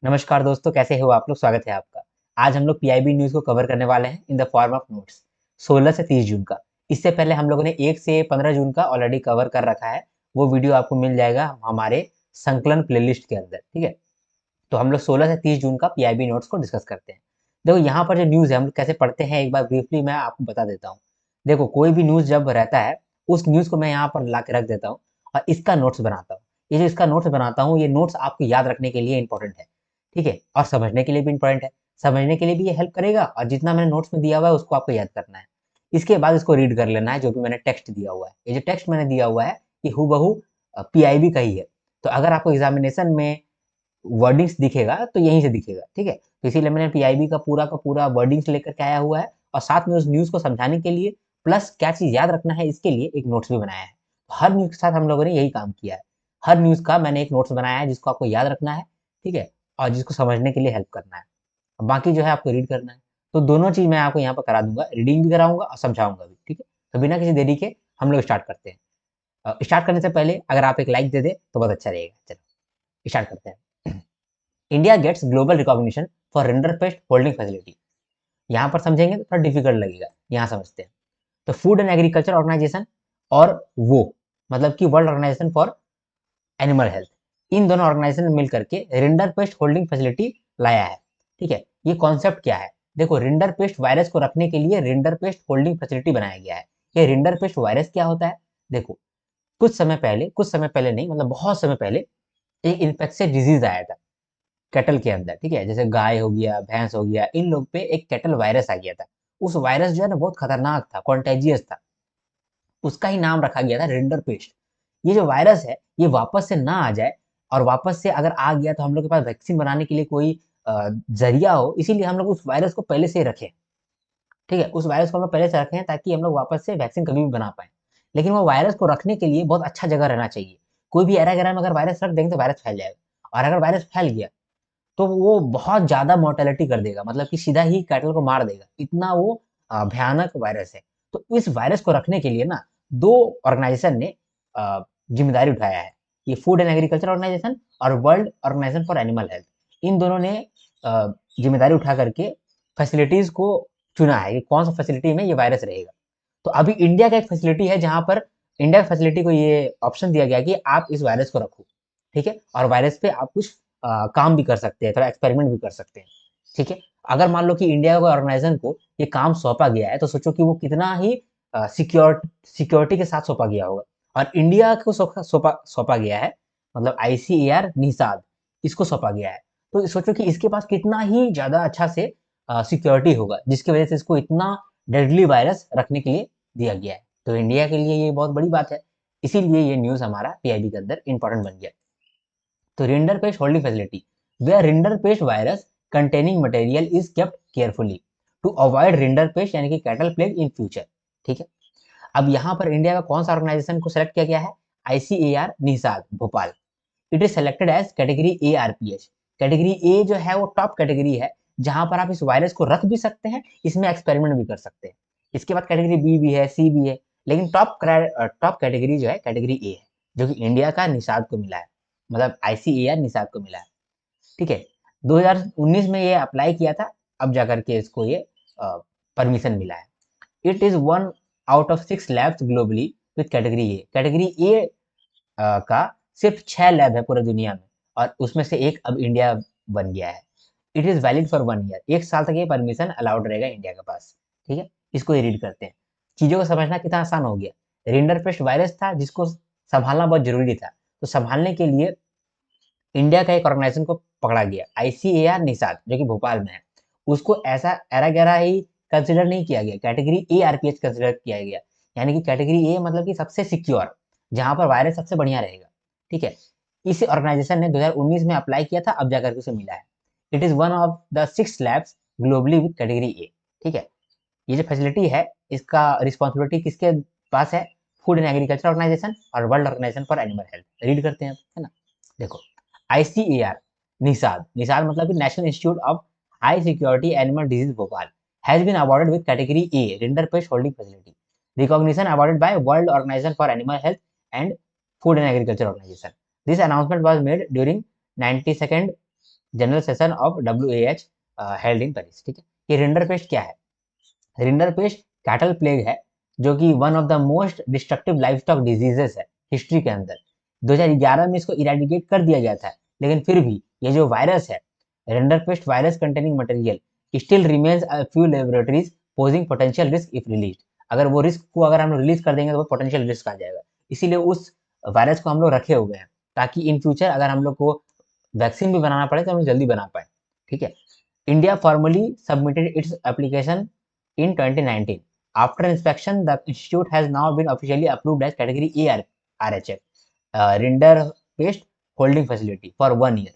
नमस्कार दोस्तों, कैसे हो आप लोग। स्वागत है आपका। आज हम लोग पीआईबी न्यूज़ को कवर करने वाले हैं in the form of notes 16 से 30 जून का। इससे पहले हम लोगों ने 1 से 15 जून का ऑलरेडी कवर कर रखा है। वो वीडियो आपको मिल जाएगा हमारे संकलन प्लेलिस्ट के अंदर, ठीक है। तो हम लोग 16 से 30 जून का पीआईबी नोट्स को डिस्कस करते हैं। देखो यहाँ पर जो न्यूज़ है हम लोग कैसे पढ़ते हैं, एक बार ब्रीफली मैं आपको बता देता हूँ। देखो, कोई भी न्यूज़ जब रहता है उस न्यूज़ को मैं यहाँ पर ला के रख देता हूँ और इसका नोट्स बनाता हूँ। ये जो इसका नोट्स बनाता हूँ, ये नोट्स आपको याद रखने के लिए इंपॉर्टेंट है, ठीक है, और समझने के लिए भी इंपॉर्टेंट है। समझने के लिए भी ये हेल्प करेगा और जितना मैंने नोट्स में दिया हुआ है उसको आपको याद करना है। इसके बाद इसको रीड कर लेना है, जो भी मैंने टेक्स्ट दिया हुआ है। ये जो टेक्स्ट मैंने दिया हुआ है ये हूबहू पीआईबी का ही है। तो अगर आपको एग्जामिनेशन में वर्डिंग्स दिखेगा तो यहीं से दिखेगा, ठीक है। तो इसीलिए मैंने पीआईबी का पूरा वर्डिंग्स लेकर के आया हुआ है और साथ में उस न्यूज़ को समझाने के लिए प्लस क्या चीज़ याद रखना है इसके लिए एक नोट्स भी बनाया है। हर न्यूज़ के साथ हम लोगों ने यही काम किया है। हर न्यूज़ का मैंने एक नोट्स बनाया है जिसको आपको याद रखना है, ठीक है, और जिसको समझने के लिए हेल्प करना है। बाकी जो है आपको रीड करना है। तो दोनों चीज़ मैं आपको यहाँ पर करा दूँगा, रीडिंग भी कराऊँगा और समझाऊँगा भी, ठीक है। तो बिना किसी देरी के हम लोग स्टार्ट करते हैं। स्टार्ट करने से पहले अगर आप एक लाइक दे दें तो बहुत अच्छा रहेगा। चलो स्टार्ट करते हैं। India gets global recognition for render paste holding facility. यहाँ पर समझेंगे तो थोड़ा डिफिकल्ट लगेगा, यहाँ समझते हैं। तो फूड एंड एग्रीकल्चर ऑर्गेनाइजेशन और वो मतलब कि world organisation for animal health, इन दोनों ऑर्गेनाइजेशन ने मिलकर के रिंडर पेस्ट होल्डिंग फैसिलिटी लाया है, ठीक है। ये कॉन्सेप्ट क्या है? देखो, रिंडर पेस्ट वायरस को रखने के लिए रिंडर पेस्ट होल्डिंग फैसिलिटी बनाया गया है। ये रिंडर पेस्ट वायरस क्या होता है? देखो, कुछ समय पहले नहीं, मतलब बहुत समय पहले एक इन्फेक्शियस डिजीज आया था कैटल के अंदर, ठीक है। जैसे गाय हो गया, भैंस हो गया, इन लोग पे एक कैटल वायरस आ गया था। उस वायरस जो है ना बहुत खतरनाक था, कॉन्टेजियस था। उसका ही नाम रखा गया था रेंडर पेस्ट। ये जो वायरस है ये वापस से ना आ जाए, और वापस से अगर आ गया तो हम लोग के पास वैक्सीन बनाने के लिए कोई जरिया हो, इसीलिए हम लोग उस वायरस को पहले से ही रखें, ठीक है। उस वायरस को हम लोग पहले से रखें ताकि हम लोग वापस से वैक्सीन कभी भी बना पाए। लेकिन वो वायरस को रखने के लिए बहुत अच्छा जगह रहना चाहिए। कोई भी एरा गैरा में अगर वायरस रख देंगे तो वायरस फैल जाएगा, और अगर वायरस फैल गया तो वो बहुत ज़्यादा मोर्टेलिटी कर देगा, मतलब कि सीधा ही कैटल को मार देगा, इतना वो भयानक वायरस है। तो इस वायरस को रखने के लिए ना दो ऑर्गेनाइजेशन ने जिम्मेदारी उठाया है। ये फूड एंड एग्रीकल्चर ऑर्गेनाइजेशन और world organisation for animal health, इन दोनों ने जिम्मेदारी उठा करके फैसिलिटीज को चुना है कि कौन सा फैसिलिटी में ये वायरस रहेगा। तो अभी इंडिया का एक फैसिलिटी है जहां पर इंडिया फैसिलिटी को ये ऑप्शन दिया गया कि आप इस वायरस को रखो, ठीक है, और वायरस पे आप कुछ काम भी कर सकते हैं, थोड़ा एक्सपेरिमेंट भी कर सकते हैं, ठीक है। अगर मान लो कि इंडिया के ऑर्गेनाइजेशन को ये काम सौंपा गया है तो सोचो कि वो कितना ही सिक्योरिटी के साथ सौंपा गया होगा। और इंडिया को सौंपा सौंपा गया है, मतलब आईसीएआर निषाद, इसको सौंपा गया है। तो सोचो कि इसके पास कितना ही ज्यादा अच्छा से सिक्योरिटी होगा, जिसकी वजह से इसको इतना डेडली वायरस रखने के लिए दिया गया है। तो इंडिया के लिए ये बहुत बड़ी बात है, इसीलिए ये न्यूज़ हमारा पीआईबी के अंदर इंपॉर्टेंट बन गया। तो rinderpest holding facility, where rinderpest virus containing material is kept carefully to avoid rinderpest यानी कि कैटल प्लेग इन फ्यूचर, ठीक है। अब यहाँ पर इंडिया का कौन सा ऑर्गेनाइजेशन को सेलेक्ट किया गया है? ICAR NIHSAD Bhopal. It is selected as category A RPH. Category A जो है वो टॉप कैटेगरी है, जहां पर आप इस वायरस को रख भी सकते हैं, इसमें एक्सपेरिमेंट भी कर सकते हैं। इसके बाद कैटेगरी बी भी है, सी भी है, लेकिन टॉप कैटेगरी जो है कैटेगरी ए है, जो कि इंडिया का निषाद को मिला है, मतलब आईसीएआर निषाद को मिला है, ठीक है। 2019 में ये अप्लाई किया था, अब जाकर के इसको ये परमिशन मिला है। It is one out of 6 labs globally with category A. Category ए का सिर्फ 6 लैब है पूरे दुनिया में, और उसमें से एक अब इंडिया बन गया है। It is valid for 1 year, 1 साल तक ये परमिशन अलाउड रहेगा इंडिया के पास, ठीक है। इसको ये रीड करते हैं। चीजों को समझना कितना आसान हो गया। रिंडरपेस्ट वायरस था जिसको संभालना बहुत जरूरी था, तो संभालने के लिए इंडिया का एक ऑर्गेनाइजेशन को पकड़ा गया, आईसीएआर निषाद, जो कि भोपाल में है। उसको ऐसा एरा गैरा ही कंसिडर नहीं किया गया, कैटेगरी ए आरपीएच कंसिडर किया गया, यानी कि कैटेगरी ए मतलब कि सबसे सिक्योर, जहां पर वायरस सबसे बढ़िया रहेगा, ठीक है। इस ऑर्गेनाइजेशन ने 2019 में अप्लाई किया था, अब जाकर के उसे मिला है। It is one of the 6 labs globally with category ए, ठीक है। ये जो फैसिलिटी है इसका रिस्पॉन्सिबिलिटी किसके पास है? फूड एंड एग्रीकल्चर ऑर्गेनाइजेशन और world organisation for animal health. Read करते हैं, है ना। देखो, आईसीएआर निषाद, निषाद मतलब कि national institute of high security animal disease Bhopal, has been awarded with category A render paste holding facility. Recognition awarded by world organisation for animal health and food and agriculture organization. This announcement was made during 92nd general session of WAH held in Paris. ठीक है, ये rinderpest क्या है? Rinderpest cattle plague है, जो कि one of the most destructive livestock diseases है history के अंदर। 2011 में इसको इरेडिकेट कर दिया गया था, लेकिन फिर भी ये जो वायरस है, rinderpest virus containing material, still remains a few laboratories posing potential risk if release. अगर वो रिस्क को अगर हम रिलीज कर देंगे तो वो पोटेंशियल रिस्क आ जाएगा, इसीलिए उस वायरस को हम लोग रखे हुए हैं, ताकि इन फ्यूचर अगर हम लोग को वैक्सीन भी बनाना पड़े तो हम जल्दी बना पाए। ठीक है, India formally submitted its application in 2019. After inspection, the institute has now been officially approved as category A RHF, Rinder Paste Holding Facility for 1 year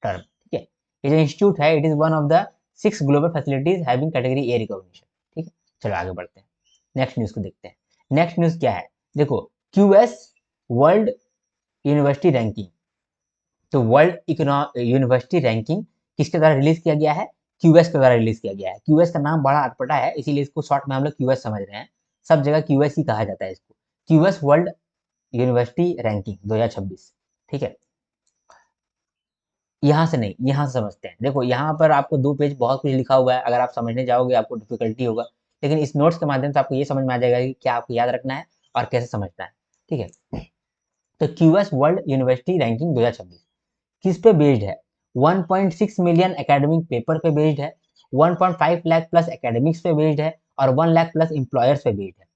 term. ठीक है, ये जो इंस्टीट्यूट है, it is one of the 6 global facilities having category A recognition. ठीक है, चलो आगे बढ़ते हैं, नेक्स्ट न्यूज को देखते हैं। नेक्स्ट न्यूज क्या है? देखो, क्यूएस वर्ल्ड यूनिवर्सिटी रैंकिंग। तो वर्ल्ड यूनिवर्सिटी रैंकिंग किसके द्वारा रिलीज किया गया है? क्यूएस के द्वारा रिलीज किया गया है। क्यूएस का नाम बड़ा अटपटा है, इसीलिए इसको शॉर्ट में हम लोग क्यूएस समझ रहे हैं, सब जगह क्यूएस ही कहा जाता है इसको। QS world university ranking 2026। ठीक है, यहाँ से नहीं, यहाँ से समझते हैं। देखो, यहाँ पर आपको 2 पेज बहुत कुछ लिखा हुआ है, अगर आप समझने जाओगे आपको डिफिकल्टी होगा, लेकिन इस नोट्स के माध्यम से आपको ये समझ में आ जाएगा कि क्या आपको याद रखना है और कैसे समझना है। ठीक है, तो क्यूएस वर्ल्ड यूनिवर्सिटी रैंकिंग 2026 किस पे बेस्ड है? 1.6 मिलियन एकेडमिक पेपर पे बेस्ड है, 1.5 लाख प्लस एकेडमिक्स पे बेस्ड है, और 1 लाख प्लस एम्प्लॉयर्स पे बेस्ड है।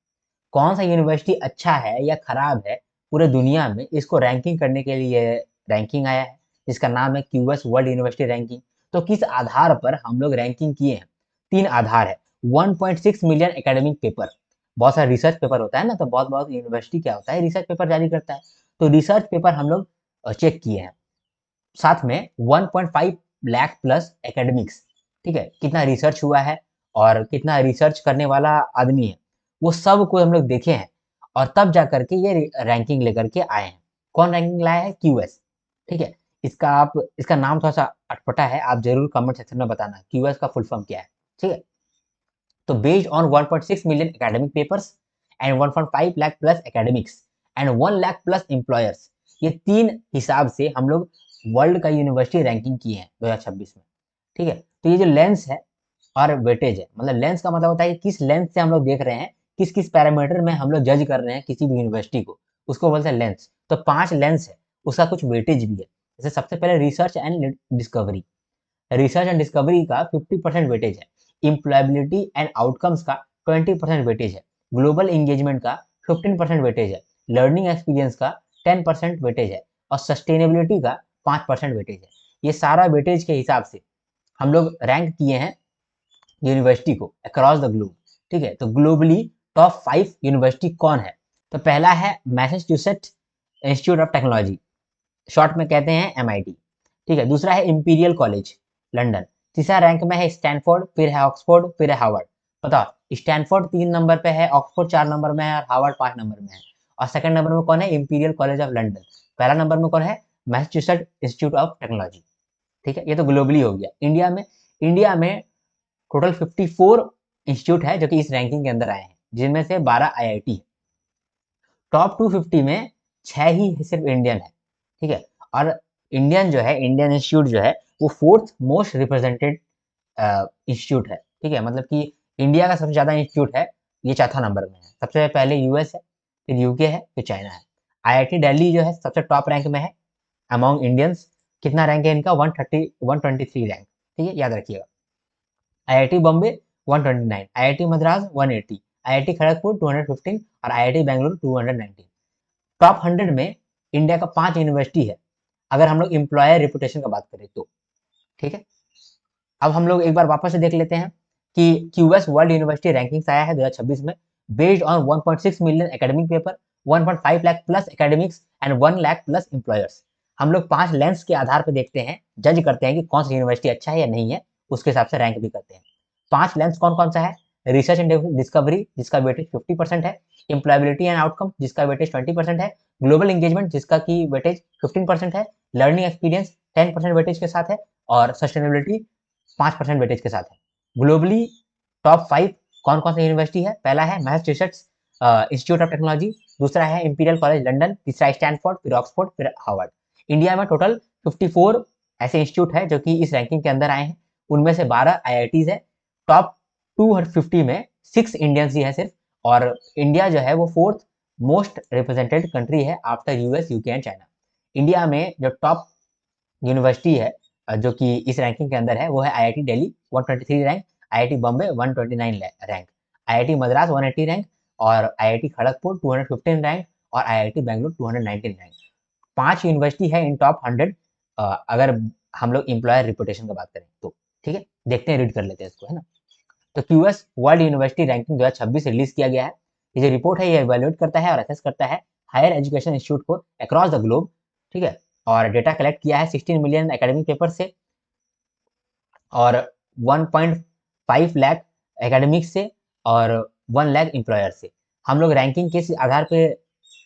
कौन सा यूनिवर्सिटी अच्छा है या खराब है पूरे दुनिया में, इसको रैंकिंग करने के लिए रैंकिंग आया है, जिसका नाम है क्यूएस वर्ल्ड यूनिवर्सिटी रैंकिंग। तो किस आधार पर हम लोग रैंकिंग किए हैं? 3 आधार है। 1.6 मिलियन एकेडमिक पेपर, बहुत सारा रिसर्च पेपर होता है ना, तो बहुत बहुत यूनिवर्सिटी क्या होता है, रिसर्च पेपर जारी करता है, तो रिसर्च पेपर हम लोग चेक किए हैं। साथ में 1.5 लाख प्लस एकेडमिक्स। ठीक है, कितना रिसर्च हुआ है और कितना रिसर्च करने वाला आदमी है, वो सब को हम लोग देखे हैं, और तब जा करके ये रैंकिंग लेकर के आए हैं। कौन रैंकिंग लाया है? क्यूएस। ठीक है, इसका नाम थोड़ा सा अटपटा है, आप जरूर कमेंट सेक्शन में बताना क्यूएस का फुल फॉर्म क्या है। ठीक है, तो based on 1.6 million academic papers and 1.5 lakh plus academics and 1 lakh plus employers, ये 3 हिसाब से हम लोग वर्ल्ड का यूनिवर्सिटी रैंकिंग की है 2026 में। ठीक है, तो ये जो लेंस है और वेटेज है, मतलब लेंस का मतलब होता है कि किस लेंस से हम लोग देख रहे हैं, किस किस पैरामीटर में हम लोग जज कर रहे हैं किसी भी यूनिवर्सिटी को, उसको बोलते हैं लेंस। तो 5 लेंस है, उसका कुछ वेटेज भी है। जैसे सबसे पहले research and discovery, research and discovery का 50% वेटेज है, इम्प्लॉयबिलिटी एंड आउटकम्स का 20% वेटेज है, ग्लोबल एंगेजमेंट का 15% वेटेज है, लर्निंग एक्सपीरियंस का 10% वेटेज है, और सस्टेनेबिलिटी का 5% वेटेज है। ये सारा वेटेज के हिसाब से हम लोग रैंक किए हैं यूनिवर्सिटी को अक्रॉस द ग्लोब। ठीक है, तो ग्लोबली टॉप 5 यूनिवर्सिटी कौन है? तो पहला है Massachusetts institute of technology, short में कहते हैं MIT। ठीक है, दूसरा है इंपीरियल कॉलेज लंदन, तीसरा रैंक में है स्टैनफोर्ड, फिर है ऑक्सफोर्ड, फिर है हार्वर्ड। बताओ, स्टैनफोर्ड 3 नंबर पे है, ऑक्सफोर्ड 4 नंबर में है, और हार्वर्ड 5 नंबर में है, और सेकंड नंबर में कौन है? Imperial college of London. पहला नंबर में कौन है? Massachusetts institute of technology. ठीक है, ये तो ग्लोबली हो गया। इंडिया में टोटल 54 इंस्टीट्यूट है जो कि इस रैंकिंग के अंदर आए हैं, जिनमें से 12 IIT है। टॉप 250 में 6 ही सिर्फ इंडियन है। ठीक है, और इंडियन जो है, इंडियन इंस्टीट्यूट जो है, वो 4th मोस्ट रिप्रेजेंटेड इंस्टीट्यूट है। ठीक है, मतलब कि इंडिया का सबसे ज़्यादा इंस्टीट्यूट है, ये चौथा नंबर में है। सबसे पहले यूएस है, फिर यूके है, फिर चाइना है। IIT दिल्ली जो है सबसे टॉप रैंक में है अमॉन्ग इंडियंस। कितना रैंक है इनका? 123 रैंक। ठीक है, याद रखिएगा। IIT Bombay 129, IIT Madras 180, IIT Kharagpur 215, और IIT बेंगलुरु 219। टॉप 100 में इंडिया का 5 यूनिवर्सिटी है, अगर हम लोग एम्प्लॉयर रिपुटेशन का बात करें तो। ठीक है, अब हम लोग एक बार वापस से देख लेते हैं कि क्यूएस वर्ल्ड यूनिवर्सिटी रैंकिंग्स आया है 2026 में, based on 1.6 million academic paper, 1.5 lakh plus academics and 1 lakh plus employers. हम लोग 5 लेंस के आधार पर देखते हैं, जज करते हैं कि कौन सा यूनिवर्सिटी अच्छा है या नहीं है, उसके हिसाब से रैंक भी करते हैं। 5 लेंस कौन कौन सा है? रिसर्च एंड डिस्कवरी, जिसका वेटेज 50% है, एम्प्लॉयबिलिटी एंड आउटकम, जिसका वेटेज 20% है, ग्लोबल एंगेजमेंट, जिसका की वेटेज 15% है, लर्निंग एक्सपीरियंस 10% वेटेज के साथ है, और सस्टेनेबिलिटी 5% वेटेज के साथ है। ग्लोबली टॉप 5 कौन कौन सा यूनिवर्सिटी है? पहला है मैसेच्यूसेट्स इंस्टीट्यूट ऑफ टेक्नोलॉजी, दूसरा है इंपीरियल कॉलेज लंदन, तीसरा स्टैनफोर्ड, फिर ऑक्सफोर्ड, फिर हार्वर्ड। इंडिया में टोटल 54 ऐसे इंस्टीट्यूट है जो कि इस रैंकिंग के अंदर आए हैं। उनमें से 12 आईआईटीज है। टॉप 250 में 6 इंडियंस ही है सिर्फ। और इंडिया जो है वो 4th मोस्ट रिप्रेजेंटेड कंट्री है after US, UK and China. India में जो टॉप यूनिवर्सिटी है जो कि इस रैंकिंग के अंदर है वो है IIT Delhi 123 rank, IIT Bombay 129 rank, IIT Madras 180 rank, और आईआईटी खड़गपुर 215 रैंक, और आईआईटी बैंगलोर 219 रैंक। 5 यूनिवर्सिटी है इन टॉप 100 अगर हम लोग एम्प्लॉयर रिपुटेशन की बात करें तो। ठीक है, देखते हैं, रीड कर लेते हैं इसको, है ना। तो QS world university ranking 2026 release किया गया है। ये जो रिपोर्ट है ये इवेल्युएट करता है और असेस करता है हायर एजुकेशन इंस्टीट्यूट को अक्रॉस द ग्लोब। ठीक है, और डेटा कलेक्ट किया है 16 मिलियन एकेडमिक पेपर से और 1.5 लाख एकेडमिक से और 1 लाख एम्प्लॉयर से। हम लोग रैंकिंग किस आधार पे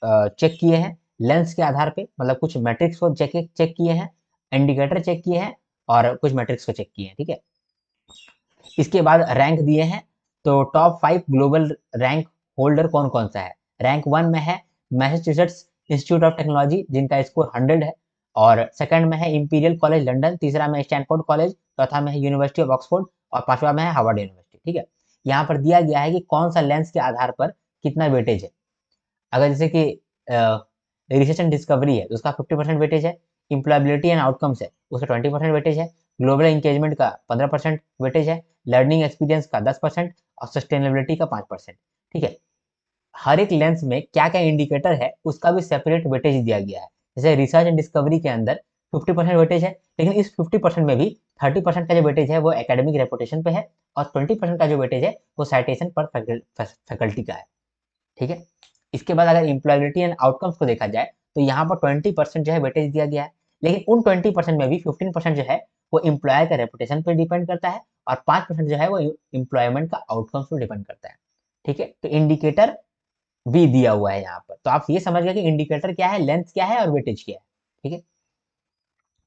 चेक किए हैं? लेंस के आधार पे, मतलब कुछ मैट्रिक्स को चेक किए हैं, इंडिकेटर चेक किए हैं और कुछ मैट्रिक्स को चेक किए हैं। ठीक है, इसके बाद रैंक दिए हैं। तो टॉप 5 ग्लोबल रैंक होल्डर कौन कौन सा है? रैंक 1 में है मैसाचुसेट्स इंस्टीट्यूट ऑफ टेक्नोलॉजी जिनका स्कोर 100 है, और सेकंड में है इंपीरियल कॉलेज लंदन, तीसरा में स्टैनफोर्ड कॉलेज, चौथा में है यूनिवर्सिटी ऑफ ऑक्सफोर्ड और पांचवा में है हार्वर्ड यूनिवर्सिटी। ठीक है, यहाँ पर दिया गया है कि कौन सा लेंस के आधार पर कितना वेटेज है। अगर जैसे कि रिसर्च एंड डिस्कवरी है तो उसका 50% वेटेज है, इम्प्लॉयबिलिटी एंड आउटकम्स है उसका 20% वेटेज है, ग्लोबल इंगेजमेंट का 15% वेटेज है, लर्निंग एक्सपीरियंस का 10% और सस्टेनेबिलिटी का 5%। ठीक है, हर एक लेंस में क्या क्या इंडिकेटर है उसका भी सेपरेट वेटेज दिया गया है। जैसे रिसर्च एंड डिस्कवरी के अंदर 50% वेटेज है, लेकिन इस 50% में भी 30% का जो वेटेज है वो एकेडमिक रेपुटेशन पे है और 20% का जो वेटेज है वो साइटेशन पर फैकल्टी का है। ठीक है, इसके बाद अगर इम्प्लॉयबिलिटी एंड आउटकम्स को देखा जाए तो यहाँ पर 20% जो है वेटेज दिया गया है, लेकिन उन 20% में भी 15% जो है वो एम्प्लॉयर का रेपुटेशन पर डिपेंड करता है और 5% जो है वो एम्प्लॉयमेंट का आउटकम्स पर डिपेंड करता है। ठीक है, तो इंडिकेटर भी दिया हुआ है यहाँ पर, तो आप ये समझ गए कि इंडिकेटर क्या है, लेंथ क्या है और वेटेज क्या है। ठीक है,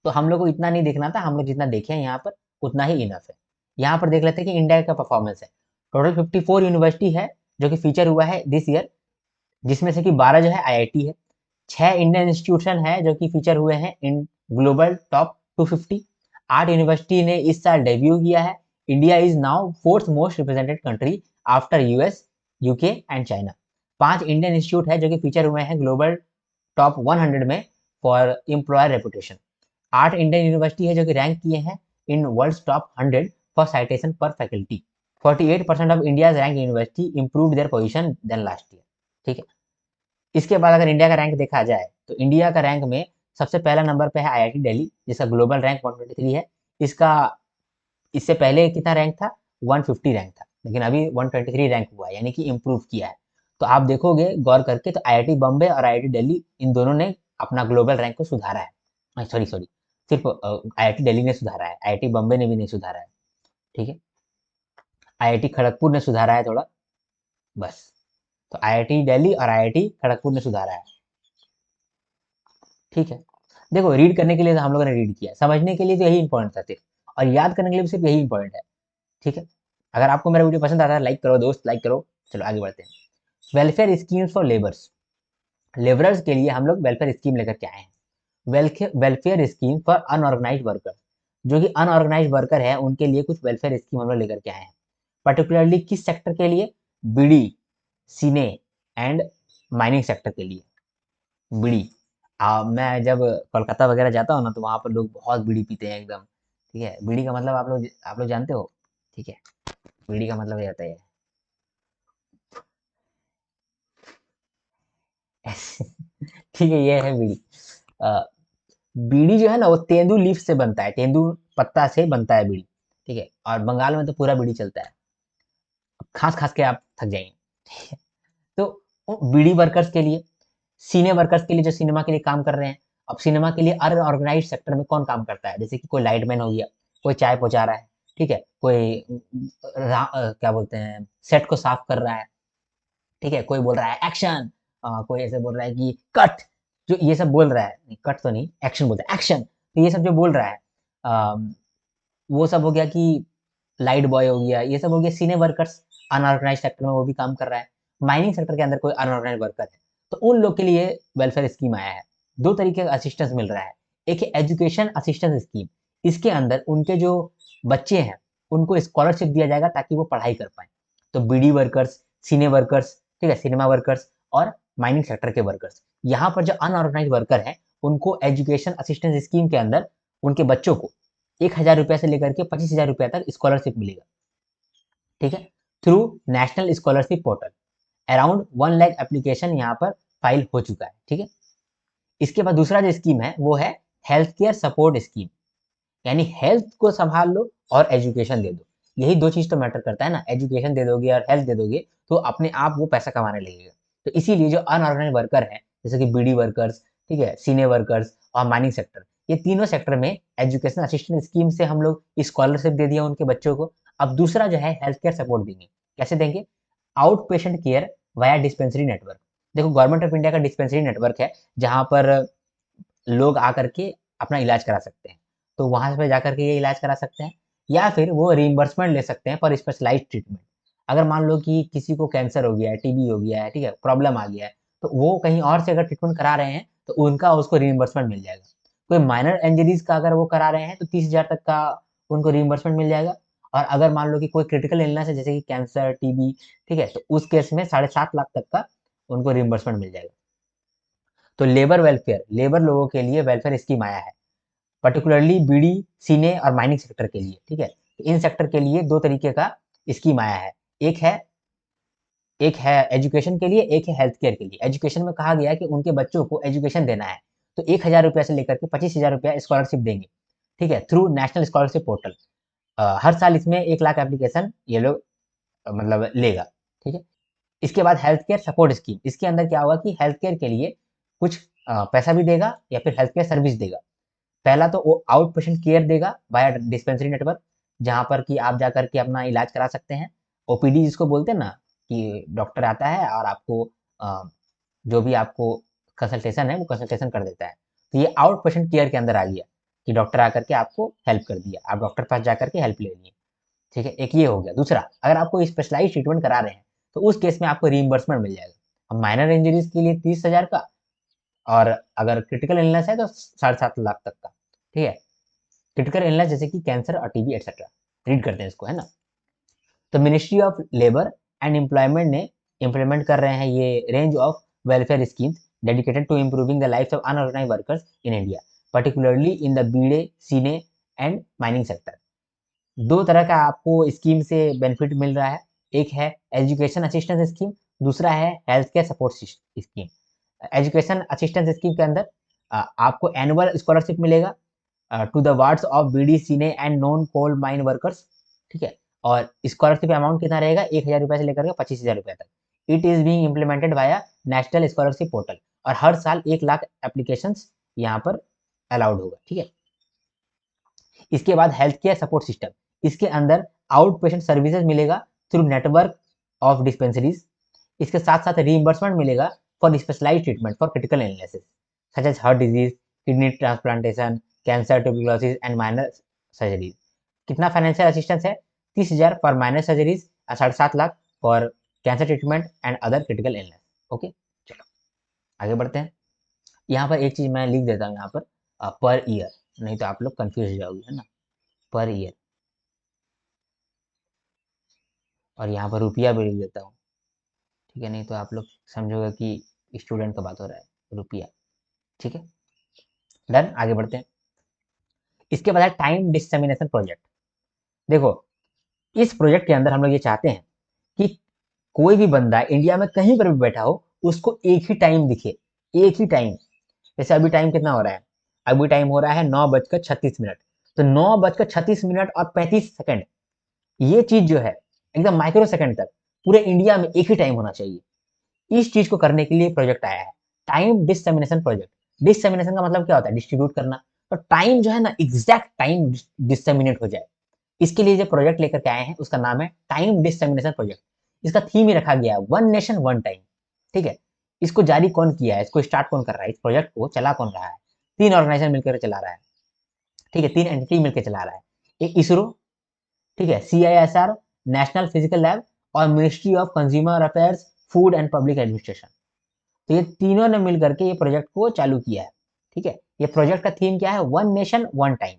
तो हम लोग को इतना नहीं देखना था, हम लोग जितना देखे हैं यहाँ पर उतना ही इनफ है। यहाँ पर देख लेते हैं कि इंडिया का परफॉर्मेंस है। टोटल 54 यूनिवर्सिटी है जो कि फीचर हुआ है दिस ईयर, जिसमें से कि 12 जो है आईआईटी है, 6 इंडियन इंस्टीट्यूशन है जो कि फीचर हुए हैं इन ग्लोबल टॉप 250। 8 यूनिवर्सिटी ने इस साल डेब्यू किया है। India is now 4th most represented country after US, UK and China. 5 Indian institute है जो कि फीचर हुए हैं ग्लोबल टॉप 100 में for employer reputation. 8 Indian university है जो कि रैंक किए हैं in world top 100 for citation per faculty. 48% of India rank university improve their position than last year. ठीक है, इसके बाद अगर इंडिया का रैंक देखा जाए तो इंडिया का रैंक में सबसे पहला नंबर पे है आईआईटी दिल्ली जिसका ग्लोबल रैंक 123 है। इसका इससे पहले कितना रैंक था? 150 रैंक था, लेकिन अभी 123 रैंक हुआ है, यानी कि इम्प्रूव किया है। तो आप देखोगे गौर करके तो आईआईटी बॉम्बे और आईआईटी दिल्ली इन दोनों ने अपना ग्लोबल रैंक को सुधारा है। सॉरी सॉरी, सिर्फ आईआईटी दिल्ली ने सुधारा है, आईआईटी बॉम्बे ने भी नहीं सुधारा है। ठीक है, आईआईटी खड़गपुर ने सुधारा है थोड़ा, बस। तो आईआईटी दिल्ली और आईआईटी खड़गपुर ने सुधारा है। ठीक है, देखो रीड करने के लिए तो हम लोगों ने रीड किया, समझने के लिए तो यही इंपॉर्टेंट था सिर्फ, और याद करने के लिए भी सिर्फ यही इंपॉर्टेंट है। ठीक है, अगर आपको मेरा वीडियो पसंद आता है लाइक करो दोस्त, लाइक करो। चलो आगे बढ़ते हैं। Welfare schemes for labours, labourers के लिए हम लोग वेलफेयर स्कीम लेकर के आए हैं। Welfare scheme for unorganised worker, जो कि अनऑर्गेनाइज वर्कर है उनके लिए कुछ वेलफेयर स्कीम हम लोग लेकर के आए हैं। पर्टिकुलरली किस सेक्टर के लिए? बीड़ी, सीने एंड माइनिंग सेक्टर के लिए। बीड़ी, मैं जब कोलकाता वगैरह जाता हूँ ना तो वहाँ पर लोग बहुत बीड़ी पीते हैं एकदम। ठीक है, बीड़ी का मतलब आप लोग जानते हो? ठीक है, बीड़ी का मतलब ये आता है ठीक है, ये है बीड़ी। अ, बीड़ी जो है ना वो तेंदू लीफ से बनता है, तेंदू पत्ता से बनता है बीड़ी। ठीक है, और बंगाल में तो पूरा बीड़ी चलता है, खास खास के आप थक जाएंगे। तो बीड़ी वर्कर्स के लिए, सीने वर्कर्स के लिए जो सिनेमा के लिए काम कर रहे हैं। अब सिनेमा के लिए अनऑर्गेनाइज सेक्टर में कौन काम करता है? जैसे कि कोई लाइटमैन हो गया, कोई चाय पहुंचा रहा है, ठीक है, कोई क्या बोलते हैं सेट को साफ कर रहा है। ठीक है, कोई बोल रहा है एक्शन, कोई ऐसे बोल रहा है कि कट, जो ये सब बोल रहा है, कट तो नहीं, एक्शन बोलता है, एक्शन, तो ये सब जो बोल रहा है वो सब हो गया कि लाइट बॉय हो गया, ये सब हो गया सीने वर्कर्स। अनऑर्गेनाइज सेक्टर में वो भी काम कर रहा है। माइनिंग सेक्टर के अंदर कोई अनऑर्गेनाइज वर्कर है तो उन लोग के लिए वेलफेयर स्कीम आया है। दो तरीके का असिस्टेंस मिल रहा है। एक है एजुकेशन असिस्टेंस स्कीम। इसके अंदर उनके जो बच्चे हैं उनको स्कॉलरशिप दिया जाएगा ताकि वो पढ़ाई कर पाए। तो बीडी वर्कर्स, सीने वर्कर्स, ठीक है, सिनेमा वर्कर्स और माइनिंग सेक्टर के वर्कर्स, यहाँ पर जो अनऑर्गेनाइज वर्कर हैं उनको एजुकेशन असिस्टेंस स्कीम के अंदर उनके बच्चों को 1,000 रुपये से लेकर के 25,000 रुपये तक स्कॉलरशिप मिलेगा, ठीक है, through national scholarship portal. Around 1 lakh application यहाँ पर फाइल हो चुका है, ठीक है। इसके बाद दूसरा जो स्कीम है वो है हेल्थ केयर सपोर्ट स्कीम, यानी हेल्थ को संभाल लो और एजुकेशन दे दो। यही दो चीज तो मैटर करता है ना, एजुकेशन दे दोगे और हेल्थ दे दोगे तो अपने आप वो पैसा कमाने लगेगा। तो इसीलिए जो अनऑर्गेनाइज वर्कर है जैसे कि बीडी वर्कर्स, ठीक है, सीने वर्कर्स और माइनिंग सेक्टर, ये तीनों सेक्टर में एजुकेशन असिस्टेंट स्कीम से हम लोग स्कॉलरशिप दे दिया उनके बच्चों को। अब दूसरा जो है हेल्थ केयर सपोर्ट देंगे। कैसे देंगे? Out patient care via dispensary network. देखो गवर्नमेंट ऑफ इंडिया का डिस्पेंसरी नेटवर्क है जहां पर लोग आकर के अपना इलाज करा सकते हैं। तो वहां पे जाकर के ये इलाज करा सकते हैं या फिर वो रीइंबर्समेंट ले सकते हैं फॉर स्पेशलाइज्ड ट्रीटमेंट। अगर मान लो कि किसी को कैंसर हो गया है, टीबी हो गया है, ठीक है, प्रॉब्लम आ गया है, तो वो कहीं और से अगर ट्रीटमेंट करा रहे हैं तो उनका उसको रीइंबर्समेंट मिल जाएगा। कोई माइनर इंजरीज का अगर वो करा रहे हैं तो 30,000 तक का उनको रीइंबर्समेंट मिल जाएगा। और अगर मान लो कि कोई क्रिटिकल इलनेस है जैसे कि कैंसर, टीबी, ठीक है, तो उस केस में 7.5 लाख तक का उनको रीइंबर्समेंट मिल जाएगा। तो लेबर वेलफेयर, लेबर लोगों के लिए वेलफेयर स्कीम आया है, पर्टिकुलरली बीडी, सीने और माइनिंग सेक्टर के लिए, ठीक है। तो इन सेक्टर के लिए दो तरीके का स्कीम आया है। एक है एक है एजुकेशन के लिए, एक है हेल्थ केयर के लिए। एजुकेशन में कहा गया है कि उनके बच्चों को एजुकेशन देना है तो 1,000 रुपया से लेकर के 25,000 रुपया स्कॉलरशिप देंगे, ठीक है, थ्रू नेशनल स्कॉलरशिप पोर्टल। हर साल इसमें 1 लाख एप्लीकेशन ये लोग मतलब लेगा, ठीक है। इसके बाद हेल्थ केयर सपोर्ट स्कीम, इसके अंदर क्या होगा कि हेल्थ केयर के लिए कुछ पैसा भी देगा या फिर हेल्थ केयर सर्विस देगा। पहला तो वो आउट पेशेंट केयर देगा बाय डिस्पेंसरी नेटवर्क, जहाँ पर कि आप जाकर के अपना इलाज करा सकते हैं। ओपीडी जिसको बोलते हैं ना, कि डॉक्टर आता है और आपको जो भी आपको कंसल्टेशन है वो कंसल्टेशन कर देता है। तो ये आउट पेशेंट केयर के अंदर आ गया कि डॉक्टर आकर के आपको हेल्प कर दिया, आप डॉक्टर पास जाकर के हेल्प ले लिए, ठीक है, एक ये हो गया। दूसरा, अगर आपको स्पेशलाइज ट्रीटमेंट करा रहे हैं तो उस केस में आपको रीइंबर्समेंट मिल जाएगा। माइनर इंजरीज के लिए 30,000 का, और अगर क्रिटिकल इलनेस है तो 7.5 लाख तक का, ठीक है। क्रिटिकल इलनेस जैसे कि कैंसर और टीबी एक्सेट्रा, रीड करते हैं इसको, है ना। तो ministry of labour and employment ने इम्प्लीमेंट कर रहे हैं ये range of welfare schemes dedicated to improving the life of unorganised workers in India, particularly in the beedi, cine and mining sector. दो तरह का आपको स्कीम से बेनिफिट मिल रहा है। एक है एजुकेशन असिस्टेंस स्कीम, दूसरा है health care support scheme. Education assistance scheme के अंदर आपको एनुअल स्कॉलरशिप मिलेगा to the wards of beedi, cine and non coal mine workers, ठीक है। और स्कॉलरशिप अमाउंट कितना रहेगा? 1,000 रुपये से लेकर के 25,000 रुपये तक। It is being implemented via national scholarship portal, और हर साल 1 लाख एप्लीकेशन यहाँ पर अलाउड होगा, ठीक है। इसके बाद हेल्थ केयर सपोर्ट सिस्टम, इसके अंदर आउट पेशेंट सर्विसेज मिलेगा थ्रू नेटवर्क ऑफ डिस्पेंसरीज। इसके साथ साथ रीइंबर्समेंट मिलेगा for specialised treatment for critical illnesses such as heart disease, kidney transplantation, cancer, tuberculosis and minor surgeries. कितना फाइनेंशियल असिस्टेंस है? 30,000 for minor surgeries, 7.5 lakh for cancer treatment and other critical illness. Okay, चलो आगे बढ़ते हैं। यहाँ पर एक चीज मैं लिख देता हूँ यहाँ पर ईयर, नहीं तो आप लोग कंफ्यूज हो जाओगे, है ना। पर ईयर, और यहाँ पर रुपया भी लिख देता हूँ, ठीक है, नहीं तो आप लोग समझोगे कि स्टूडेंट का बात हो रहा है, रुपया, ठीक है। डन, आगे बढ़ते हैं। इसके बाद है टाइम डिसमिनेशन प्रोजेक्ट। देखो इस प्रोजेक्ट के अंदर हम लोग ये चाहते हैं कि कोई भी बंदा इंडिया में कहीं पर भी बैठा हो उसको एक ही टाइम दिखे, एक ही टाइम। जैसे अभी टाइम कितना हो रहा है? अभी टाइम हो रहा है 9:36। तो 9:36 और 35 सेकंड, ये चीज जो है एकदम माइक्रो सेकंड तक पूरे इंडिया में एक ही टाइम होना चाहिए। इस चीज को करने के लिए प्रोजेक्ट आया है, टाइम डिससेमिनेशन प्रोजेक्ट। डिससेमिनेशन का मतलब क्या होता है? डिस्ट्रीब्यूट करना। तो टाइम जो है ना, एग्जैक्ट टाइम डिससेमिनेट हो जाए, इसके लिए जो प्रोजेक्ट लेकर के आए हैं उसका नाम है टाइम डिससेमिनेशन प्रोजेक्ट। इसका थीम ही रखा गया है वन नेशन वन टाइम, ठीक है। इसको जारी कौन किया है, इसको स्टार्ट कौन कर रहा है, इस प्रोजेक्ट को चला कौन रहा है? तीन ऑर्गेनाइजेशन मिलकर चला रहा है, ठीक है, तीन एंटिटी मिलकर चला रहा है। एक इसरो, ठीक है, CISR, नेशनल फिजिकल लैब, और ministry of consumer affairs, food and public administration. तो ये तीनों ने मिलकर के ये प्रोजेक्ट को चालू किया है, ठीक है। ये प्रोजेक्ट का थीम क्या है, वन नेशन वन टाइम।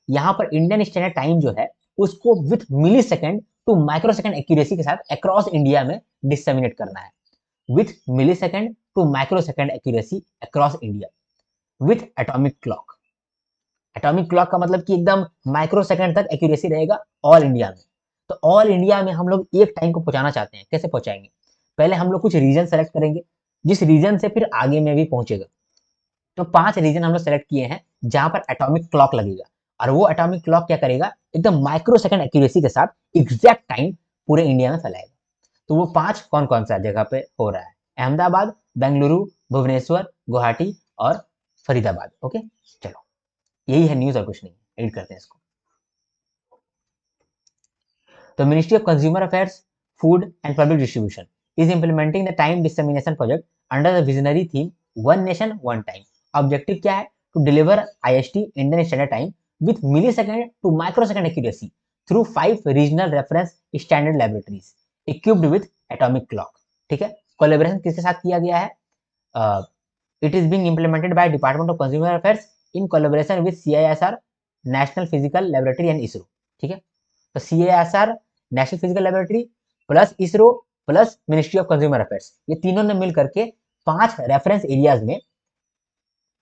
यहाँ पर इंडियन स्टैंडर्ड टाइम जो है उसको with millisecond to microsecond accuracy के साथ अक्रॉस इंडिया में डिसमिनेट करना है, with millisecond to microsecond accuracy across India with atomic clock. Atomic clock का मतलब कि एकदम माइक्रो सेकंड तक एक्यूरेसी रहेगा ऑल इंडिया में। तो ऑल इंडिया में हम लोग एक टाइम को पहुंचाना चाहते हैं, कैसे पहुंचाएंगे, पहले हम लोग कुछ रीजन सेलेक्ट करेंगे जिस रीजन से फिर आगे में भी पहुंचेगा। तो 5 रीजन हम लोग सेलेक्ट किए हैं जहां पर एटॉमिक क्लॉक लगेगा, और वो एटॉमिक क्लॉक क्या करेगा, एकदम माइक्रो सेकंड एक्यूरेसी के साथ एग्जैक्ट टाइम पूरे इंडिया में फैलाएगा। तो वो 5 कौन कौन सा जगह पे हो रहा है, अहमदाबाद, बेंगलुरु, भुवनेश्वर, गुवाहाटी और फरीदाबाद। ओके, चलो यही है न्यूज और कुछ नहीं, रीड करते हैं इसको। The Ministry of Consumer Affairs, Food and Public Distribution is implementing the time dissemination project under the visionary theme One Nation, One Time. Objective क्या है? To deliver IST Indian Standard Time with millisecond to microsecond accuracy through 5 regional reference standard laboratories equipped with atomic clock. ठीक है, collaboration किसके साथ किया गया है? It is being implemented by Department of Consumer Affairs in collaboration with CISR, National Physical Laboratory and ISRO. ठीक है, तो CISR national physical laboratory plus ISRO plus ministry of consumer affairs, ये तीनों ने मिल करके 5 रेफरेंस एरियाज में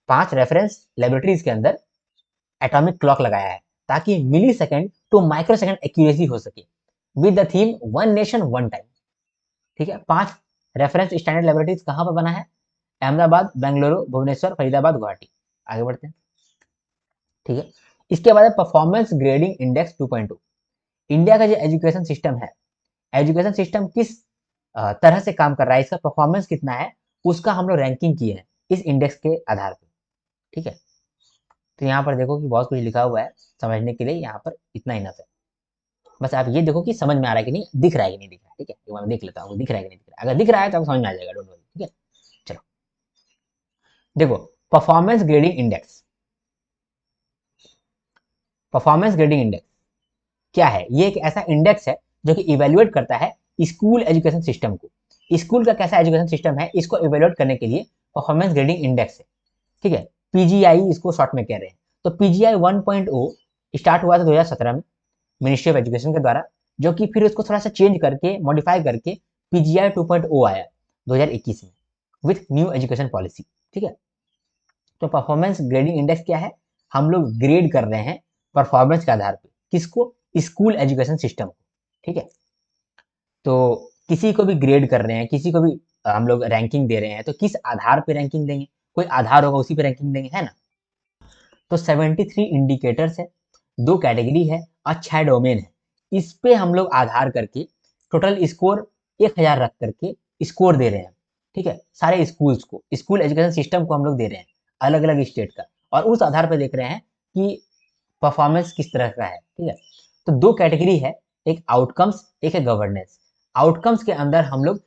5 रेफरेंस लेबोरेटरीज के अंदर एटॉमिक क्लॉक लगाया है ताकि millisecond to microsecond accuracy हो सके with the theme one nation one time. ठीक है, 5 रेफरेंस स्टैंडर्ड लेबोरेटरीज कहां पर बना है, अहमदाबाद, बेंगलुरु, भुवनेश्वर, फरीदाबाद, गुवाहाटी। आगे बढ़ते हैं। ठीक है, इसके बाद परफॉर्मेंस ग्रेडिंग इंडेक्स 2.2। इंडिया का जो एजुकेशन सिस्टम है, एजुकेशन सिस्टम किस तरह से काम कर रहा है, इसका परफॉर्मेंस कितना है, उसका हम लोग रैंकिंग किए हैं इस इंडेक्स के आधार पर। ठीक है, तो यहाँ पर देखो कि बहुत कुछ लिखा हुआ है, समझने के लिए यहाँ पर इतना ही इनफ है। बस आप ये देखो कि समझ में आ रहा है कि नहीं, दिख रहा है कि नहीं दिख रहा है। ठीक है, एक बार मैं देख लेता हूँ दिख रहा है कि नहीं दिख रहा है। अगर दिख रहा है तो आपको समझ में आ जाएगा, डोंट वरी। ठीक है, चलो देखो performance grading index. Performance grading index क्या है, ये एक ऐसा इंडेक्स है जो कि इवेल्युएट करता है स्कूल एजुकेशन सिस्टम को। स्कूल का कैसा एजुकेशन सिस्टम है, इसको इवेल्युएट करने के लिए परफॉर्मेंस ग्रेडिंग इंडेक्स है। ठीक है, पीजीआई इसको शॉर्ट में कह रहे हैं। तो पीजीआई 1.0 स्टार्ट हुआ था 2017 में मिनिस्ट्री ऑफ एजुकेशन के द्वारा, जो कि फिर उसको थोड़ा सा चेंज करके मॉडिफाई करके पीजीआई 2.0 आया 2021 में विथ न्यू एजुकेशन पॉलिसी। ठीक है, तो परफॉर्मेंस ग्रेडिंग इंडेक्स क्या है, हम लोग ग्रेड कर रहे हैं परफॉर्मेंस के आधार पर किसको, स्कूल एजुकेशन सिस्टम को। ठीक है, तो किसी को भी ग्रेड कर रहे हैं, किसी को भी हम लोग रैंकिंग दे रहे हैं, तो किस आधार पे रैंकिंग देंगे, कोई आधार होगा उसी पे रैंकिंग देंगे, है ना। तो 73 इंडिकेटर्स है, 2 कैटेगरी है और 6 डोमेन है। इस पे हम लोग आधार करके टोटल स्कोर 1000 रख करके स्कोर दे रहे हैं। ठीक है, सारे स्कूल्स को, स्कूल एजुकेशन सिस्टम को हम लोग दे रहे हैं अलग अलग स्टेट का, और उस आधार पर देख रहे हैं कि परफॉर्मेंस किस तरह का है। ठीक है, तो 2 कैटेगरी है, एक आउटकम्स एक है गवर्नेंस। आउटकम्स के अंदर हम लोग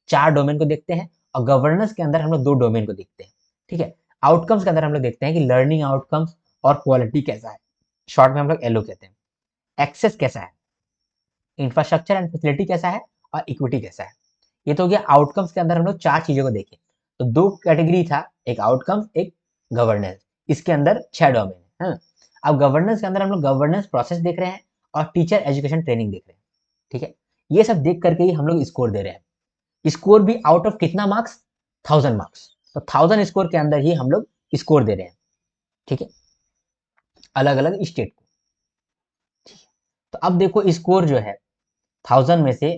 4 डोमेन को देखते हैं और गवर्नेंस के अंदर हम लोग 2 डोमेन को देखते हैं। ठीक है, आउटकम्स के अंदर हम लोग देखते हैं कि लर्निंग आउटकम्स और क्वालिटी कैसा है, शॉर्ट में हम लोग एलओ कहते हैं, एक्सेस कैसा है, इंफ्रास्ट्रक्चर एंड फैसिलिटी कैसा है, और इक्विटी कैसा है। ये तो हो गया आउटकम्स के अंदर हम लोग 4 चीजों को देखें। तो 2 कैटेगरी था, एक आउटकम्स एक गवर्नेंस, इसके अंदर 6 डोमेन है। अब गवर्नेंस के अंदर हम लोग गवर्नेंस प्रोसेस देख रहे हैं और टीचर एजुकेशन ट्रेनिंग देख रहे हैं। ठीक है, ये सब देख करके ही हम लोग स्कोर दे रहे हैं। स्कोर भी आउट ऑफ कितना मार्क्स, 1000 मार्क्स। तो 1000 स्कोर के अंदर ही हम लोग स्कोर दे रहे हैं। ठीक है, अलग अलग स्टेट को। ठीक है, तो अब देखो स्कोर जो है 1000 में से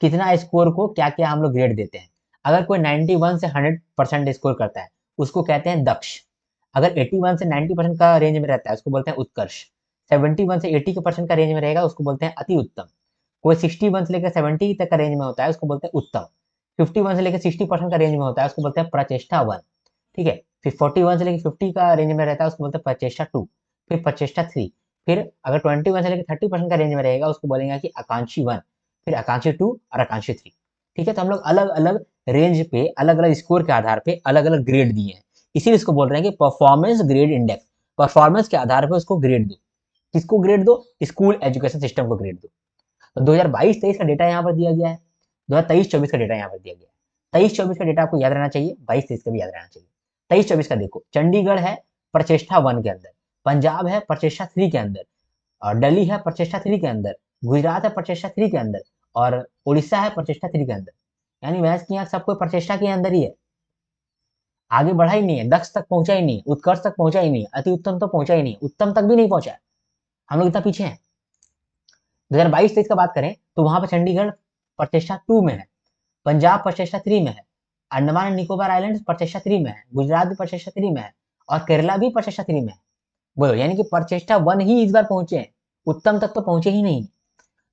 कितना स्कोर को क्या क्या हम लोग ग्रेड देते हैं। अगर कोई 91 से 100% स्कोर करता है उसको कहते हैं दक्ष। अगर 81 से 90% का रेंज में रहता है उसको बोलते हैं उत्कर्ष। 71 से 80% का रेंज में रहेगा उसको बोलते हैं अति उत्तम। कोई 61 से लेकर 70 तक का रेंज में होता है उसको बोलते हैं उत्तम। 51 से लेकर 60% का रेंज में होता है उसको बोलते हैं प्रचेष्टा 1। ठीक है, फिर 41 से लेकर 50 का रेंज में रहता है उसको बोलते हैं प्रचेष्टा 2, फिर प्रचेष्टा 3। फिर अगर 21 से लेकर 30% का रेंज में रहेगा उसको बोलेंगे कि आकांक्षी 1, फिर आकांक्षी 2 और आकांक्षी 3। ठीक है, तो हम लोग अलग अलग रेंज पे अलग अलग स्कोर के आधार पे अलग अलग ग्रेड दिए हैं, इसीलिए इसको बोल रहे हैं कि परफॉर्मेंस ग्रेड इंडेक्स। परफॉर्मेंस के आधार पर उसको ग्रेड दो। किसको ग्रेड दो, स्कूल एजुकेशन सिस्टम को ग्रेड दो। तो 2022-23 का डेटा यहाँ पर दिया गया है, 2023-24 का डेटा यहाँ पर दिया गया है। 23-24 का डेटा आपको याद रहना चाहिए, 22-23 का भी याद रहना चाहिए। 23-24 का देखो, चंडीगढ़ है प्रचेष्टा 1 के अंदर, पंजाब है प्रचेष्टा 3 के अंदर, और दिल्ली है प्रचेष्टा 3 के अंदर, गुजरात है प्रचेष्टा 3 के अंदर, और उड़ीसा है प्रचेष्टा 3 के अंदर। यानी भैंस की आंख सबको प्रचेष्टा के अंदर ही है, आगे बढ़ा ही नहीं है, दक्ष तक पहुंचा ही नहीं, उत्कर्ष तक पहुंचा ही नहीं, अति उत्तम तक पहुंचा ही नहीं, उत्तम तक भी नहीं पहुंचा। हम लोग इतना पीछे हैं। 2022-23 का बात करें तो वहां पर चंडीगढ़ प्रचेष्टा 2 में है, पंजाब प्रचेष्टा 3 में है, अंडमान एंड निकोबार आइलैंड प्रचेष्टा 3 में है, गुजरात भी प्रचेष्टा 3 में है, और केरला भी प्रचेष्टा 3 में है। बोलो, यानी कि प्रचेष्टा 1 ही इस बार पहुंचे हैं, उत्तम तक तो पहुंचे ही नहीं।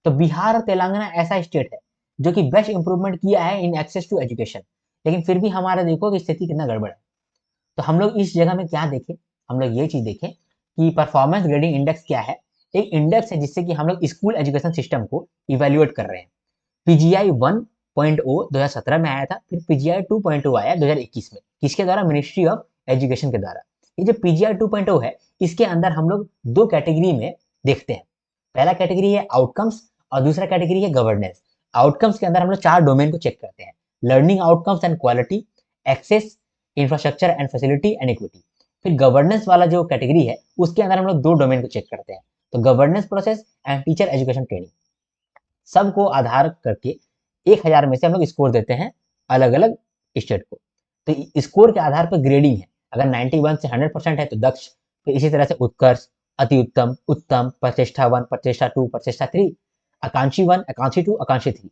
तो बिहार और तेलंगाना ऐसा स्टेट है जो कि बेस्ट इंप्रूवमेंट किया है इन एक्सेस टू एजुकेशन, लेकिन फिर भी हमारा देखो कि स्थिति कितना गड़बड़ है। तो हम लोग इस जगह में क्या देखें, हम लोग ये चीज देखें कि परफॉर्मेंस ग्रेडिंग इंडेक्स क्या है। एक इंडेक्स है जिससे कि हम लोग स्कूल एजुकेशन सिस्टम को इवेल्युएट कर रहे हैं। पीजीआई 1.0 2017 में आया था, फिर पीजीआई 2.0 आया 2021 में, किसके द्वारा? मिनिस्ट्री ऑफ एजुकेशन के द्वारा। ये जो पीजीआई 2.0 है, इसके अंदर हम लोग दो कैटेगरी में देखते हैं। पहला कैटेगरी है आउटकम्स और दूसरा कैटेगरी है गवर्नेंस। आउटकम्स के अंदर हम लोग 4 डोमेन को चेक करते हैं: learning outcomes and quality, access, infrastructure and facility and equity. फिर गवर्नेंस वाला जो कैटेगरी है, उसके अंदर हम लोग 2 डोमेन को चेक करते हैं, तो governance process and teacher education training. सबको आधार करके 1000 में से हम लोग स्कोर देते हैं अलग अलग स्टेट को। तो स्कोर के आधार पर ग्रेडिंग है, अगर 91 से 100% है तो दक्ष, फिर इसी तरह से उत्कर्ष, अति उत्तम, उत्तम, प्रचेष्टा 1, प्रचेष्टा 2, प्रचेष्टा 3, आकांक्षी 1, आकांक्षी 2, आकांक्षी 3।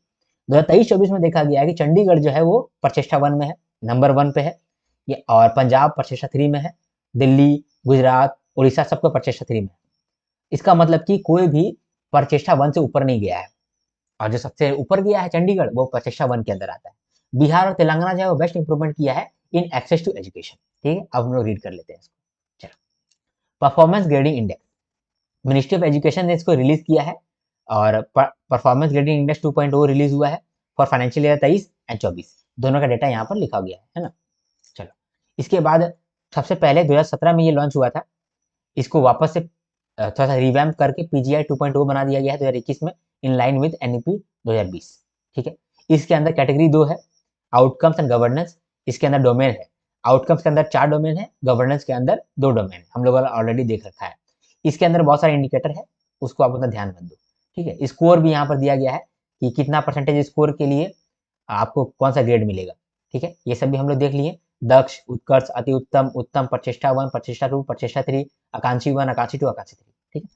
2023-24 में देखा गया है कि चंडीगढ़ जो है वो प्रचेष्टा 1 में है, नंबर 1 पे है ये, और पंजाब प्रचेष्टा 3 में है, दिल्ली, गुजरात, उड़ीसा सबको प्रचेष्टा 3 में है। इसका मतलब कि कोई भी प्रचेष्टा 1 से ऊपर नहीं गया है, और जो सबसे ऊपर गया है चंडीगढ़, वो प्रचेष्टा 1 के अंदर आता है। बिहार और तेलंगाना जो है वो बेस्ट इंप्रूवमेंट किया है इन एक्सेस टू एजुकेशन। ठीक है, अब हम लोग रीड कर लेते हैं इसको। चलो, performance grading index, ministry of education ने इसको रिलीज किया है, और परफॉर्मेंस ग्रेडिंग इंडेक्स 2.0 रिलीज हुआ है फॉर फाइनेंशियल ईयर 23 एंड 24। दोनों का डेटा यहाँ पर लिखा गया है ना। चलो, इसके बाद सबसे पहले 2017 में ये लॉन्च हुआ था, इसको वापस से थोड़ा सा रिवैम्प करके पीजीआई 2.0 बना दिया गया है 2021 में, इन लाइन विद एनईपी 2020। ठीक है, इसके अंदर कैटेगरी 2 है, आउटकम्स एंड गवर्नेंस। इसके अंदर डोमेन है, आउटकम्स के अंदर 4 डोमेन है, गवर्नेंस के अंदर 2 डोमेन है, हम लोगों ने ऑलरेडी देख रखा है। इसके अंदर बहुत सारे इंडिकेटर है, उसको आप उतना ध्यान मत दो। ठीक है, स्कोर भी यहाँ पर दिया गया है कि कितना परसेंटेज स्कोर के लिए आपको कौन सा ग्रेड मिलेगा। ठीक है, ये सब भी हम लोग देख लिए, दक्ष, उत्कर्ष, अति उत्तम, उत्तम, प्रचेष्टा 1, प्रचेष्टा 2, प्रचेष्टा 3, आकांक्षी 1, आकांक्षी 2, आकांक्षी 3। ठीक है,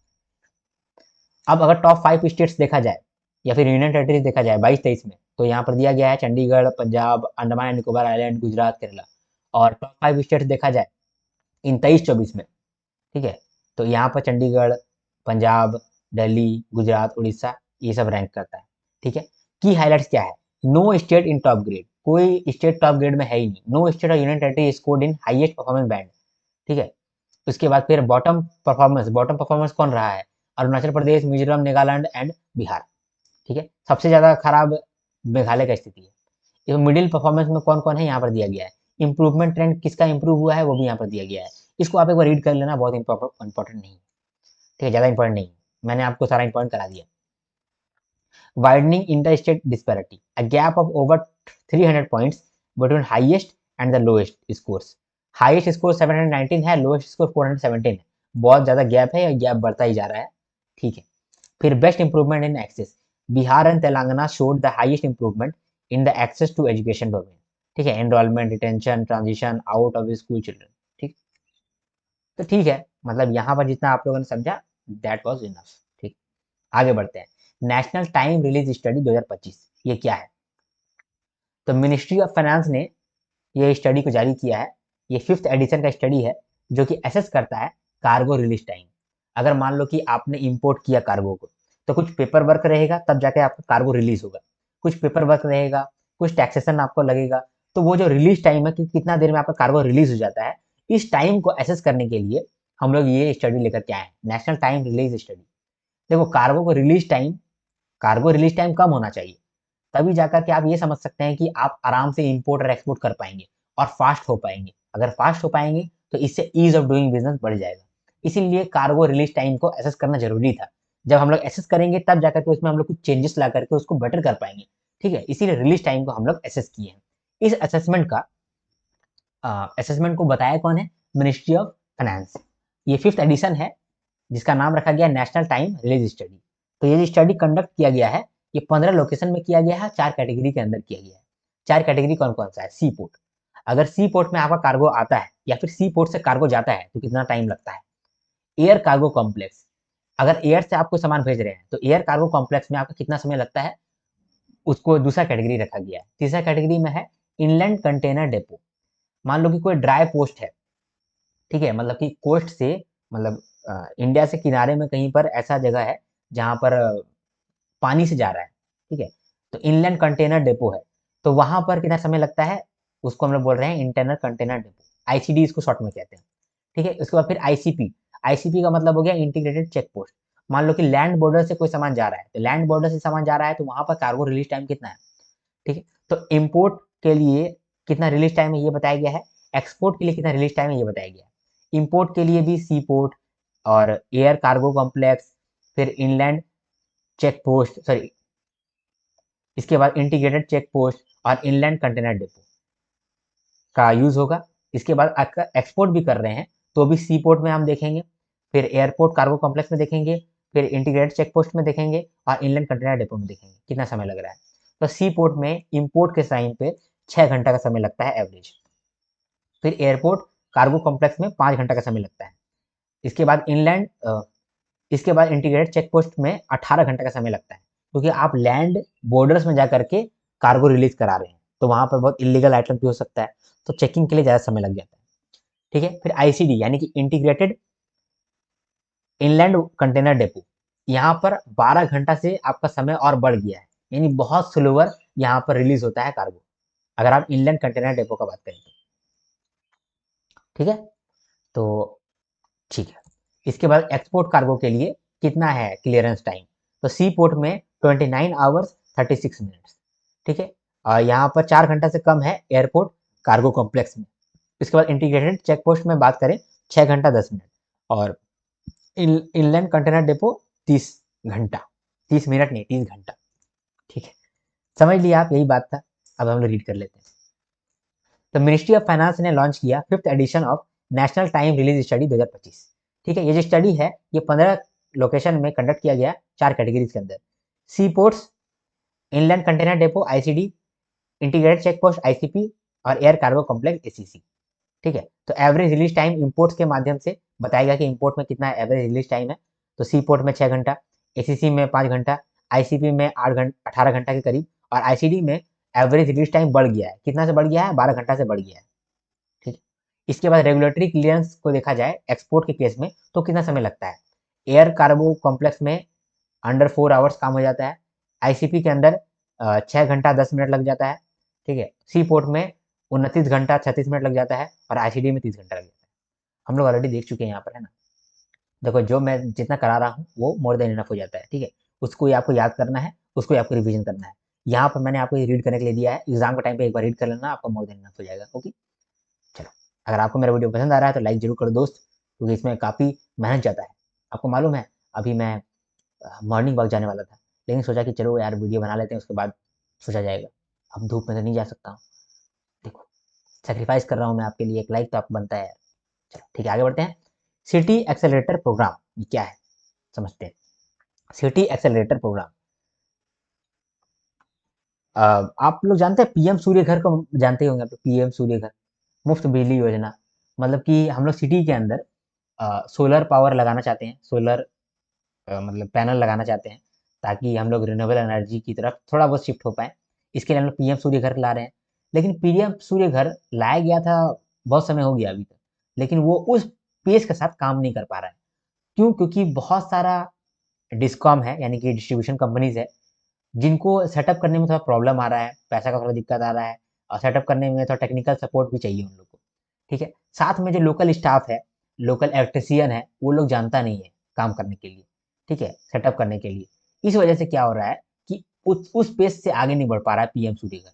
अब अगर टॉप 5 स्टेट्स देखा जाए या फिर यूनियन टेरिटरीज देखा जाए 22-23 में, तो यहाँ पर दिया गया है चंडीगढ़, पंजाब, अंडमान एंड निकोबार आइलैंड, गुजरात, केरला। और टॉप 5 स्टेट्स देखा जाए इन 23-24 में, ठीक है, तो यहाँ पर चंडीगढ़, पंजाब, दिल्ली, गुजरात, उड़ीसा, ये सब रैंक करता है। ठीक है, की हाईलाइट्स क्या है? No state in top grade, कोई स्टेट टॉप ग्रेड में है ही नहीं। नो स्टेट और union territory scored in highest performance band. ठीक है, उसके बाद फिर बॉटम परफॉर्मेंस कौन रहा है? अरुणाचल प्रदेश, मिजोरम, नागालैंड एंड बिहार। ठीक है, सबसे ज़्यादा खराब मेघालय का स्थिति है। ये मिडिल परफॉर्मेंस में कौन कौन है यहाँ पर दिया गया है। इंप्रूवमेंट ट्रेंड किसका इंप्रूव हुआ है वो भी यहाँ पर दिया गया है। इसको आप एक बार रीड कर लेना, बहुत इंपॉर्टेंट नहीं है। ठीक है, ज़्यादा इंपॉर्टेंट नहीं, मैंने आपको सारा इंपॉर्टेंट करा दिया। Widening inter state disparity, a gap of over 300 points between highest and the lowest scores. Highest score 719 है, लोएस्ट स्कोर 417 है, बहुत ज़्यादा गैप है, गैप बढ़ता ही जा रहा है। ठीक है, फिर best improvement in access, Bihar and Telangana showed the highest improvement in the access to education domain. ठीक है, enrolment, retention, transition out of school children. ठीक, तो ठीक है, मतलब यहाँ पर जितना आप लोगों ने समझा दैट वाज इनफ। ठीक, आगे बढ़ते हैं। नेशनल टाइम रिलीज स्टडी 2025, ये क्या है? तो मिनिस्ट्री ऑफ फाइनेंस ने ये स्टडी को जारी किया है। ये 5th एडिशन का स्टडी है जो कि एसेस करता है कार्गो रिलीज टाइम। अगर मान लो कि आपने इंपोर्ट किया कार्गो को, तो कुछ पेपर वर्क रहेगा, तब जाके आपका कार्गो रिलीज होगा। कुछ पेपर वर्क रहेगा, कुछ टैक्सेशन आपको लगेगा। तो वो जो रिलीज टाइम है कि कितना देर में आपका कार्गो रिलीज हो जाता है, इस टाइम को एसेस करने के लिए हम लोग ये स्टडी लेकर के आए हैं, नेशनल टाइम रिलीज स्टडी। देखो, कार्गो रिलीज टाइम कम होना चाहिए, तभी जाकर के आप ये समझ सकते हैं कि आप आराम से इंपोर्ट और एक्सपोर्ट कर पाएंगे और फास्ट हो पाएंगे। अगर फास्ट हो पाएंगे तो इससे ईज ऑफ डूइंग बिजनेस बढ़ जाएगा। इसीलिए कार्गो रिलीज टाइम को एसेस करना जरूरी था। जब हम लोग एसेस करेंगे तब जाकर के उसमें हम लोग कुछ चेंजेस ला करके उसको बेटर कर पाएंगे। ठीक है, इसीलिए रिलीज टाइम को हम लोग एसेस किए हैं। इस असेसमेंट का असेसमेंट को बताया कौन है? Ministry of finance. ये 5th एडिशन है जिसका नाम रखा गया नेशनल टाइम रिलीज स्टडी। तो ये जो स्टडी कंडक्ट किया गया है ये 15 लोकेशन में किया गया है, 4 कैटेगरी के अंदर किया गया है। 4 कैटेगरी कौन कौन सा है? सी पोर्ट, अगर सी पोर्ट में आपका कार्गो आता है या फिर सी पोर्ट से कार्गो जाता है तो कितना टाइम लगता है। एयर कार्गो कॉम्प्लेक्स, अगर एयर से आपको सामान भेज रहे हैं तो एयर कार्गो कॉम्प्लेक्स में आपका कितना समय लगता है, उसको दूसरा कैटेगरी रखा गया है। तीसरा कैटेगरी में है इनलैंड कंटेनर डेपो। मान लो कि कोई ड्राई पोस्ट है, ठीक है, मतलब कि कोस्ट से, मतलब इंडिया से किनारे में कहीं पर ऐसा जगह है जहाँ पर पानी से जा रहा है, ठीक है, तो इनलैंड कंटेनर डेपो है, तो वहां पर कितना समय लगता है, उसको हम लोग बोल रहे हैं इंटरनल कंटेनर डेपो, आईसीडी इसको शॉर्ट में कहते हैं, ठीक है। उसके बाद फिर आईसीपी, आईसीपी का मतलब हो गया इंटीग्रेटेड चेक पोस्ट। मान लो कि लैंड बॉर्डर से कोई सामान जा रहा है, तो लैंड बॉर्डर से सामान जा रहा है तो वहां पर कार्गो रिलीज टाइम कितना है, ठीक है। तो इम्पोर्ट के लिए कितना रिलीज टाइम है ये बताया गया है, एक्सपोर्ट के लिए कितना रिलीज टाइम है ये बताया गया है। इम्पोर्ट के लिए भी सी पोर्ट और एयर कार्गो कॉम्प्लेक्स, फिर इनलैंड चेक पोस्ट, सॉरी, इसके बाद इंटीग्रेटेड चेक पोस्ट और इनलैंड कंटेनर डिपो का यूज होगा। इसके बाद अगर एक्सपोर्ट भी कर रहे हैं तो भी सी पोर्ट में हम देखेंगे, फिर एयरपोर्ट कार्गो कॉम्प्लेक्स में देखेंगे, फिर इंटीग्रेटेड चेक पोस्ट में देखेंगे और इनलैंड कंटेनर डिपो में देखेंगे कितना समय लग रहा है। तो सी पोर्ट में इम्पोर्ट के टाइम पे 6 घंटा का समय लगता है एवरेज, फिर एयरपोर्ट कार्गो कॉम्प्लेक्स में 5 घंटा का समय लगता है। इसके बाद इनलैंड इसके बाद इंटीग्रेटेड चेक पोस्ट में 18 घंटा का समय लगता है, क्योंकि आप लैंड बॉर्डर्स में जा करके कार्गो रिलीज करा रहे हैं तो वहां पर बहुत इलीगल आइटम भी हो सकता है, तो चेकिंग के लिए ज्यादा समय लग जाता है, ठीक है। फिर आईसीडी यानी कि इंटीग्रेटेड इनलैंड कंटेनर डेपो, यहाँ पर 12 घंटा से आपका समय और बढ़ गया है, यानी बहुत स्लोअर यहाँ पर रिलीज होता है कार्गो, अगर आप इनलैंड कंटेनर डेपो का बात करें तो, ठीक है। तो ठीक है, इसके बाद एक्सपोर्ट कार्गो के लिए कितना है क्लियरेंस टाइम, तो सी पोर्ट में 29 आवर्स 36 मिनट्स, ठीक है। यहाँ पर 4 घंटा से कम है एयरपोर्ट कार्गो कॉम्प्लेक्स में। इसके बाद इंटीग्रेटेड चेक पोस्ट में बात करें 6 घंटा 10 मिनट, और इनलैंड कंटेनर डेपो 30 घंटा, 30 मिनट नहीं 30 घंटा, ठीक है। समझ लिया आप, यही बात था। अब हम लोग रीड कर लेते हैं। तो मिनिस्ट्री ऑफ फाइनेंस ने लॉन्च किया 5th edition of national time release study 2025, ठीक है। ये जो स्टडी है ये 15 लोकेशन में कंडक्ट किया गया, 4 कैटेगरीज के अंदर, sea ports, inland container depot ICD, integrated check post ICP और एयर कार्गो कॉम्प्लेक्स एसीसी, ठीक है। तो एवरेज रिलीज टाइम इंपोर्ट्स के माध्यम से बताया गया कि इंपोर्ट में कितना एवरेज रिलीज टाइम है, तो सी पोर्ट में 6 घंटा, एसीसी में 5 घंटा, आईसीपी में 18 घंटा के करीब, और आईसीडी में एवरेज रिलीज टाइम बढ़ गया है, कितना से बढ़ गया है, 12 घंटा से बढ़ गया है, ठीक है। इसके बाद रेगुलेटरी क्लियरेंस को देखा जाए एक्सपोर्ट के केस में तो कितना समय लगता है, एयर कार्गो कॉम्प्लेक्स में अंडर 4 आवर्स काम हो जाता है, आईसीपी के अंदर 6 घंटा 10 मिनट लग जाता है, ठीक है। सी पोर्ट में 29 घंटा 36 मिनट लग जाता है और आईसीडी में 30 घंटा लग जाता है। हम लोग ऑलरेडी देख चुके हैं यहाँ पर, है ना। देखो जो मैं जितना करा रहा हूँ वो मोर देन इनफ हो जाता है, ठीक है। उसको ही आपको याद करना है, उसको ही आपको रिवीजन करना है। यहाँ पर मैंने आपको रीड करने के लिए दिया है, एग्जाम के टाइम पे एक बार रीड कर लेना, आपको मोर देन इनफ हो जाएगा। ओके, चलो, अगर आपको मेरा वीडियो पसंद आ रहा है तो लाइक जरूर करो दोस्त, क्योंकि इसमें काफ़ी मेहनत जाता है। आपको मालूम है अभी मैं मॉर्निंग वॉक जाने वाला था, लेकिन सोचा कि चलो यार वीडियो बना लेते हैं, उसके बाद सोचा जाएगा। अब धूप में तो नहीं जा सकता हूँ, देखो सेक्रीफाइस कर रहा हूँ मैं आपके लिए, एक लाइक तो आपको बनता है यार। चलो ठीक है, आगे बढ़ते हैं। सिटी एक्सेलरेटर प्रोग्राम ये क्या है समझते हैं। सिटी एक्सेलरेटर प्रोग्राम, आप लोग जानते हैं पीएम सूर्य घर को, जानते होंगे आप, पीएम सूर्य घर मुफ्त बिजली योजना। मतलब कि हम लोग सिटी के अंदर सोलर पावर लगाना चाहते हैं, सोलर मतलब पैनल लगाना चाहते हैं, ताकि हम लोग रिन्यूएबल एनर्जी की तरफ थोड़ा बहुत शिफ्ट हो पाए। इसके लिए हम लोग पीएम सूर्य घर ला रहे हैं, लेकिन पीएम सूर्य घर लाया गया था, बहुत समय हो गया अभी तक, लेकिन वो उस पेस के साथ काम नहीं कर पा रहा है। क्यों? क्योंकि बहुत सारा डिस्कॉम है, यानी कि डिस्ट्रीब्यूशन कंपनीज है, जिनको सेटअप करने में थोड़ा प्रॉब्लम आ रहा है, पैसा का थोड़ा दिक्कत आ रहा है, और सेटअप करने में थोड़ा टेक्निकल सपोर्ट भी चाहिए उन लोग को, ठीक है। साथ में जो लोकल स्टाफ है, लोकल इलेक्ट्रिशियन है, वो लोग जानता नहीं है काम करने के लिए, ठीक है, सेटअप करने के लिए। इस वजह से क्या हो रहा है कि उस पेज से आगे नहीं बढ़ पा रहा है पीएम सूर्य घर।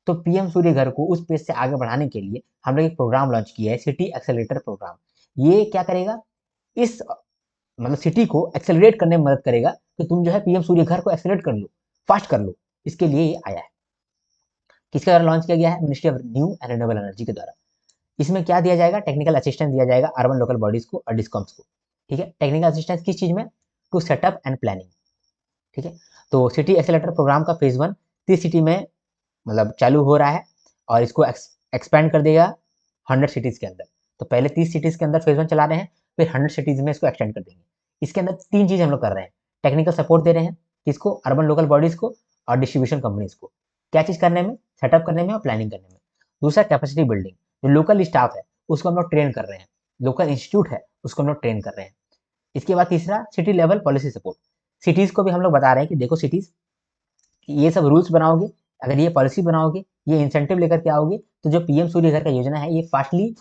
तो पीएम सूर्य घर को उस पेज से आगे बढ़ाने के लिए हम लोग एक प्रोग्राम लॉन्च किया है, सिटी एक्सेलरेटर प्रोग्राम। ये क्या करेगा, इस मतलब सिटी को एक्सेलरेट करने में मदद करेगा कि तुम जो है पीएम सूर्य घर को एक्सेलरेट कर लो, फास्ट कर लो। इसके लिए ये आया है। किसके द्वारा लॉन्च किया गया है? Ministry of new and renewable energy के द्वारा। इसमें क्या दिया जाएगा, टेक्निकल असिस्टेंस दिया जाएगा अर्बन लोकल बॉडीज को और डिस्कॉम्स को। ठीक है, टेक्निकल असिस्टेंस किस चीज में, टू सेटअप एंड प्लानिंग। ठीक है, तो सिटी एक्सेलेटर प्रोग्राम का फेज 1 30 सिटी में मतलब चालू हो रहा है और इसको एक्सपैंड कर देगा 100 सिटीज के अंदर। तो पहले 30 सिटीज के अंदर फेज 1 चला रहे हैं, फिर 100 सिटीज में इसको एक्सटेंड कर देंगे। इसके अंदर तीन चीज हम लोग कर रहे हैं, टेक्निकल सपोर्ट दे रहे हैं किसको, अर्बन लोकल बॉडीज को और डिस्ट्रीब्यूशन कंपनीज को। क्या चीज करने में, सेटअप करने में और प्लानिंग करने में। दूसरा कैपेसिटी बिल्डिंग, जो लोकल स्टाफ है उसको हम लोग ट्रेन कर रहे हैं, लोकल इंस्टीट्यूट है उसको हम लोग ट्रेन कर रहे हैं। इसके बाद तीसरा city level policy support, cities को भी हम लोग बता रहे हैं कि देखो सिटीज, ये सब रूल्स बनाओगे, अगर ये पॉलिसी बनाओगे, ये इंसेंटिव लेकर के आओगे, तो जो पीएम सूर्य घर का योजना है ये फास्टली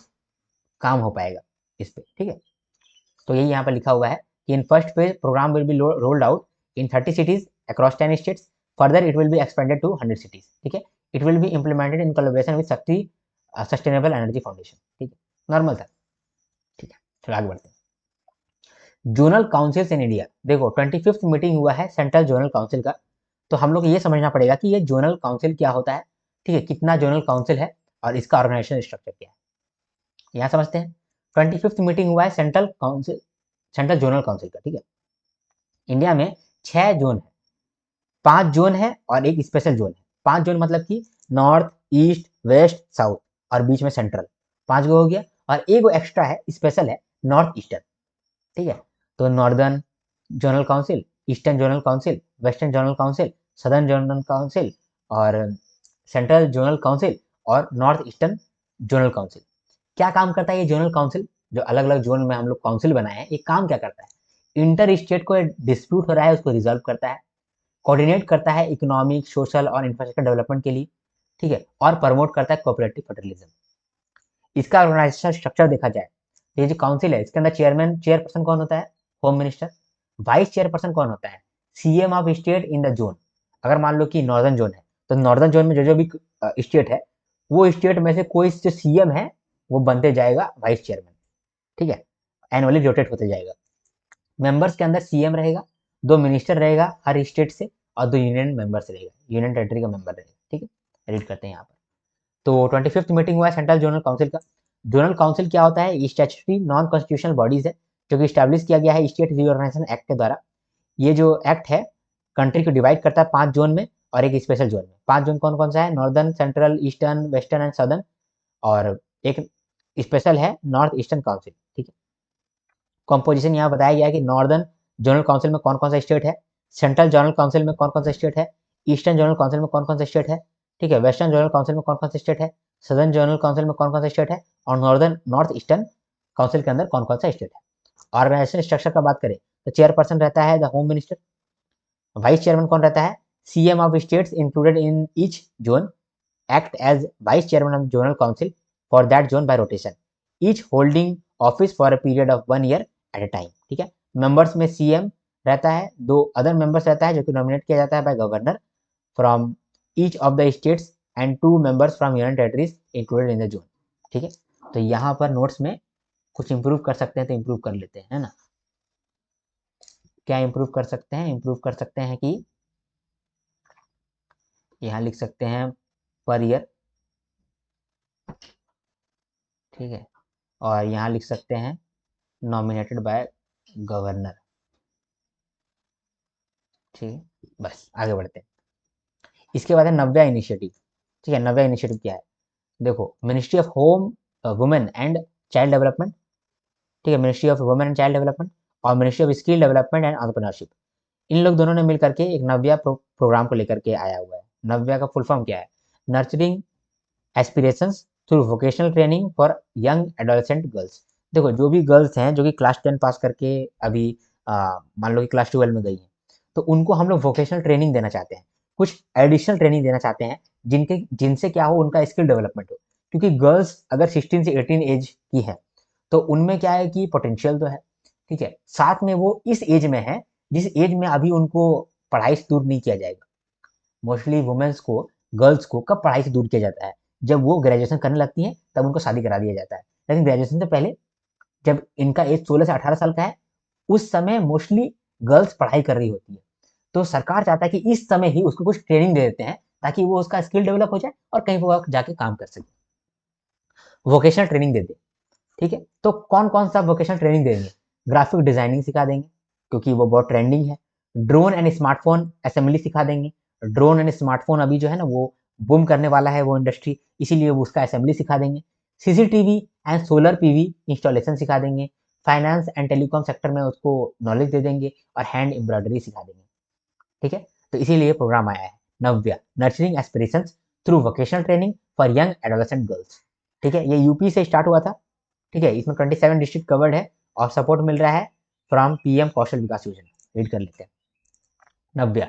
काम हो पाएगा इस पे। ठीक है, तो यही यहाँ पर लिखा हुआ है कि in first phase programme will be rolled out in 30 cities across 10 states. Further, it will be expanded to 100 cities. ठीक है, it will be implemented in collaboration with शक्ति सस्टेनेबल एनर्जी फाउंडेशन। ठीक है, नॉर्मल था। ठीक है, चलो आगे बढ़ते हैं। जोनल काउंसिल्स इन इंडिया, देखो 25th मीटिंग हुआ है सेंट्रल जोनल काउंसिल का, तो हम लोग ये समझना पड़ेगा कि ये जोनल काउंसिल क्या होता है। ठीक है, कितना जोनल काउंसिल है और इसका ऑर्गेनाइजेशन स्ट्रक्चर क्या है, यहाँ समझते हैं। 25th मीटिंग हुआ है central council, central zonal council का। ठीक है, इंडिया में 6 जोन है, 5 जोन है और एक स्पेशल जोन है। 5 जोन मतलब कि नॉर्थ, ईस्ट, वेस्ट, साउथ और बीच में सेंट्रल, 5 गो हो गया। और एक एक्स्ट्रा है, स्पेशल है, नॉर्थ ईस्टर्न। ठीक है, तो northern zonal council, eastern zonal council, western zonal council, southern zonal council और सेंट्रल जोनल काउंसिल और नॉर्थ ईस्टर्न जोनल काउंसिल। क्या काम करता है ये जोनल काउंसिल, जो अलग अलग जोन में हम लोग काउंसिल बनाए हैं, ये काम क्या करता है, इंटर स्टेट को डिस्प्यूट हो रहा है उसको रिजॉल्व करता है, कोऑर्डिनेट करता है इकोनॉमिक, सोशल और इंफ्रास्ट्रक्चर डेवलपमेंट के लिए। ठीक है, और प्रमोट करता है कोऑपरेटिव फेडरलिज्म। इसका ऑर्गेनाइजेशन स्ट्रक्चर देखा जाए, ये जो काउंसिल है इसके अंदर चेयरपर्सन कौन होता है, होम मिनिस्टर। वाइस चेयरपर्सन कौन होता है, CM of state in the zone. अगर मान लो कि नॉर्दर्न जोन है, तो नॉर्दर्न जोन में जो जो भी स्टेट है, वो स्टेट में से कोई जो सीएम है वो बनते जाएगा वाइस चेयरमैन। ठीक है, एनुअली रोटेट होते जाएगा। मेंबर्स के अंदर सीएम रहेगा, 2 मिनिस्टर रहेगा हर स्टेट से और 2 यूनियन मेंबर्स रहेगा, यूनियन टेरिटरी का मेंबर रहेगा। ठीक है, रीड करते हैं यहाँ पर। तो 25th मीटिंग हुआ है सेंट्रल जोनल काउंसिल का। जोनल काउंसिल क्या होता है, स्टैट्यूटरी नॉन कॉन्स्टिट्यूशनल बॉडीज है जो कि स्टैब्लिश किया गया है स्टेट रीऑर्गेनाइजेशन एक्ट के द्वारा। ये जो एक्ट है कंट्री को डिवाइड करता है 5 जोन में और एक स्पेशल जोन में। 5 जोन कौन कौन सा है, northern, central, eastern, western and southern, और एक स्पेशल है नॉर्थ ईस्टर्न काउंसिल। ठीक है, कॉम्पोजिशन यहाँ बताया गया है कि नॉर्दर्न जोनल काउंसिल में कौन कौन सा स्टेट है, सेंट्रल जोनल काउंसिल में कौन कौन सा स्टेट है, ईस्टर्न जोनल काउंसिल में कौन कौन सा स्टेट है, ठीक है, वेस्टर्न जोनल काउंसिल में कौन कौन सा स्टेट है, सदर्न जोनल काउंसिल में कौन कौन सा स्टेट है और नॉर्थ ईस्टर्न काउंसिल के अंदर कौन कौन सा स्टेट है। ऑर्गेनाइजेशन स्ट्रक्चर का बात करें तो चेयरपर्सन रहता है the home minister, vice chairman कौन रहता है, CM of states included in each zone act as vice chairman of the zonal council for that zone by rotation, each holding office for a period of 1 year at a time। ठीक है, members में CM रहता है, 2 other members रहता है जो कि nominate किया जाता है by governor from each of the states and 2 members from union territories included in the zone. ठीक है, तो यहाँ पर नोट्स में कुछ इंप्रूव कर सकते हैं तो इंप्रूव कर लेते हैं, है ना। क्या इंप्रूव कर सकते हैं, इंप्रूव कर सकते हैं कि यहाँ लिख सकते हैं पर ईयर। ठीक है, और यहाँ लिख सकते हैं नॉमिनेटेड बाय गवर्नर। ठीक है, बस आगे बढ़ते हैं। इसके बाद है नव्या इनिशिएटिव। ठीक है, नव्या इनिशिएटिव क्या है, देखो ministry of home, women and child development. ठीक है, ministry of women and child development और ministry of skill development and entrepreneurship, इन लोग दोनों ने मिल करके एक नव्या प्रोग्राम को लेकर के आया हुआ है। नव्या का फुल फॉर्म क्या है, nurturing aspirations through vocational training for young adolescent girls. देखो जो भी गर्ल्स हैं जो कि क्लास 10 पास करके अभी मान लो कि क्लास 12 में गई हैं, तो उनको हम लोग वोकेशनल ट्रेनिंग देना चाहते हैं, कुछ एडिशनल ट्रेनिंग देना चाहते हैं जिनसे क्या हो, उनका स्किल डेवलपमेंट हो। क्योंकि गर्ल्स अगर 16 से 18 एज की है तो उनमें क्या है कि पोटेंशियल तो है, ठीक है, साथ में वो इस एज में है जिस एज में अभी उनको पढ़ाई से दूर नहीं किया जाएगा। मोस्टली वुमेन्स को, गर्ल्स को कब पढ़ाई से दूर किया जाता है, जब वो ग्रेजुएशन करने लगती हैं तब उनको शादी करा दिया जाता है। लेकिन ग्रेजुएशन से पहले जब इनका एज 16 से 18 साल का है, उस समय मोस्टली गर्ल्स पढ़ाई कर रही होती है। तो सरकार चाहता है कि इस समय ही उसको कुछ ट्रेनिंग दे देते हैं ताकि वो उसका स्किल डेवलप हो जाए और कहीं वो जाके काम कर सके। वोकेशनल ट्रेनिंग दे दे, ठीक है। तो कौन कौन सा वोकेशनल ट्रेनिंग देंगे? ग्राफिक डिजाइनिंग सिखा देंगे क्योंकि वो बहुत ट्रेंडिंग है। ड्रोन एंड स्मार्टफोन असेंबली सिखा देंगे। ड्रोन एंड स्मार्टफोन अभी जो है ना वो बूम करने वाला है वो इंडस्ट्री, इसीलिए वो उसका असेंबली सिखा देंगे। CCTV and solar PV installation सिखा देंगे। फाइनेंस एंड टेलीकॉम सेक्टर में उसको नॉलेज दे देंगे और हैंड एम्ब्रॉयडरी सिखा देंगे, ठीक है। तो इसीलिए प्रोग्राम आया है Navya, nurturing aspirations through vocational training for young adolescent girls, ठीक है। ये यूपी से स्टार्ट हुआ था, ठीक है। इसमें 27 डिस्ट्रिक्ट कवर्ड है और सपोर्ट मिल रहा है फ्रॉम पीएम कौशल विकास योजना। रीड कर लेते हैं नव्या,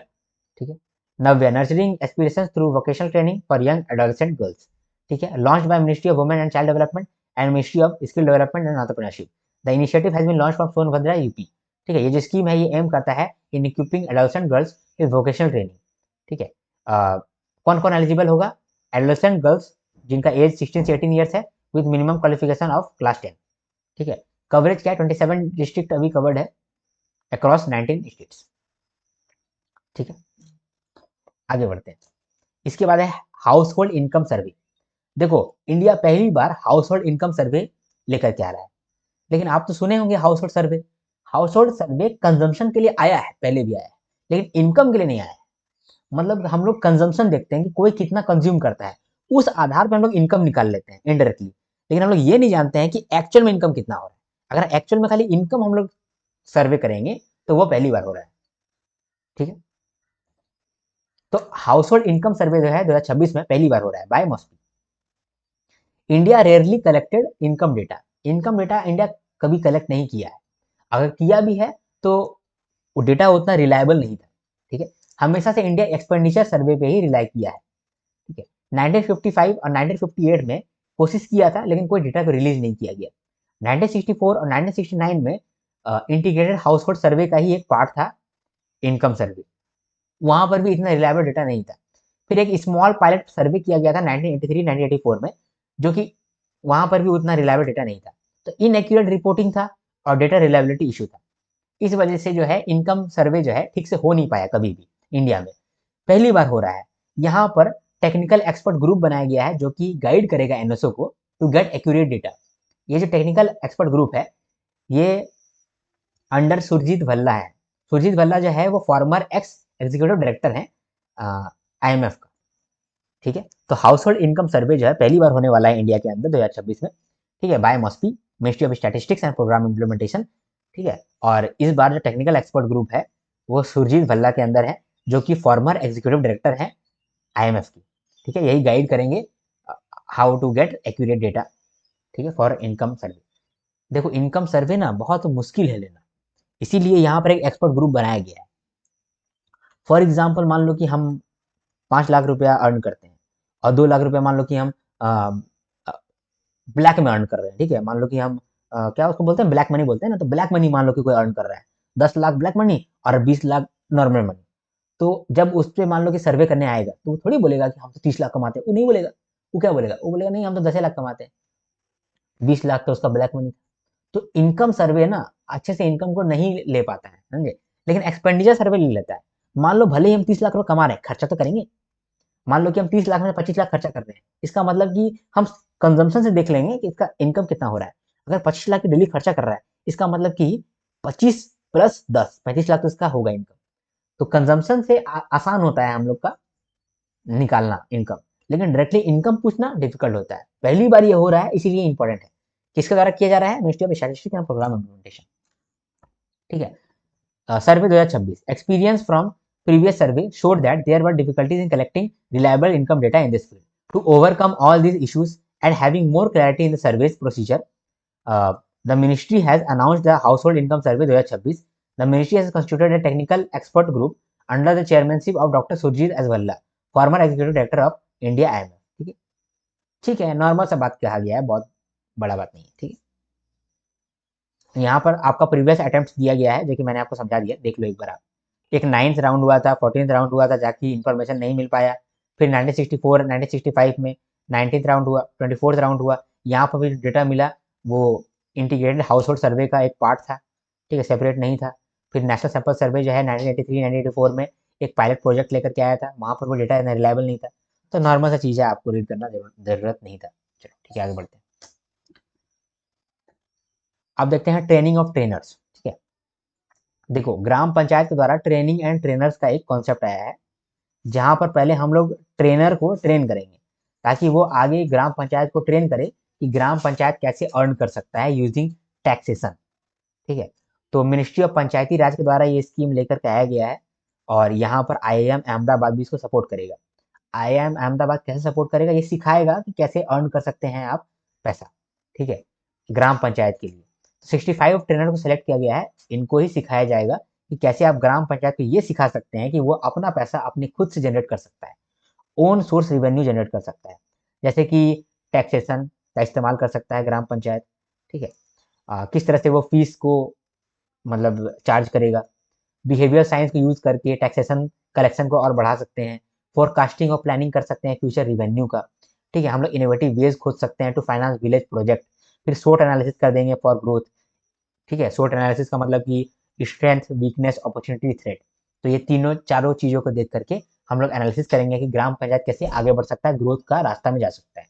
ठीक है। Navya, nurturing aspirations through vocational training for young adolescent girls, ठीक है। Launch by ministry of women and child development and ministry of skill development and entrepreneurship. The initiative has been launch from Sonbhadra UP, ठीक है। ये जो scheme है ये aim करता है in equipping adolescent girls with vocational training, ठीक है। कौन कौन एलिजिबल होगा? एडोलेसेंट गर्ल्स जिनका एज 16 से 18 ईयर्स है with minimum qualification of class 10, ठीक है। कवरेज क्या है? 27 डिस्ट्रिक्ट अभी कवर्ड है अक्रॉस 19 स्टेट्स, ठीक है। आगे बढ़ते हैं। इसके बाद है हाउस होल्ड इनकम सर्वे। देखो, इंडिया पहली बार हाउस होल्ड इनकम सर्वे लेकर के आ रहा है। लेकिन आप तो सुने होंगे हाउस होल्ड सर्वे। हाउस होल्ड सर्वे कंजम्पशन के लिए आया है, पहले भी आया है, लेकिन इनकम के लिए नहीं आया है। मतलब हम लोग कंजम्पशन देखते हैं कि कोई कितना कंज्यूम करता है, उस आधार पर हम लोग इनकम निकाल लेते हैं इनडायरेक्टली। लेकिन हम लोग ये नहीं जानते हैं कि एक्चुअल में इनकम कितना हो रहा है। अगर एक्चुअल में खाली इनकम हम लोग सर्वे करेंगे तो वो पहली बार हो रहा है, ठीक है। तो हाउस होल्ड इनकम सर्वे जो है 2026 में पहली बार हो रहा है by MoSPI. India rarely collected income data. Income data India कभी कलेक्ट नहीं किया है, अगर किया भी है तो वो डेटा उतना रिलायबल नहीं था, ठीक है। हमेशा से इंडिया एक्सपेंडिचर सर्वे पे ही रिलाई किया है, ठीक है। 1955 और 1958 में कोशिश किया था लेकिन कोई डेटा को रिलीज नहीं किया गया। 1964 और 1969 में इंटीग्रेटेड हाउस होल्ड सर्वे का ही एक पार्ट था इनकम सर्वे, वहां पर भी इतना रिलायबल डेटा नहीं था। फिर एक स्मॉल पायलट सर्वे किया गया था 1983-1984 में, जो कि वहां पर भी उतना रिलायबल डेटा नहीं था। तो इनएक्यूरेट रिपोर्टिंग था और डेटा रिलायबिलिटी इशू था। इस वजह से जो है इनकम सर्वे जो है ठीक से हो नहीं पाया कभी भी इंडिया में। पहली बार हो रहा है। यहाँ पर टेक्निकल एक्सपर्ट ग्रुप बनाया गया है जो कि गाइड करेगा एनएसओ को टू गेट एक्यूरेट डेटा। ये जो टेक्निकल एक्सपर्ट ग्रुप है ये अंडर सुरजीत भल्ला है। सुरजीत भल्ला जो है वो फॉर्मर एक्स एग्जीक्यूटिव डायरेक्टर है आईएमएफ का, ठीक है। तो हाउस होल्ड इनकम सर्वे जो है पहली बार होने वाला है इंडिया के अंदर 2026 में, ठीक है, by MoSPI, ministry of statistics and programme implementation, ठीक है। और इस बार जो टेक्निकल एक्सपर्ट ग्रुप है वो सुरजीत भल्ला के अंदर है जो कि फॉर्मर एग्जीक्यूटिव डायरेक्टर है आईएमएफ की, ठीक है। यही गाइड करेंगे how to get accurate data, ठीक है, फॉर इनकम सर्वे। देखो इनकम सर्वे ना बहुत मुश्किल है लेना, इसीलिए यहाँ पर एक एक्सपर्ट ग्रुप बनाया गया है। फॉर एग्जाम्पल मान लो कि हम 5 लाख रुपया अर्न करते हैं और 2 लाख रुपया मान लो कि हम ब्लैक में अर्न कर रहे हैं, ठीक है। मान लो कि हम क्या उसको बोलते हैं, ब्लैक मनी बोलते हैं ना। तो ब्लैक मनी मान लो कि कोई अर्न कर रहा है 10 लाख ब्लैक मनी और 20 लाख नॉर्मल मनी। तो जब उस पर मान लो कि सर्वे करने आएगा तो वो थोड़ी बोलेगा कि हम तो 30 लाख कमाते हैं, वो नहीं बोलेगा। वो क्या बोलेगा? वो बोलेगा नहीं हम तो 10 लाख कमाते हैं, 20 लाख तो उसका ब्लैक मनी था। तो इनकम सर्वे ना अच्छे से इनकम को नहीं ले पाता है, समझे। लेकिन एक्सपेंडिचर सर्वे ले लेता है। मान लो भले ही हम 30 लाख रुपये कमा रहे हैं, खर्चा तो करेंगे। मान लो कि हम 30 लाख में 25 लाख खर्चा कर रहे हैं, इसका मतलब कि हम कंजम्पशन से देख लेंगे कि इसका इनकम कितना हो रहा है। अगर 25 लाख की डेली खर्चा कर रहा है, इसका मतलब कि 25 प्लस 10 35 लाख तो इसका होगा इनकम। तो कंजम्पशन से आसान होता है हम लोग का निकालना इनकम, लेकिन डायरेक्टली इनकम पूछना डिफिकल्ट होता है। पहली बार ये हो रहा है, इसीलिए इंपॉर्टेंट है। किसके द्वारा किया जा रहा है? Ministry of statistics and programme implementation, ठीक है। Survey 2026 experience from previous survey showed that there were difficulties in collecting reliable income data in this field. To overcome all these issues and having more clarity in the survey's procedure, the ministry has announced the Household Income Survey 2026. The ministry has constituted a technical expert group under the chairmanship of Dr. Surjit Aswalla, former executive director of India IMF. ठीक है, ठीक है, normal सा बात कहा गया है, बहुत बड़ा बात नहीं है, ठीक है। यहाँ पर आपका प्रीवियस अटेम्प्ट दिया गया है जो कि मैंने आपको समझा दिया, देख लो एक बार आप। एक 9th राउंड हुआ था, 14th राउंड हुआ था, जाके इन्फॉर्मेशन नहीं मिल पाया। फिर 1964 1965 में 19th राउंड हुआ, 24th राउंड हुआ, यहाँ पर भी डेटा मिला। वो इंटीग्रेटेड हाउस होल्ड सर्वे का एक पार्ट था, ठीक है, सेपरेट नहीं था। फिर नेशनल सैंपल सर्वे जो है 1983 1984 में एक पायलट प्रोजेक्ट लेकर के आया था, वहाँ पर वो डेटा रिलायबल नहीं था। तो नॉर्मल सा चीज़ है, आपको रीड करना जरूरत नहीं था। चलो ठीक है, आगे बढ़ते हैं। अब देखते हैं ट्रेनिंग ऑफ ट्रेनर्स। ठीक है, देखो ग्राम पंचायत के द्वारा ट्रेनिंग एंड ट्रेनर्स का एक कॉन्सेप्ट आया है, जहाँ पर पहले हम लोग ट्रेनर को ट्रेन करेंगे ताकि वो आगे ग्राम पंचायत को ट्रेन करे कि ग्राम पंचायत कैसे अर्न कर सकता है यूजिंग टैक्सेशन। ठीक है, तो मिनिस्ट्री ऑफ पंचायती राज के द्वारा ये स्कीम लेकर के आया गया है और यहाँ पर आईआईएम अहमदाबाद भी इसको सपोर्ट करेगा। आईआईएम अहमदाबाद कैसे सपोर्ट करेगा, ये सिखाएगा कि कैसे अर्न कर सकते हैं आप पैसा। ठीक है, ग्राम पंचायत के लिए 65 ट्रेनर को सिलेक्ट किया गया है, इनको ही सिखाया जाएगा कि कैसे आप ग्राम पंचायत को ये सिखा सकते हैं कि वो अपना पैसा अपने खुद से जनरेट कर सकता है, ओन सोर्स रिवेन्यू जनरेट कर सकता है, जैसे कि टैक्सेशन का इस्तेमाल कर सकता है ग्राम पंचायत। ठीक है, किस तरह से वो फीस को मतलब चार्ज करेगा, बिहेवियर साइंस को यूज करके टैक्सेशन कलेक्शन को और बढ़ा सकते हैं, फोरकास्टिंग और प्लानिंग कर सकते हैं फ्यूचर रिवेन्यू का। ठीक है, हम लोग इनोवेटिव वेज खोज सकते हैं टू फाइनेंस विलेज प्रोजेक्ट, फिर सोट एनालिसिस कर देंगे फॉर ग्रोथ। ठीक है, सोट एनालिसिस का मतलब कि स्ट्रेंथ, वीकनेस, अपॉर्चुनिटी, थ्रेट। तो ये तीनों चारों चीज़ों को देख करके हम लोग एनालिसिस करेंगे कि ग्राम पंचायत कैसे आगे बढ़ सकता है, ग्रोथ का रास्ता में जा सकता है।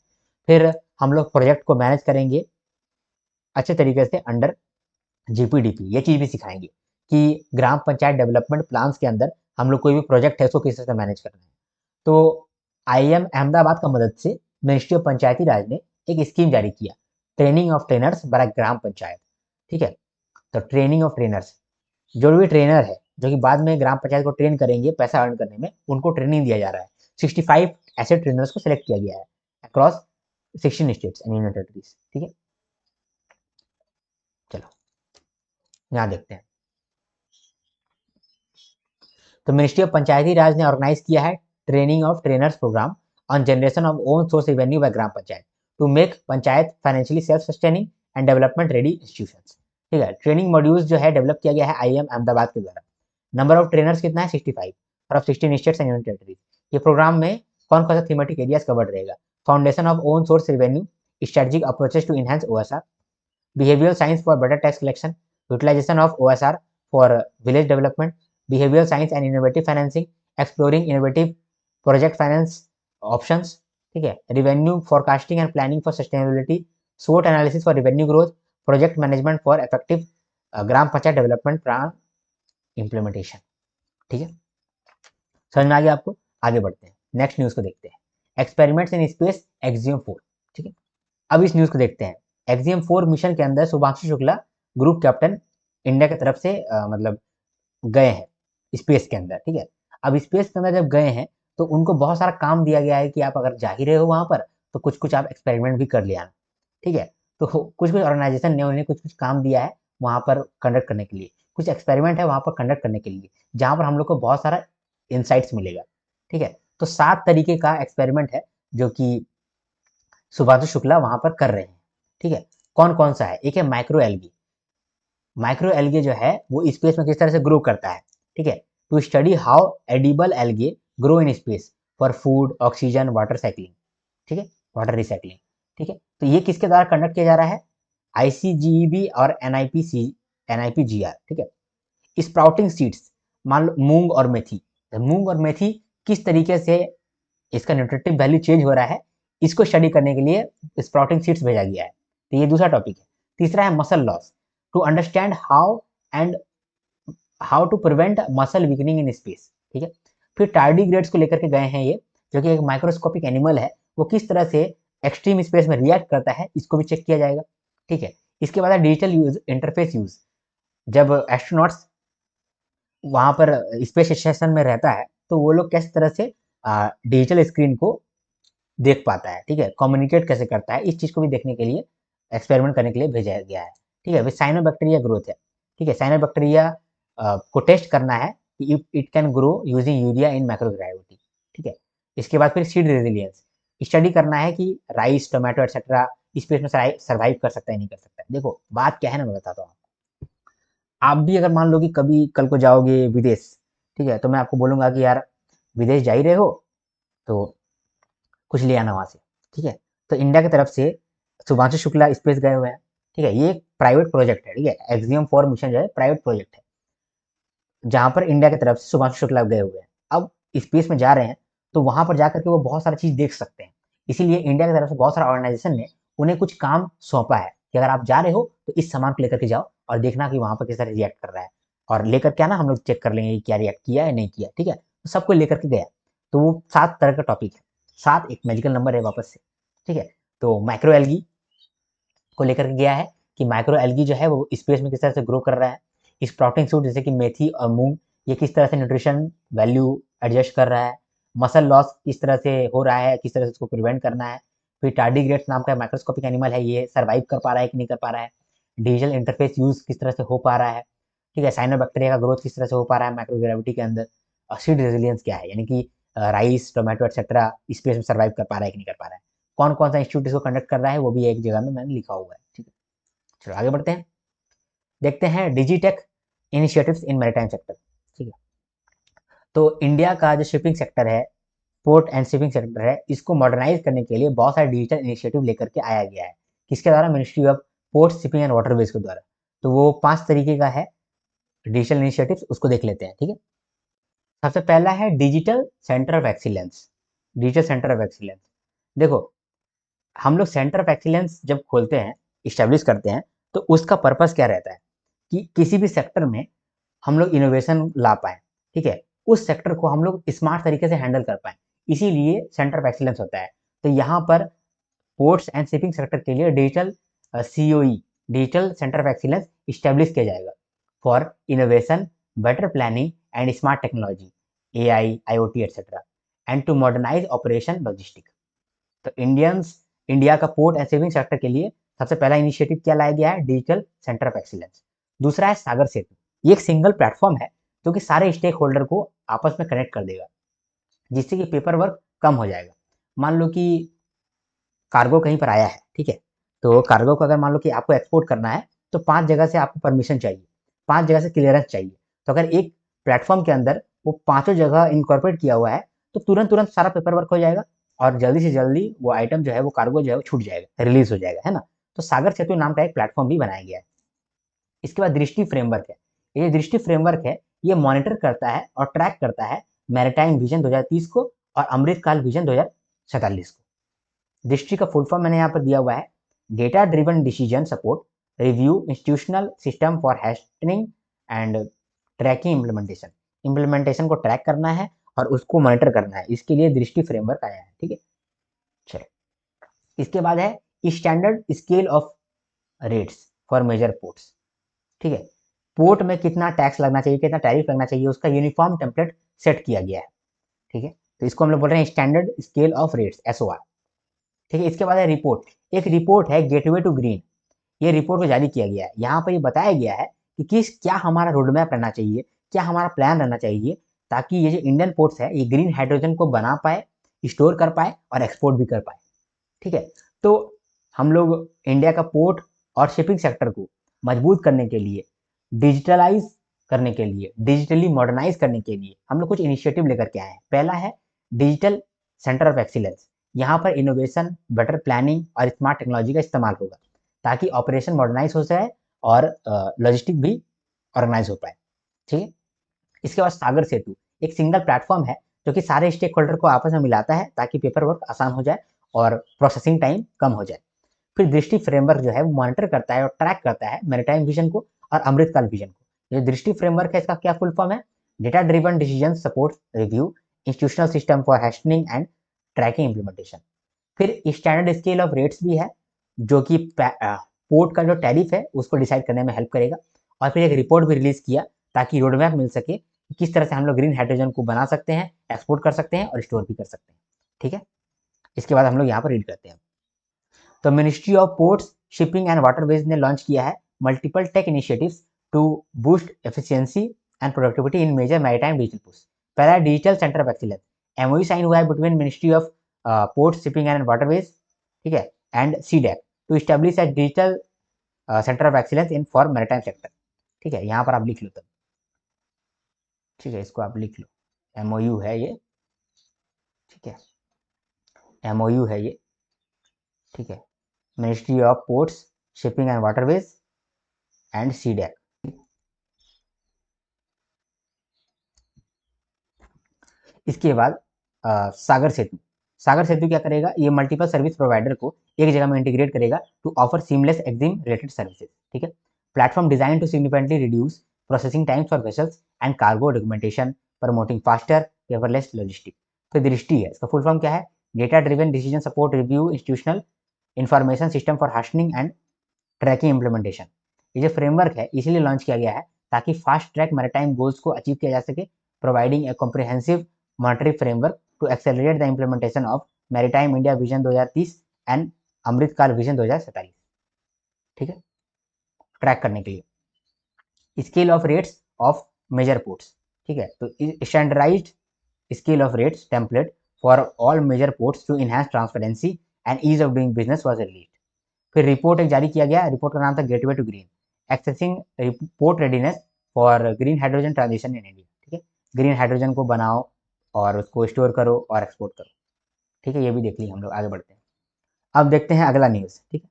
फिर हम लोग प्रोजेक्ट को मैनेज करेंगे अच्छे तरीके से अंडर जीपीडीपी, ये चीज़ भी सिखाएंगे कि ग्राम पंचायत डेवलपमेंट प्लान्स के अंदर हम लोग कोई भी प्रोजेक्ट है उसको किस तरह से मैनेज करना है। तो आईएम अहमदाबाद का मदद से मिनिस्ट्री ऑफ पंचायती राज ने एक स्कीम जारी किया, training of trainers by gram panchayat. ठीक है, तो ट्रेनिंग ऑफ ट्रेनर्स, जो भी ट्रेनर है जो कि बाद में ग्राम पंचायत को ट्रेन करेंगे पैसा अर्न करने में, उनको ट्रेनिंग दिया जा रहा है। 65 ऐसे ट्रेनर्स को सिलेक्ट किया गया है across 16 states and union territories. ठीक है, चलो यहाँ देखते हैं। तो मिनिस्ट्री ऑफ पंचायती राज ने ऑर्गेनाइज किया है training of trainers programme on generation of own source revenue by gram panchayat to make panchayat financially self sustaining and development ready institutions. ठीक है, ट्रेनिंग मॉड्यूल्स जो है डेवलप किया गया है आईएम अहमदाबाद के द्वारा। नंबर ऑफ ट्रेनर्स कितना है, 65 और of 16 states and union territories. ये प्रोग्राम में कौन कौन सा थीमेटिक एरियाज कवर्ड रहेगा, foundation of own source revenue, strategic approaches to enhance OSR, behavioral science for better tax collection, utilization of OSR for village development, behavioral science and innovative financing, exploring innovative project finance options। ठीक है, revenue forecasting and planning for sustainability, SWOT analysis for revenue growth, project management for effective gram panchayat development plan implementation. ठीक है, समझ में आ गया आपको। आगे बढ़ते हैं, नेक्स्ट न्यूज को देखते हैं, एक्सपेरिमेंट्स इन स्पेस एक्सियम 4। ठीक है, अब इस न्यूज को देखते हैं। एक्सियम 4 मिशन के अंदर Shubhanshu Shukla group captain India की तरफ से मतलब गए हैं स्पेस के अंदर। ठीक है, अब स्पेस के अंदर जब गए हैं तो उनको बहुत सारा काम दिया गया है कि आप अगर जा ही रहे हो वहां पर तो कुछ कुछ आप एक्सपेरिमेंट भी कर लिया। ठीक है, तो कुछ कुछ ऑर्गेनाइजेशन ने उन्हें कुछ कुछ काम दिया है वहां पर कंडक्ट करने के लिए, कुछ एक्सपेरिमेंट है वहां पर कंडक्ट करने के लिए, जहां पर हम लोग को बहुत सारा इंसाइट्स मिलेगा। ठीक है, तो 7 तरीके का एक्सपेरिमेंट है जो कि सुभाष शुक्ला वहां पर कर रहे हैं। ठीक है, कौन कौन सा है, एक है माइक्रो एल्गी। माइक्रो एल्गे जो है वो स्पेस में किस तरह से ग्रो करता है। ठीक है, to study how edible algae grow in space for food, oxygen, water cycling. ठीक है, वाटर रिसाइक्लिंग। ठीक है, तो ये किसके द्वारा कंडक्ट किया जा रहा है, आईसीजीईबी और एनआईपीजीआर। ठीक है, स्प्राउटिंग सीड्स, मान लो मूंग और मेथी, मूंग और मेथी किस तरीके से इसका न्यूट्रिटिव वैल्यू चेंज हो रहा है, इसको स्टडी करने के लिए स्प्राउटिंग सीड्स भेजा गया है। तो ये दूसरा टॉपिक है। तीसरा है muscle loss, to understand how and how to prevent muscle weakening in space. ठीक है, फिर टार्डीग्रेड्स को लेकर के गए हैं ये, जो कि एक माइक्रोस्कोपिक एनिमल है, वो किस तरह से एक्सट्रीम स्पेस में रिएक्ट करता है इसको भी चेक किया जाएगा। ठीक है, इसके बाद डिजिटल यूज, इंटरफेस यूज, जब एस्ट्रोनॉट्स वहां पर स्पेस स्टेशन में रहता है तो वो लोग किस तरह से डिजिटल स्क्रीन को देख पाता है। ठीक है, कम्युनिकेट कैसे करता है, इस चीज को भी देखने के लिए एक्सपेरिमेंट करने के लिए भेजा गया है। ठीक है, साइनोबैक्टीरिया ग्रोथ है। ठीक है, साइनोबैक्टीरिया को टेस्ट करना है कि it can grow using urea in microgravity. ठीक है, इसके बाद फिर सीड रेजिलियंस, स्टडी करना है कि राइस, टोमेटो एक्सेट्रा स्पेस में सर्वाइव कर सकता है नहीं कर सकता है। देखो बात क्या है ना, मैं बताता हूँ आपको। आप भी अगर मान लो कि कभी कल को जाओगे विदेश, ठीक है, तो मैं आपको बोलूंगा कि यार विदेश जा ही रहे हो तो कुछ ले आना वहां से। ठीक है, तो इंडिया की तरफ से शुभांशु शुक्ला स्पेस गए हुए हैं। ठीक है, ये एक प्राइवेट प्रोजेक्ट है। ठीक है, एक्सियम 4 मिशन जो है प्राइवेट प्रोजेक्ट है, जहां पर इंडिया की तरफ से शुभांशु शुक्ला गए हुए हैं। अब स्पेस में जा रहे हैं तो वहां पर जाकर के वो बहुत सारी चीज देख सकते हैं, इसीलिए इंडिया की तरफ से बहुत सारा ऑर्गेनाइजेशन ने उन्हें कुछ काम सौंपा है। कि अगर आप जा रहे हो तो इस सामान को लेकर के जाओ और देखना कि वहाँ पर किस तरह रिएक्ट कर रहा है, और लेकर के आना, हम लोग चेक कर लेंगे कि क्या रिएक्ट किया है नहीं किया, ठीक है। तो सबको लेकर के गया, तो वो 7 तरह का टॉपिक है, 7 एक मैजिकल नंबर है वापस से, ठीक है। तो माइक्रो एल्गी को लेकर के गया है कि माइक्रो एल्गी जो है वो स्पेस में किस तरह से ग्रो कर रहा है। स्प्राउटिंग सूट जैसे कि मेथी और मूंग, ये किस तरह से न्यूट्रिशन वैल्यू एडजस्ट कर रहा है। मसल लॉस किस तरह से हो रहा है, किस तरह से उसको प्रिवेंट करना है। फिर टार्डिग्रेड्स नाम का माइक्रोस्कोपिक एनिमल है, ये सर्वाइव कर पा रहा है कि नहीं कर पा रहा है। डिजिटल इंटरफेस यूज किस तरह से हो पा रहा है, ठीक है। साइनोबैक्टीरिया का ग्रोथ किस तरह से हो पा रहा है माइक्रोग्रेविटी के अंदर। और सीड रेजिलियंस क्या है, यानी कि राइस टोमेटो एक्सेट्रा स्पेस में सर्वाइव कर पा रहा है कि नहीं कर पा रहा है। कौन कौन सा इंस्टीट्यूट इसको कंडक्ट कर रहा है वो भी एक जगह में मैंने लिखा हुआ है, ठीक है। चलो आगे बढ़ते हैं, देखते हैं डिजिटेक इनिशिएटिव्स इन मैरीटाइम सेक्टर, ठीक है। तो इंडिया का जो शिपिंग सेक्टर है, पोर्ट एंड शिपिंग सेक्टर है, इसको मॉडर्नाइज करने के लिए बहुत सारे डिजिटल इनिशिएटिव लेकर के आया गया है। किसके द्वारा? Ministry of port shipping and waterways के द्वारा। तो वो 5 तरीके का है डिजिटल इनिशिएटिव, उसको देख लेते हैं, ठीक है। सबसे पहला है digital centre of excellence. Digital centre of excellence, देखो, हम लोग सेंटर ऑफ एक्सीलेंस जब खोलते हैं, इस्टेब्लिश करते हैं, तो उसका पर्पस क्या रहता है कि किसी भी सेक्टर में हम लोग इनोवेशन ला पाए, ठीक है। उस सेक्टर को हम लोग स्मार्ट तरीके से हैंडल कर पाए, इसीलिए सेंटर ऑफ एक्सीलेंस होता है। तो यहाँ पर पोर्ट्स एंड शिपिंग सेक्टर के लिए digital COE, digital centre of excellence establish किया जाएगा for innovation, better planning and smart technology, AI, IoT etcetera, and to modernise operation logistic. तो इंडिया का पोर्ट एंड शिपिंग सेक्टर के लिए सबसे पहला इनिशिएटिव क्या लाया गया है? Digital centre of excellence. दूसरा है सागर सेतु, ये एक सिंगल प्लेटफॉर्म है जो कि सारे स्टेक होल्डर को आपस में कनेक्ट कर देगा, जिससे कि पेपर वर्क कम हो जाएगा। मान लो कि कार्गो कहीं पर आया है, ठीक है, तो कार्गो को अगर मान लो कि आपको एक्सपोर्ट करना है, तो 5 जगह से आपको परमिशन चाहिए, 5 जगह से क्लियरेंस चाहिए। तो अगर एक प्लेटफॉर्म के अंदर वो पांचों जगह इनकॉर्पोरेट किया हुआ है, तो तुरंत तुरंत सारा पेपर वर्क हो जाएगा और जल्दी से जल्दी वो आइटम जो है, वो कार्गो जो है वो छूट जाएगा, रिलीज हो जाएगा, है ना। तो सागर सेतु नाम का एक प्लेटफॉर्म भी बनाया गया है। इसके बाद दृष्टि फ्रेमवर्क है। ये दृष्टि फ्रेमवर्क है, ये मॉनिटर करता है और ट्रैक करता है मैरिटाइम विजन 2030 को और अमृतकाल विजन 2047 को। दृष्टि का फुल फॉर्म मैंने यहाँ पर दिया हुआ है, data driven decision support review institutional system for hastening and tracking implementation. Implementation को ट्रैक करना है और उसको मॉनिटर करना है, इसके लिए दृष्टि फ्रेमवर्क आया है, ठीक है। चलो, इसके बाद है standard scale of rates for major ports, ठीक है। पोर्ट में कितना टैक्स लगना चाहिए, कितना टैरिफ लगना चाहिए, उसका यूनिफॉर्म टेम्पलेट सेट किया गया है, ठीक है। तो इसको हम लोग बोल रहे हैं standard scale of rates, SOR, ठीक है। इसके बाद है रिपोर्ट, एक रिपोर्ट है गेटवे टू ग्रीन, ये रिपोर्ट को जारी किया गया है। यहाँ पर ये बताया गया है कि क्या हमारा रोड मैप रहना चाहिए, क्या हमारा प्लान रहना चाहिए, ताकि ये जो इंडियन पोर्ट्स है ये ग्रीन हाइड्रोजन को बना पाए, स्टोर कर पाए और एक्सपोर्ट भी कर पाए, ठीक है। तो हम लोग इंडिया का पोर्ट और शिपिंग सेक्टर को मजबूत करने के लिए, डिजिटलाइज करने के लिए, डिजिटली मॉडर्नाइज करने के लिए हम लोग कुछ इनिशिएटिव लेकर के आए हैं। पहला है डिजिटल सेंटर ऑफ एक्सीलेंस। यहाँ पर इनोवेशन, बेटर प्लानिंग और स्मार्ट टेक्नोलॉजी का इस्तेमाल होगा, ताकि ऑपरेशन मॉडर्नाइज हो जाए और लॉजिस्टिक भी ऑर्गेनाइज हो पाए, ठीक है। इसके बाद सागर सेतु, एक सिंगल प्लेटफॉर्म है जो कि सारे स्टेक होल्डर को आपस में मिलाता है, ताकि पेपर वर्क आसान हो जाए और प्रोसेसिंग टाइम कम हो जाए। फिर दृष्टि फ्रेमवर्क जो है वो मॉनिटर करता है और ट्रैक करता है मैरीटाइम विजन को और अमृतकाल विजन को। ये दृष्टि फ्रेमवर्क है, इसका क्या फुल फॉर्म है? Data driven decision support review institutional system for हैशनिंग and tracking implementation. फिर स्टैंडर्ड स्केल ऑफ रेट्स भी है, जो कि पोर्ट का जो टैरिफ है उसको डिसाइड करने में हेल्प करेगा। और फिर एक रिपोर्ट भी रिलीज किया, ताकि रोड मैप मिल सके कि किस तरह से हम लोग ग्रीन हाइड्रोजन को बना सकते हैं, एक्सपोर्ट कर सकते हैं और स्टोर भी कर सकते हैं, ठीक है। इसके बाद हम लोग यहाँ पर रीड करते हैं। तो ministry of ports shipping and waterways ने लॉन्च किया है multiple tech initiatives to boost efficiency and productivity in major maritime digital push. पहला digital centre of excellence, MoU sign हुआ है between ministry of port shipping and waterways, ठीक है, and CDAC to establish a digital centre of excellence in for maritime sector, ठीक है। यहाँ पर आप लिख लो तब, ठीक है, इसको आप लिख लो, एमओयू है ये, ठीक है, एमओयू है ये, ठीक है, ministry of ports shipping and waterways and CDAC. इसके बाद सागर सेतु, सागर सेतु क्या करेगा, ये मल्टीपल सर्विस प्रोवाइडर को एक जगह में इंटीग्रेट करेगा to offer seamless EXIM related services. ठीक है, platform design to significantly reduce processing times for vessels and cargo documentation, promoting faster paperless logistic. तो दृष्टि है, इसका फुल फॉर्म क्या है, data driven decision support review institutional information system for hastening and tracking implementation. ये जो framework है इसीलिए launch किया गया है ताकि फास्ट ट्रैक मैरिटाइम गोल्स को अचीव किया जा सके, providing a comprehensive monetary framework to accelerate the implementation of maritime India vision 2030 and Amritkaal vision 2047। ठीक है, ट्रैक करने के लिए scale of rates of major ports. ठीक है, तो standardized scale of rates template for all major ports to enhance transparency and ease of doing business was released. फिर report एक जारी किया गया, रिपोर्ट का नाम था gateway to green, assessing report readiness for green hydrogen transition in India. ठीक है, ग्रीन हाइड्रोजन को बनाओ और उसको स्टोर करो और एक्सपोर्ट करो। ठीक है, ये भी देख लिया, हम लोग आगे बढ़ते हैं। अब देखते हैं अगला न्यूज़। ठीक है,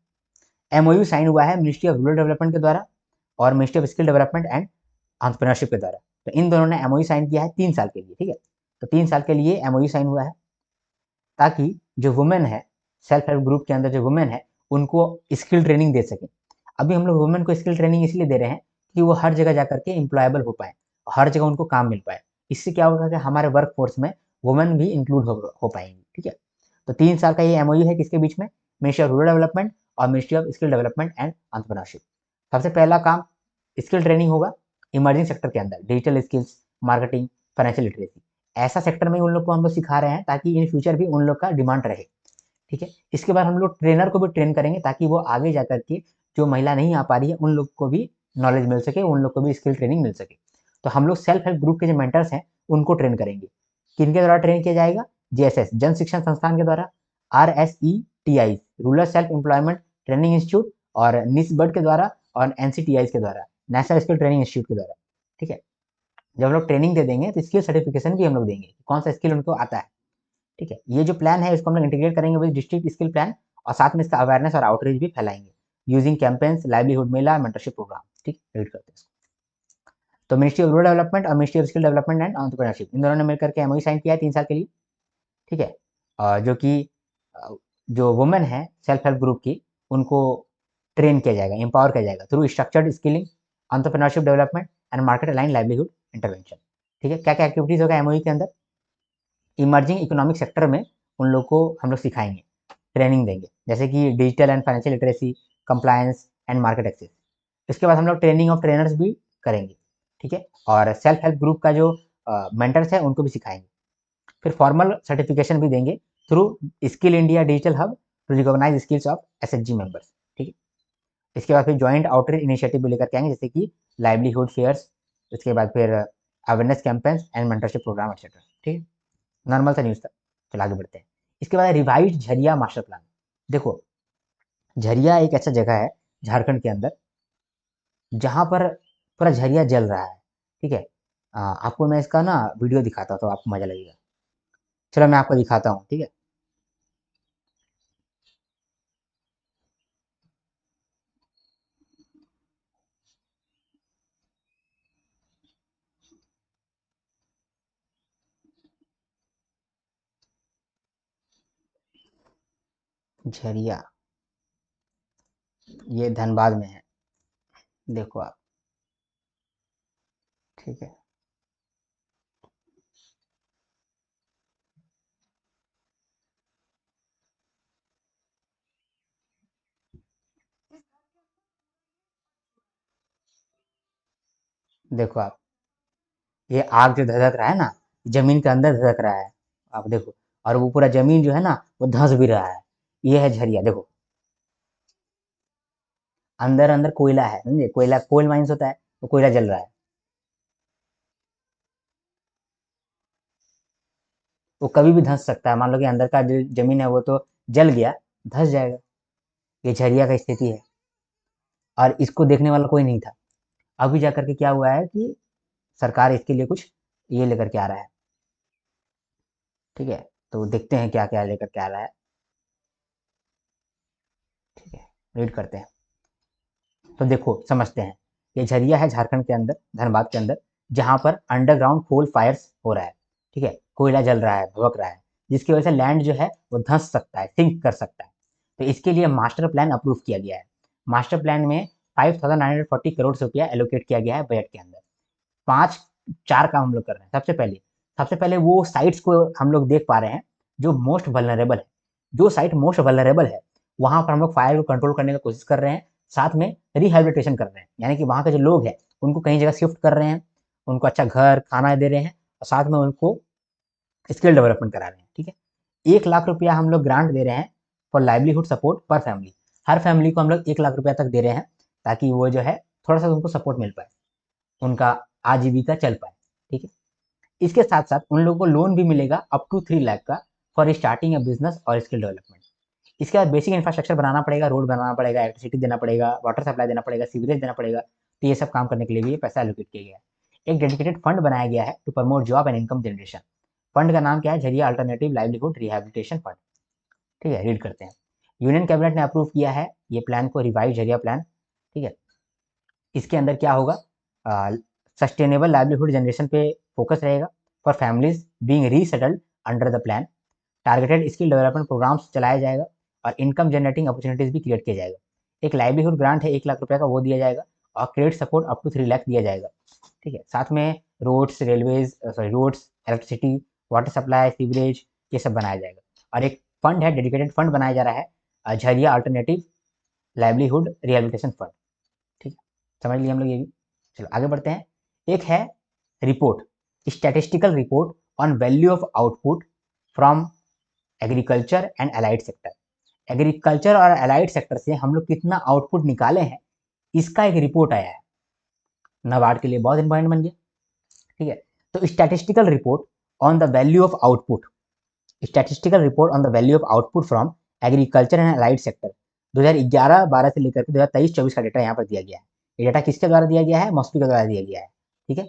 एमओयू साइन हुआ है मिनिस्ट्री ऑफ रूरल डेवलपमेंट के द्वारा और ministry of skill development and entrepreneurship के द्वारा। तो इन दोनों ने एमओयू साइन किया है 3 साल के लिए। ठीक है, तो 3 साल के लिए एमओयू साइन हुआ है ताकि जो वुमेन है, सेल्फ हेल्प ग्रुप के अंदर जो वुमेन है, उनको स्किल ट्रेनिंग दे सकें। अभी हम लोग वुमेन को स्किल ट्रेनिंग इसलिए दे रहे हैं कि वो हर जगह जाकर के एम्प्लॉयबल हो पाए, हर जगह उनको काम मिल पाए। इससे क्या होगा कि हमारे वर्क फोर्स में वुमेन भी इंक्लूड हो पाएंगी। ठीक है, तो 3 साल का ये एमओयू है किसके बीच में, मिनिस्ट्री ऑफ रूरल डेवलपमेंट और ministry of skill development and entrepreneurship. सबसे पहला काम स्किल ट्रेनिंग होगा इमर्जिंग सेक्टर के अंदर, digital skills, marketing, financial literacy. ऐसा सेक्टर में उन लोग को हम लोग सिखा रहे हैं ताकि इन फ्यूचर भी उन लोग का डिमांड रहे। ठीक है, इसके बाद हम लोग ट्रेनर को भी ट्रेन करेंगे ताकि वो आगे जाकर के जो महिला नहीं आ पा रही है उन लोग को भी नॉलेज मिल सके, उन लोग को भी स्किल ट्रेनिंग मिल सके। तो हम लोग सेल्फ हेल्प ग्रुप के जो मेंटर्स हैं उनको ट्रेन करेंगे। किनके द्वारा ट्रेन किया जाएगा, जेएसएस जन शिक्षण संस्थान के द्वारा, RSETI rural self employment training institute और निस्बड के द्वारा और NCTI के द्वारा, नेशनल स्किल ट्रेनिंग इंस्टीट्यूट के द्वारा। ठीक है, जब हम लोग ट्रेनिंग दे देंगे तो स्किल सर्टिफिकेशन भी हम लोग देंगे, कौन सा स्किल उनको आता है। ठीक है, ये जो प्लान है इसको हम लोग इंटीग्रेट करेंगे विद डिस्ट्रिक्ट स्किल प्लान और साथ में इसका अवेयरनेस और आउटरीच भी फैलाएंगे using campaigns, livelihood mela, mentorship program. ठीक, रीड करते हैं। तो मिनिस्ट्री ऑफ रूरल डेवलपमेंट और ministry of skill development and entrepreneurship इन दोनों ने मिलकर के एमओयू साइन किया है 3 साल के लिए। ठीक है, जो कि जो वुमेन है सेल्फ हेल्प ग्रुप की, उनको ट्रेन किया जाएगा, एम्पावर किया जाएगा through structured skilling, entrepreneurship development and market align livelihood intervention. ठीक है, क्या क्या एक्टिविटीज होगा एमओयू के अंदर, इमर्जिंग इकोनॉमिक सेक्टर में उन लोग को हम लोग सिखाएंगे, ट्रेनिंग देंगे, जैसे कि digital and financial literacy, compliance and market access. इसके बाद हम लोग ट्रेनिंग ऑफ ट्रेनर्स भी करेंगे। ठीक है, और सेल्फ हेल्प ग्रुप का जो मेंटर्स है उनको भी सिखाएंगे। फिर फॉर्मल सर्टिफिकेशन भी देंगे through skill India digital hub to recognise skills of SHG members. ठीक है, इसके बाद फिर ज्वाइंट आउटरीच इनिशिएटिव भी लेकर के आएंगे, जैसे कि लाइवलीहुड फेयर्स, इसके बाद फिर awareness campaigns and mentorship programme etcetera. ठीक है, नॉर्मल सा न्यूज़ था। चलो आगे बढ़ते हैं। इसके बाद रिवाइज्ड झरिया मास्टर प्लान। देखो, झरिया एक ऐसा जगह है झारखंड के अंदर जहाँ पर पूरा झरिया जल रहा है। ठीक है, आपको मैं इसका ना वीडियो दिखाता हूँ तो आपको मजा लगेगा। चलो मैं आपको दिखाता हूँ। ठीक है, झरिया ये धनबाद में है, देखो आप। ठीक है, देखो आप, ये आग जो धधक रहा है ना, जमीन के अंदर धधक रहा है, आप देखो। और वो पूरा जमीन जो है ना वो धंस भी रहा है। ये है झरिया, देखो अंदर अंदर कोयला है, समझे, कोयला कोल माइंस होता है, वो कोयला जल रहा है। वो कभी भी धंस सकता है, मान लो कि अंदर का जो जमीन है वो तो जल गया, धंस जाएगा। ये झरिया का स्थिति है और इसको देखने वाला कोई नहीं था। अभी जाकर के क्या हुआ है कि सरकार इसके लिए कुछ ये लेकर के आ रहा है। ठीक है, तो देखते हैं क्या क्या लेकर के आ रहा है। ठीक है, रीड करते हैं। तो देखो समझते हैं, ये झरिया है झारखंड के अंदर, धनबाद के अंदर, जहाँ पर अंडरग्राउंड कोल फायर्स हो रहा है। ठीक है, कोयला जल रहा है, भभक रहा है, जिसकी वजह से लैंड जो है वो धंस सकता है, सिंक कर सकता है। तो इसके लिए मास्टर प्लान अप्रूव किया गया है। मास्टर प्लान में 5,940 करोड़ रुपया एलोकेट किया गया है बजट के अंदर। 4 काम हम लोग कर रहे हैं। सबसे पहले वो साइट्स को हम लोग देख पा रहे हैं जो मोस्ट वल्नरेबल है। जो साइट मोस्ट वल्नरेबल है वहां पर हम लोग फायर को कंट्रोल करने की कोशिश कर रहे हैं, साथ में रिहेबिलिटेशन कर रहे हैं, यानी कि वहां के जो लोग हैं उनको कहीं जगह शिफ्ट कर रहे हैं, उनको अच्छा घर खाना दे रहे हैं और साथ में उनको स्किल डेवलपमेंट करा रहे हैं। ठीक है, 1 लाख रुपया हम लोग ग्रांट दे रहे हैं फॉर लाइवलीहुड सपोर्ट पर फैमिली। हर फैमिली को हम लोग 1 लाख रुपया तक दे रहे हैं ताकि वो जो है थोड़ा सा उनको सपोर्ट मिल पाए, उनका आजीविका चल पाए। ठीक है, इसके साथ साथ उन लोगों को लोन भी मिलेगा अप टू 3 लाख का फॉर स्टार्टिंग अ बिजनेस और स्किल डेवलपमेंट। इसके बाद बेसिक इंफ्रास्ट्रक्चर बनाना पड़ेगा, रोड बनाना पड़ेगा, इलेक्ट्रिसिटी देना पड़ेगा, वाटर सप्लाई देना पड़ेगा, सीवरेज देना पड़ेगा। तो ये सब काम करने के लिए भी ये पैसा एलोकेट किया गया है। एक डेडिकेटेड फंड बनाया गया है to promote job and income generation. Fund का नाम क्या है? Jharia alternative livelihood rehabilitation fund. ठीक है, रीड करते हैं। यूनियन कैबिनेट ने अप्रूव किया है ये प्लान को, रिवाइव झरिया प्लान। ठीक है, इसके अंदर क्या होगा? सस्टेनेबल लाइवलीहुड जनरेशन पे फोकस रहेगा for families being resettled under the plan. Targeted skill development programs चलाया जाएगा और इनकम जनरेटिंग अपॉर्चुनिटीज भी क्रिएट किया जाएगा। एक लाइवलीहुड ग्रांट है 1 लाख रुपए का, वो दिया जाएगा और credit support up to 3 lakh दिया जाएगा। ठीक है, साथ में roads, railways, roads, electricity, water supply, sewerage, ये सब बनाया जाएगा। और एक फंड है, डेडिकेटेड फंड बनाया जा रहा है, Jharia alternative livelihood rehabilitation fund. ठीक है, समझ लिए हम लोग ये भी। चलो आगे बढ़ते हैं। एक है report, statistical report on value of output from agriculture and allied sector. Agriculture और अलाइड सेक्टर से हम लोग कितना आउटपुट निकाले हैं, इसका एक रिपोर्ट आया है। नाबार्ड के लिए बहुत इंपॉर्टेंट बन गया। ठीक है, तो statistical report on the value of output, statistical report on the value of output from agriculture and allied sector 2011-12 से लेकर के 2023-24 का डेटा यहाँ पर दिया गया है। ये डेटा किसके द्वारा दिया गया है? मॉस्पी के द्वारा दिया गया है। ठीक है,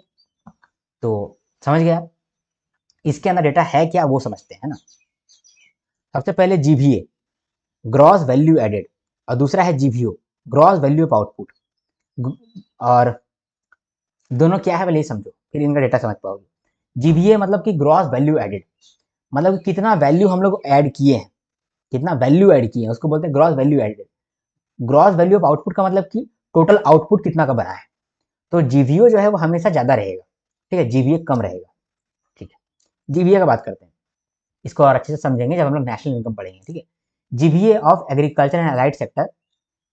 तो समझ गया। इसके अंदर डेटा है क्या वो समझते हैं ना। सबसे पहले जीवीए, ग्रॉस वैल्यू एडेड, और दूसरा है जीवीओ, ग्रॉस वैल्यू ऑफ आउटपुट। और दोनों क्या है पहले ये समझो, फिर इनका डेटा समझ पाओगे। जीवीए मतलब कि ग्रॉस वैल्यू एडेड, मतलब कितना वैल्यू हम लोग ऐड किए हैं, कितना वैल्यू ऐड किए हैं उसको बोलते हैं gross value added. Gross value of output का मतलब कि टोटल आउटपुट कितना का बना है। तो जीवीओ जो है वो हमेशा ज्यादा रहेगा। ठीक है, जीवीए कम रहेगा। ठीक है, जीवीए का बात करते हैं, इसको और अच्छे से समझेंगे जब हम लोग नेशनल इनकम पढ़ेंगे। ठीक है, GVA of agriculture and allied sector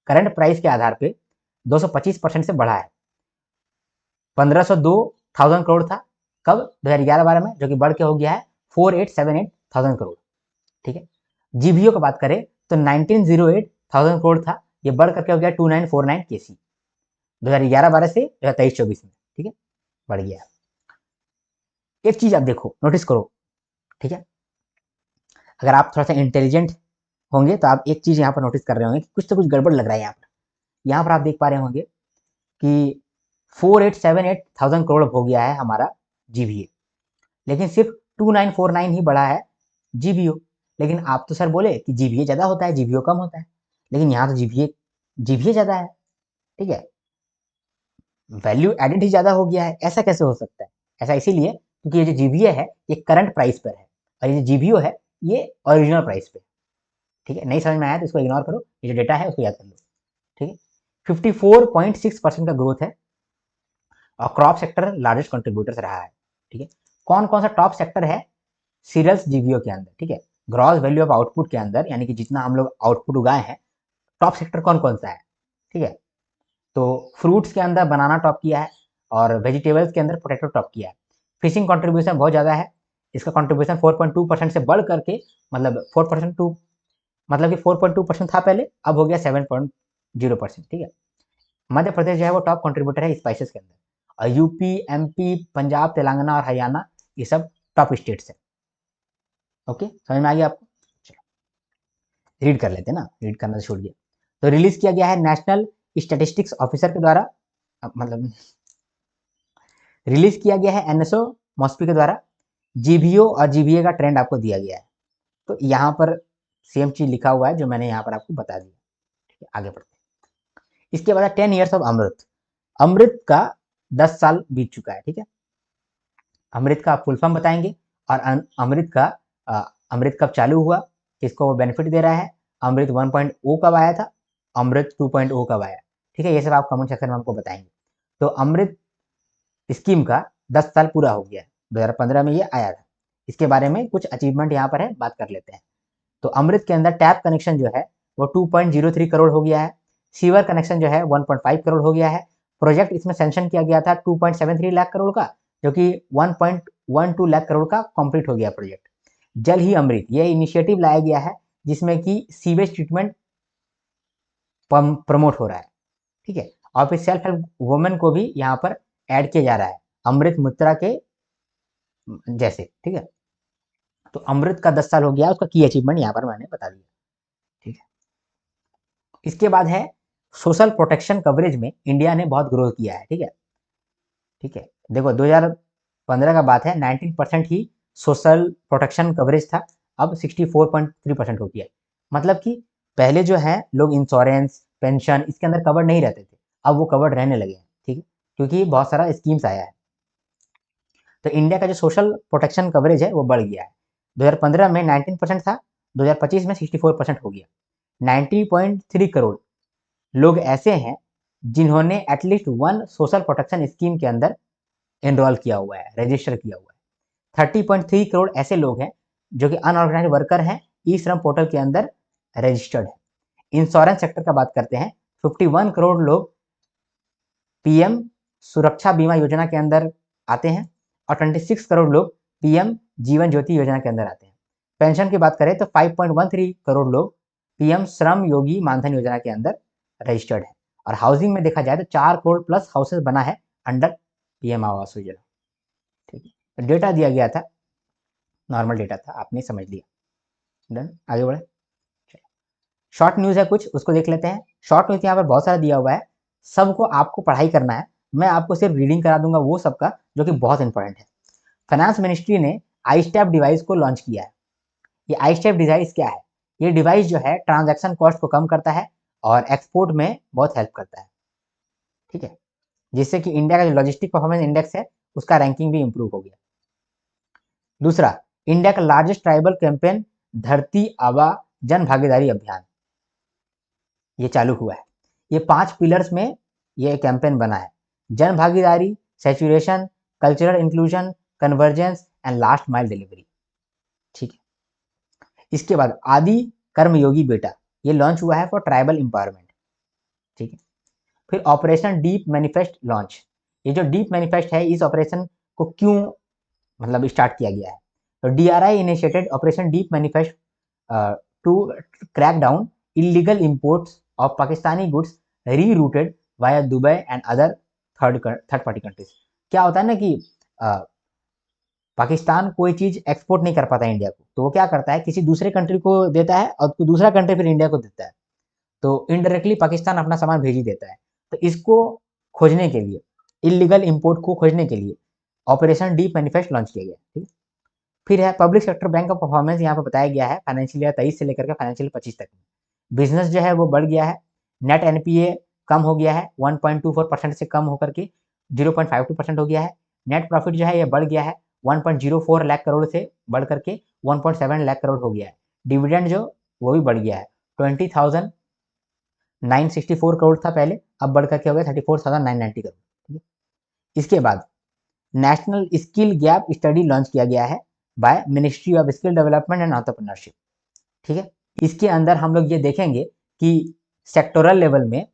current price के आधार पे 225% से बढ़ा है। 1502,000 करोड़ था कब? 2011-12 में, जो कि बढ़ के हो गया है 4878,000 करोड़। ठीक है, जीवीओ की बात करें तो 1908,000 करोड़ था, ये बढ़ करके हो गया 2949 केसी 2011-12 से 2023-24 में। ठीक है, बढ़ गया। एक चीज आप देखो, नोटिस करो। ठीक है, अगर आप थोड़ा सा इंटेलिजेंट होंगे तो आप एक चीज यहाँ पर नोटिस कर रहे होंगे कि कुछ तो कुछ गड़बड़ लग रहा है यहाँ पर। यहाँ पर आप देख पा रहे होंगे कि 4878,000 करोड़ हो गया है हमारा जीवीए, लेकिन सिर्फ 2949 ही बढ़ा है जीवीओ। लेकिन आप तो सर बोले कि जीवीए ज्यादा होता है, जीवीओ कम होता है, लेकिन यहाँ तो जीवीए जीवीए ज्यादा है। ठीक है, वैल्यू एडेड ही ज्यादा हो गया है, ऐसा कैसे हो सकता है? ऐसा इसीलिए क्योंकि ये जो जीवीए है ये करंट प्राइस पर है और ये जो जीवीओ है ये ओरिजिनल प्राइस पे। ठीक है, नहीं समझ में आया तो इसको इग्नोर करो, ये जो डेटा है उसको याद कर लो। ठीक है, 54.6% का ग्रोथ है और क्रॉप सेक्टर लार्जेस्ट कंट्रीब्यूटर्स रहा है। ठीक है, कौन कौन सा टॉप सेक्टर है सीरियल्स जीवीओ के अंदर? ठीक है, ग्रॉस वैल्यू ऑफ आउटपुट के अंदर, यानी कि जितना हम लोग आउटपुट उगाए हैं, टॉप सेक्टर कौन कौन सा है? ठीक है, तो फ्रूट्स के अंदर बनाना टॉप किया है और वेजिटेबल्स के अंदर पोटैटो टॉप किया है। फिशिंग कंट्रीब्यूशन बहुत ज़्यादा है, इसका कंट्रीब्यूशन 4.2% से बढ़ करके, मतलब 4% टू, मतलब कि 4.2% था पहले, अब हो गया 7.0%। ठीक है, मध्य प्रदेश जो है वो टॉप कंट्रीब्यूटर है स्पाइसेस के अंदर, और यूपी, एमपी, पंजाब, तेलंगाना और हरियाणा ये सब टॉप स्टेट्स है। ओके, समझ में आ गया आपको? चलो रीड कर लेते हैं ना, रीड करना तो छूट गया। तो रिलीज किया गया है नेशनल स्टैटिस्टिक्स ऑफिसर के द्वारा, मतलब रिलीज किया गया है एनएसओ मॉस्पी के द्वारा। जीवीओ और जीवीए का ट्रेंड आपको दिया गया है, तो यहाँ पर सेम चीज लिखा हुआ है जो मैंने यहाँ पर आपको बता दिया। ठीक है, आगे बढ़ते हैं। इसके बाद 10 ईयर्स ऑफ अमृत। अमृत का 10 साल बीत चुका है। ठीक है, अमृत का फुल फॉर्म बताएंगे और अमृत का अमृत कब चालू हुआ, किसको वो बेनिफिट दे रहा है, अमृत 1.0 कब आया था, अमृत 2.0 कब आया। ठीक है, ये सब आप कमेंट सेक्शन में हमको बताएंगे। तो अमृत स्कीम का 10 साल पूरा हो गया है, 2015 में ये आया था। इसके बारे में कुछ अचीवमेंट यहाँ पर है, बात कर लेते हैं। तो अमृत के अंदर टैप कनेक्शन जो है वो 2.03 करोड़ हो गया है, सीवर कनेक्शन जो है 1.5 करोड़ हो गया है। प्रोजेक्ट इसमें सेंक्शन किया गया था 2.73 लाख करोड़ का, जो कि 1.12 लाख करोड़ का कंप्लीट हो गया प्रोजेक्ट। जल ही अमृत ये इनिशिएटिव लाया गया है जिसमें कि सीवेज ट्रीटमेंट प्रमोट हो रहा है। ठीक है, और फिर सेल्फ हेल्प वुमेन को भी यहाँ पर ऐड किया जा रहा है अमृत मुद्रा के जैसे। ठीक है, तो अमृत का 10 साल हो गया, उसका की अचीवमेंट यहाँ पर मैंने बता दिया। ठीक है, इसके बाद है सोशल प्रोटेक्शन कवरेज में इंडिया ने बहुत ग्रोथ किया है। ठीक है, ठीक है, देखो 2015 का बात है 19% ही सोशल प्रोटेक्शन कवरेज था, अब 64.3% हो गया। मतलब कि पहले जो है लोग इंश्योरेंस पेंशन इसके अंदर कवर नहीं रहते थे, अब वो कवर्ड रहने लगे हैं। ठीक है, क्योंकि बहुत सारा स्कीम्स आया है, तो इंडिया का जो सोशल प्रोटेक्शन कवरेज है वो बढ़ गया है। 2015 में 19% था, 2025 में 64% हो गया। 90.3 करोड़ लोग ऐसे हैं जिन्होंने at least one social protection scheme के अंदर एनरोल किया हुआ है, रजिस्टर किया हुआ है। 30.3 करोड़ ऐसे लोग हैं जो कि अनऑर्गेनाइज वर्कर हैं, ई श्रम पोर्टल के अंदर रजिस्टर्ड है। इंश्योरेंस सेक्टर का बात करते हैं, 51 करोड़ लोग पीएम सुरक्षा बीमा योजना के अंदर आते हैं और 26 करोड़ लोग पीएम जीवन ज्योति योजना के अंदर आते हैं। पेंशन की बात करें तो 5.13 करोड़ लोग पीएम श्रम योगी मानधन योजना के अंदर रजिस्टर्ड है। और हाउसिंग में देखा जाए तो 4 करोड़ प्लस हाउसेस बना है अंडर पीएम आवास योजना। ठीक है, तो डेटा दिया गया था, नॉर्मल डेटा था, आपने समझ लिया। डन, आगे बढ़े। शॉर्ट न्यूज़ है कुछ, उसको देख लेते हैं। शॉर्ट न्यूज़ यहाँ पर बहुत सारा दिया हुआ है, सबको आपको पढ़ाई करना है, मैं आपको सिर्फ रीडिंग करा दूंगा वो सबका जो कि बहुत इंपॉर्टेंट है। फाइनेंस मिनिस्ट्री ने आई स्टेप डिवाइस को लॉन्च किया है। ये आई स्टेप डिवाइस क्या है, ये डिवाइस जो है ट्रांजैक्शन कॉस्ट को कम करता है और एक्सपोर्ट में बहुत हेल्प करता है। ठीक है, जिससे कि इंडिया का जो लॉजिस्टिक परफॉर्मेंस इंडेक्स है उसका रैंकिंग भी इंप्रूव हो गया। दूसरा, इंडिया का लार्जेस्ट ट्राइबल कैंपेन धरती आबा जन भागीदारी अभियान ये चालू हुआ है। ये 5 पिलर्स में ये कैंपेन बना है, जन भागीदारी, saturation, cultural inclusion, convergence and last mile delivery. ठीक है, इसके बाद आदि कर्मयोगी बेटा ये लॉन्च हुआ है फॉर ट्राइबल एम्पावरमेंट। ठीक है, फिर ऑपरेशन डीप मैनिफेस्ट लॉन्च। ये जो डीप मैनिफेस्ट है इस ऑपरेशन को क्यों मतलब स्टार्ट किया गया है, तो DRI initiated operation deep manifest to crack down illegal imports of Pakistani goods rerouted via Dubai and other third party countries. क्या होता है ना कि पाकिस्तान कोई चीज एक्सपोर्ट नहीं कर पाता है इंडिया को, तो वो क्या करता है किसी दूसरे कंट्री को देता है और दूसरा कंट्री फिर इंडिया को देता है, तो इनडायरेक्टली पाकिस्तान अपना सामान भेज ही देता है। तो इसको खोजने के लिए, इलीगल इंपोर्ट को खोजने के लिए ऑपरेशन डीप मैनिफेस्ट लॉन्च किया गया। ठीक, फिर है पब्लिक सेक्टर बैंक का परफॉर्मेंस यहाँ पर बताया गया है फाइनेंशियल ईयर 23 से लेकर के फाइनेंशियल 25 तक में। बिजनेस जो है वो बढ़ गया है, नेट एनपीए कम हो गया है 1.24% से कम होकर के 0.52% हो गया है। नेट प्रॉफिट जो है ये बढ़ गया है 1.04 लाख करोड़ से बढ़ करके 1.7 लाख करोड़ हो गया है। डिविडेंड जो वो भी बढ़ गया है 20,964 करोड़ था पहले, अब बढ़ करके हो गया 34,990 करोड़। ठीक है, इसके बाद national skill gap study launch किया गया है bye ministry of skill development and entrepreneurship. ठीक है, इसके अंदर हम लोग ये देखेंगे कि सेक्टोरल लेवल में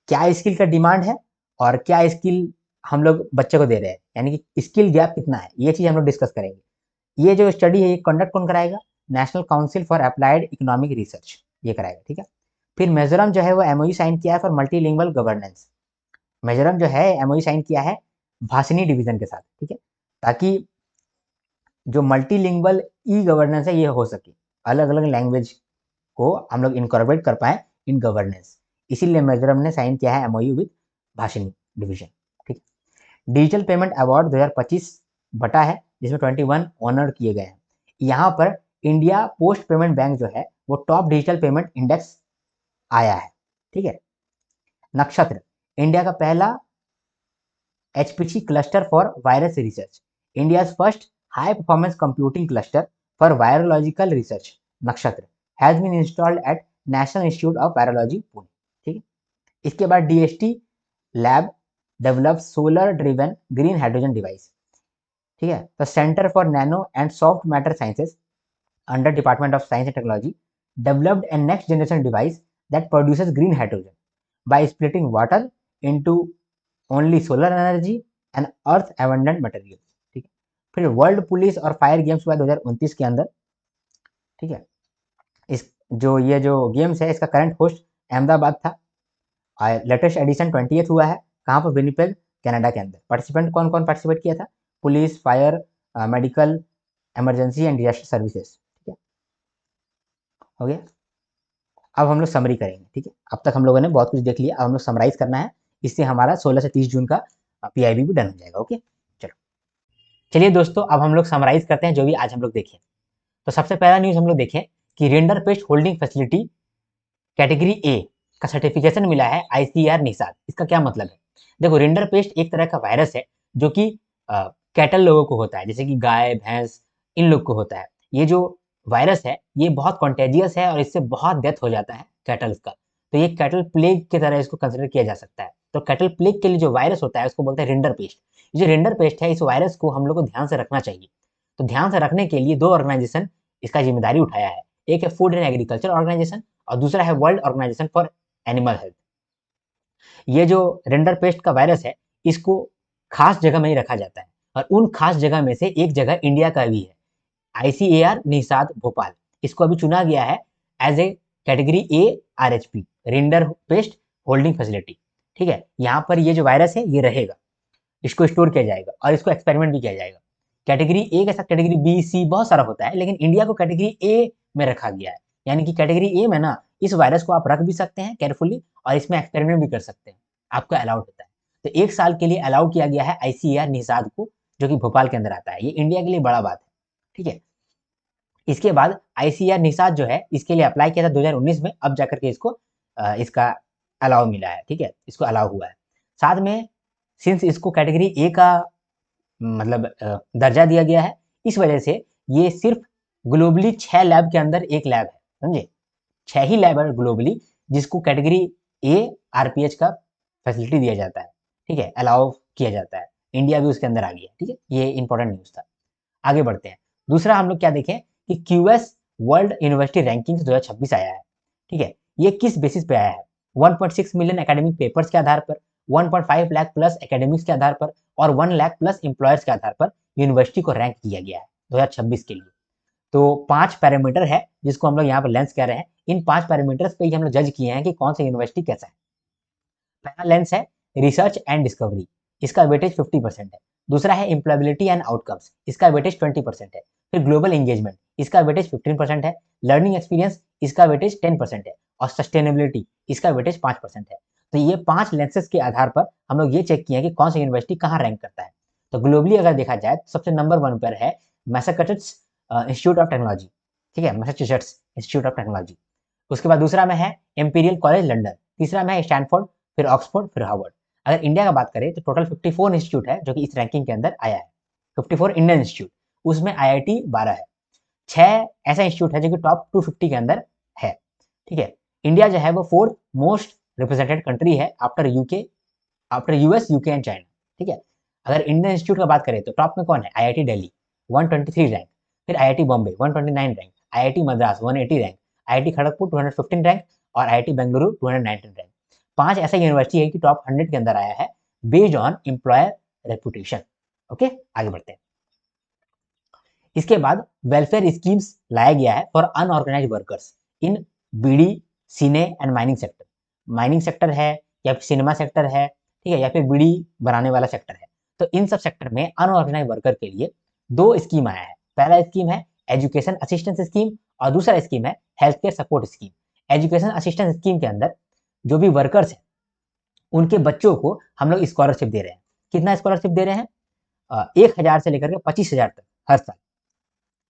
क्या स्किल का डिमांड है और क्या स्किल हम लोग बच्चे को दे रहे हैं, यानी कि स्किल गैप कितना है, ये चीज हम लोग डिस्कस करेंगे। ये जो स्टडी है ये कंडक्ट कौन कराएगा, national council for applied economic research ये कराएगा। ठीक है, फिर मिजोरम जो है वो एमओयू साइन किया है फॉर मल्टीलिंगुअल गवर्नेंस। मिजोरम जो है एमओयू साइन किया है भाषणी डिवीजन के साथ। ठीक है, ताकि जो मल्टीलिंगुअल ई गवर्नेंस है ये हो सके, अलग अलग लैंग्वेज को हम लोग इनकॉर्पोरेट कर पाए इन गवर्नेंस, इसीलिए मिजोरम ने साइन किया है एमओयू विद भाषणी डिवीजन। ठीक, डिजिटल पेमेंट अवार्ड 2025 बटा है जिसमें 21 ऑनर किए गए हैं। यहाँ पर इंडिया पोस्ट पेमेंट बैंक जो है वो टॉप डिजिटल पेमेंट इंडेक्स आया है। ठीक है, नक्षत्र इंडिया का पहला HPC cluster for virus research, India first high performance computing cluster for virological research Nakshatra has been installed at national institute of virology Pune. ठीक है, इसके बाद DST lab develop solar driven green hydrogen device. ठीक है, तो centre for nano and soft matter sciences under department of science and technology developed a next generation device that produces green hydrogen by splitting water into only solar energy and earth abundant materials। ठीक है, फिर world police और fire games हुआ 2029 के अंदर। ठीक है, इस जो गेम्स है इसका करंट होस्ट अहमदाबाद था और लेटेस्ट एडिशन 20th हुआ है कहाँ पर, विनिपेग कनाडा के अंदर। पार्टिसिपेंट कौन कौन पार्टिसिपेट किया था, police, fire, medical, emergency and disaster services. ठीक है, हो गया। अब हम लोग समरी करेंगे। ठीक है, अब तक हम लोगों ने बहुत कुछ देख लिया, अब हम लोग समराइज करना है, इससे हमारा 16 से 30 जून का पीआईबी भी डन हो जाएगा। ओके, चलो चलिए दोस्तों, अब हम लोग समराइज करते हैं जो भी आज हम लोग देखें। तो सबसे पहला न्यूज हम लोग देखें कि render paste holding facility category A का सर्टिफिकेशन मिला है आईसीएआर निषाद। इसका क्या मतलब है, देखो रेंडर पेस्ट एक तरह का वायरस है जो कि कैटल लोगों को होता है, जैसे कि गाय भैंस इन लोग को होता है। ये जो वायरस है ये बहुत कॉन्टेजियस है और इससे बहुत डेथ हो जाता है कैटल्स का। तो ये कैटल प्लेग की तरह इसको कंसिडर किया जा सकता है। तो कैटल प्लेग के लिए जो वायरस होता है उसको बोलते हैं रेंडर पेस्ट। ये जो रेंडर पेस्ट है इस वायरस को हम लोग को ध्यान से रखना चाहिए। तो ध्यान से रखने के लिए 2 ऑर्गेनाइजेशन इसका जिम्मेदारी उठाया है, एक है फूड एंड एग्रीकल्चर ऑर्गेनाइजेशन और दूसरा है world organisation for animal health. ये जो रेंडर पेस्ट का वायरस है इसको खास जगह में ही रखा जाता है और उन खास जगह में से एक जगह इंडिया का भी है, आईसीएआर निषाद भोपाल। इसको अभी चुना गया है as a category A RHP, render paste holding facility. ठीक है, यहाँ पर ये जो वायरस है ये रहेगा, इसको स्टोर किया जाएगा और इसको एक्सपेरिमेंट भी किया जाएगा। कैटेगरी ए के साथ कैटेगरी बी सी बहुत सारा होता है, लेकिन इंडिया को कैटेगरी ए में रखा गया है। यानी कि कैटेगरी ए में ना इस वायरस को आप रख भी सकते हैं केयरफुली और इसमें एक्सपेरिमेंट भी कर सकते हैं, आपको अलाउड होता है। तो 1 साल के लिए अलाउ किया गया है आईसीएआर निषाद को, जो कि भोपाल के अंदर आता है। ये इंडिया के लिए बड़ा बात है। ठीक है, इसके बाद आईसीआर निषाद जो है इसके लिए अप्लाई किया था 2019 में, अब जाकर के इसको इसका अलाउ मिला है। ठीक है, इसको अलाउ हुआ है। साथ में सिंस इसको कैटेगरी ए का मतलब दर्जा दिया गया है, इस वजह से ये सिर्फ ग्लोबली 6 लैब के अंदर एक लैब है, समझे, 6 ही लैब है ग्लोबली जिसको कैटेगरी ए आरपीएच का फैसिलिटी दिया जाता है। ठीक है, अलाउ किया जाता है, इंडिया भी उसके अंदर आ गया। ठीक है, ये इंपॉर्टेंट न्यूज था। आगे बढ़ते हैं। दूसरा हम लोग क्या देखें कि क्यूएस वर्ल्ड यूनिवर्सिटी रैंकिंग्स 2026 आया है। ठीक है, ये किस बेसिस पे आया है, 1.6 मिलियन एकेडमिक पेपर्स के आधार पर, 1.5 लाख प्लस एकेडमिक्स के आधार पर और 1 लाख प्लस एम्प्लॉयर्स के आधार पर यूनिवर्सिटी को रैंक किया गया है 2026 के लिए। तो 5 पैरामीटर है जिसको हम लोग यहाँ पर लेंस कह रहे हैं। इन 5 पैरामीटर्स पे ही हम लोग जज किए हैं कि कौन सा यूनिवर्सिटी कैसा है। पहला लेंस है रिसर्च एंड डिस्कवरी, इसका वेटेज 50% है। दूसरा है एम्प्लॉयबिलिटी एंड आउटकम्स, इसका वेटेज 20% है। फिर ग्लोबल एंगेजमेंट, इसका वेटेज 15% है। लर्निंग एक्सपीरियंस, इसका वेटेज 10% है और सस्टेनेबिलिटी, इसका वेटेज 5% है। तो ये 5 लेंसेज के आधार पर हम लोग ये चेक किए हैं कि कौन सा यूनिवर्सिटी कहाँ रैंक करता है। तो ग्लोबली अगर देखा जाए तो सबसे नंबर 1 पर है मैसाचुसेट्स इंस्टीट्यूट ऑफ टेक्नोलॉजी। ठीक है, मैसाचुसेट्स इंस्टीट्यूट ऑफ टेक्नोलॉजी। उसके बाद दूसरा में है इंपीरियल कॉलेज लंदन, तीसरा में है स्टैनफोर्ड, फिर ऑक्सफोर्ड, फिर हार्वर्ड। अगर इंडिया का बात करें तो टोटल 54 इंस्टीट्यूट है जो कि इस रैंकिंग के अंदर आया है, 54 इंडियन इंस्टीट्यूट, उसमें आईआईटी 12 है। 6 ऐसा इंस्टीट्यूट है जो कि टॉप 250 के अंदर है। ठीक है, इंडिया जो है वो 4th मोस्ट रिप्रेजेंटेड कंट्री है after UK, after US, UK and China. ठीक है, अगर इंडियन इंस्टीट्यूट का बात करें तो टॉप में कौन है, आईआईटी दिल्ली 123 रैंक, फिर IIT Bombay 129 rank, IIT Madras 180 rank, IIT Kharagpur 215 rank और आईआईटी बेंगलुरु 219 रैंक। 5 ऐसा यूनिवर्सिटी है कि टॉप 100 के अंदर आया है based on employer reputation. Okay, आगे बढ़ते हैं। इसके बाद वेलफेयर स्कीम्स लाया गया है for unorganised workers in beedi, cine and mining sector. Mining sector है या फिर सिनेमा सेक्टर है, ठीक है, या फिर बीड़ी बनाने वाला सेक्टर है। तो इन सब सेक्टर में अनऑर्गेनाइज वर्कर के लिए 2 स्कीम आया है। पहला स्कीम है एजुकेशन असिस्टेंस स्कीम और दूसरा स्कीम है health care support scheme. Education assistance scheme के अंदर जो भी वर्कर्स हैं उनके बच्चों को हम लोग स्कॉलरशिप दे रहे हैं। कितना स्कॉलरशिप दे रहे हैं, 1,000 से लेकर के 25,000 तक हर साल।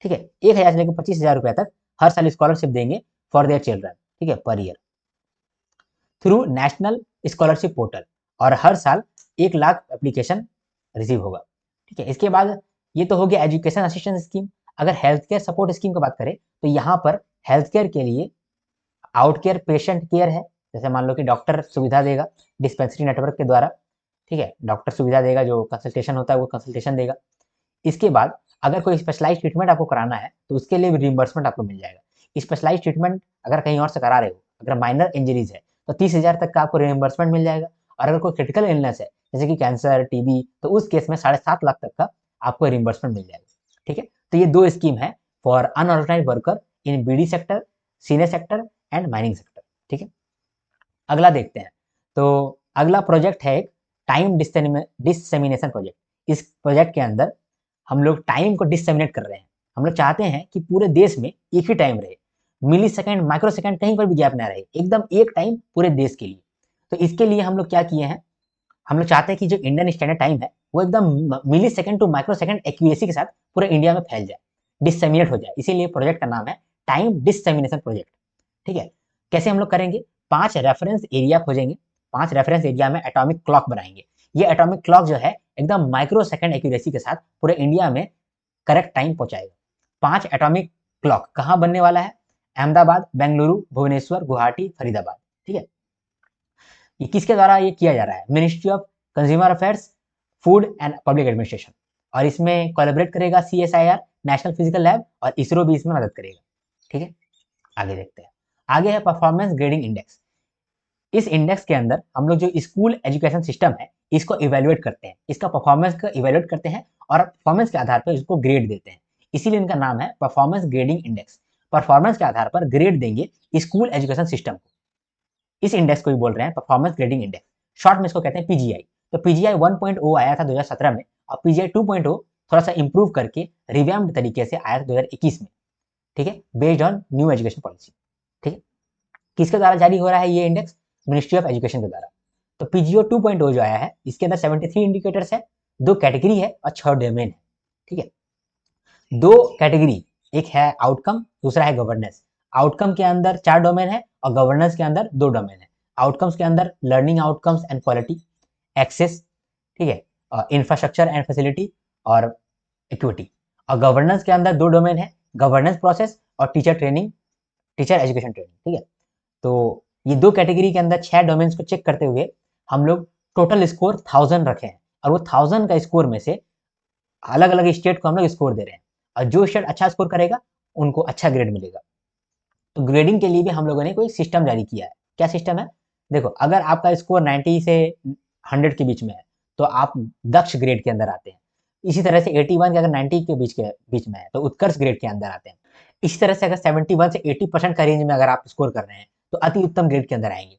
ठीक है, 1,000 से लेकर 25,000 रुपया तक हर साल स्कॉलरशिप देंगे फॉर देयर चिल्ड्रन। ठीक है, per year through national scholarship portal और हर साल 1 लाख एप्लीकेशन रिसीव होगा। ठीक है, इसके बाद ये तो हो गया एजुकेशन असिस्टेंस स्कीम। अगर हेल्थ केयर सपोर्ट स्कीम की बात करें तो यहाँ पर हेल्थ केयर के लिए आउट केयर पेशेंट केयर है, जैसे मान लो कि डॉक्टर सुविधा देगा डिस्पेंसरी नेटवर्क के द्वारा, ठीक है, डॉक्टर सुविधा देगा, जो कंसल्टेशन होता है वो कंसल्टेशन देगा। इसके बाद अगर कोई स्पेशलाइज ट्रीटमेंट आपको कराना है तो उसके लिए भी रिइंबर्समेंट आपको मिल जाएगा। स्पेशलाइज ट्रीटमेंट अगर कहीं और से करा रहे हो, अगर माइनर इंजरीज है तो 30,000 तक का आपको रिइंबर्समेंट मिल जाएगा, और अगर कोई क्रिटिकल इलनेस है जैसे कि कैंसर, टीबी, तो उस केस में 7.5 लाख तक का आपको रिइंबर्समेंट मिल जाएगा। ठीक है, तो ये 2 स्कीम है for unorganised worker in beedi sector, cine sector and mining sector. ठीक है, अगला देखते हैं। तो अगला प्रोजेक्ट है एक टाइम डिससेमिनेशन प्रोजेक्ट। इस प्रोजेक्ट के अंदर हम लोग टाइम को डिससेमिनेट कर रहे हैं। हम लोग चाहते हैं कि पूरे देश में एक ही टाइम रहे, मिली सेकेंड, माइक्रो सेकेंड कहीं पर भी गैप ना रहे, एकदम एक टाइम पूरे देश के लिए। तो इसके लिए हम लोग क्या किए हैं, हम लोग चाहते हैं कि जो इंडियन स्टैंडर्ड टाइम है वो एकदम millisecond to microsecond accuracy के साथ पूरे इंडिया में फैल जाए, डिससेमिनेट हो जाए। इसीलिए प्रोजेक्ट का नाम है टाइम डिससेमिनेशन प्रोजेक्ट। ठीक है, कैसे हम लोग करेंगे, 5 रेफरेंस एरिया खोजेंगे, 5 रेफरेंस एरिया में एटॉमिक क्लॉक बनाएंगे। ये एटॉमिक क्लॉक जो है एकदम माइक्रो सेकेंड एक्यूरेसी के साथ पूरे इंडिया में करेक्ट टाइम पहुंचाएगा। 5 एटॉमिक क्लॉक कहाँ बनने वाला है, अहमदाबाद, बेंगलुरु, भुवनेश्वर, गुवाहाटी, फरीदाबाद। ठीक है, ये किसके द्वारा ये किया जा रहा है, ministry of consumer affairs, food and public administration, और इसमें कोलैबोरेट करेगा CSIR, नेशनल फिजिकल लैब, और इसरो भी इसमें मदद करेगा। ठीक है, आगे देखते हैं। आगे है परफॉर्मेंस ग्रेडिंग इंडेक्स। इस इंडेक्स के अंदर हम लोग जो स्कूल एजुकेशन सिस्टम है इसको इवेल्युएट करते हैं, इसका परफॉर्मेंस का इवेल्युएट करते हैं और परफॉर्मेंस के आधार पर इसको ग्रेड देते हैं। इसीलिए इनका नाम है परफॉर्मेंस ग्रेडिंग इंडेक्स। परफॉर्मेंस के आधार पर ग्रेड देंगे स्कूल एजुकेशन सिस्टम को, इस इंडेक्स को भी बोल रहे हैं परफॉर्मेंस ग्रेडिंग इंडेक्स। शॉर्ट में इसको कहते हैं PGI। तो PGI 1.0 आया था 2017 में, और PGI 2.0 थोड़ा सा इंप्रूव करके रिवैम्ड तरीके से आया था 2021 में। ठीक है, based on new education policy. ठीक है, किसके द्वारा जारी हो रहा है ये इंडेक्स, मिनिस्ट्री ऑफ एजुकेशन के द्वारा। तो PGO 2.0 जो आया है इसके अंदर 73 इंडिकेटर्स है, 2 कैटेगरी है और 6 डोमेन है। ठीक है, 2 कैटेगरी, एक है आउटकम, दूसरा है गवर्नेंस। आउटकम के अंदर 4 डोमेन है और गवर्नेंस के अंदर 2 डोमेन है। आउटकम्स के अंदर learning outcomes and quality, access, ठीक है, इंफ्रास्ट्रक्चर एंड फैसिलिटी, और इक्विटी। और गवर्नेंस के अंदर 2 डोमेन है, गवर्नेंस प्रोसेस और teacher training, teacher education training. ठीक है, तो ये 2 कैटेगरी के अंदर 6 डोमेन्स को चेक करते हुए हम लोग टोटल स्कोर 1000 रखे हैं, और वो 1000 का स्कोर में से अलग अलग स्टेट को हम लोग स्कोर दे रहे हैं, और जो स्टेट अच्छा स्कोर करेगा उनको अच्छा ग्रेड मिलेगा। तो ग्रेडिंग के लिए भी हम लोगों ने कोई सिस्टम जारी किया है। क्या सिस्टम है, देखो अगर आपका स्कोर 90 से 100 के बीच में है तो आप दक्ष ग्रेड के अंदर आते हैं। इसी तरह से 81 के अगर 90 के बीच में है तो उत्कर्ष ग्रेड के अंदर आते हैं। इसी तरह से अगर 71 से 80% का रेंज में अगर आप स्कोर कर रहे हैं तो अति उत्तम ग्रेड के अंदर आएंगे।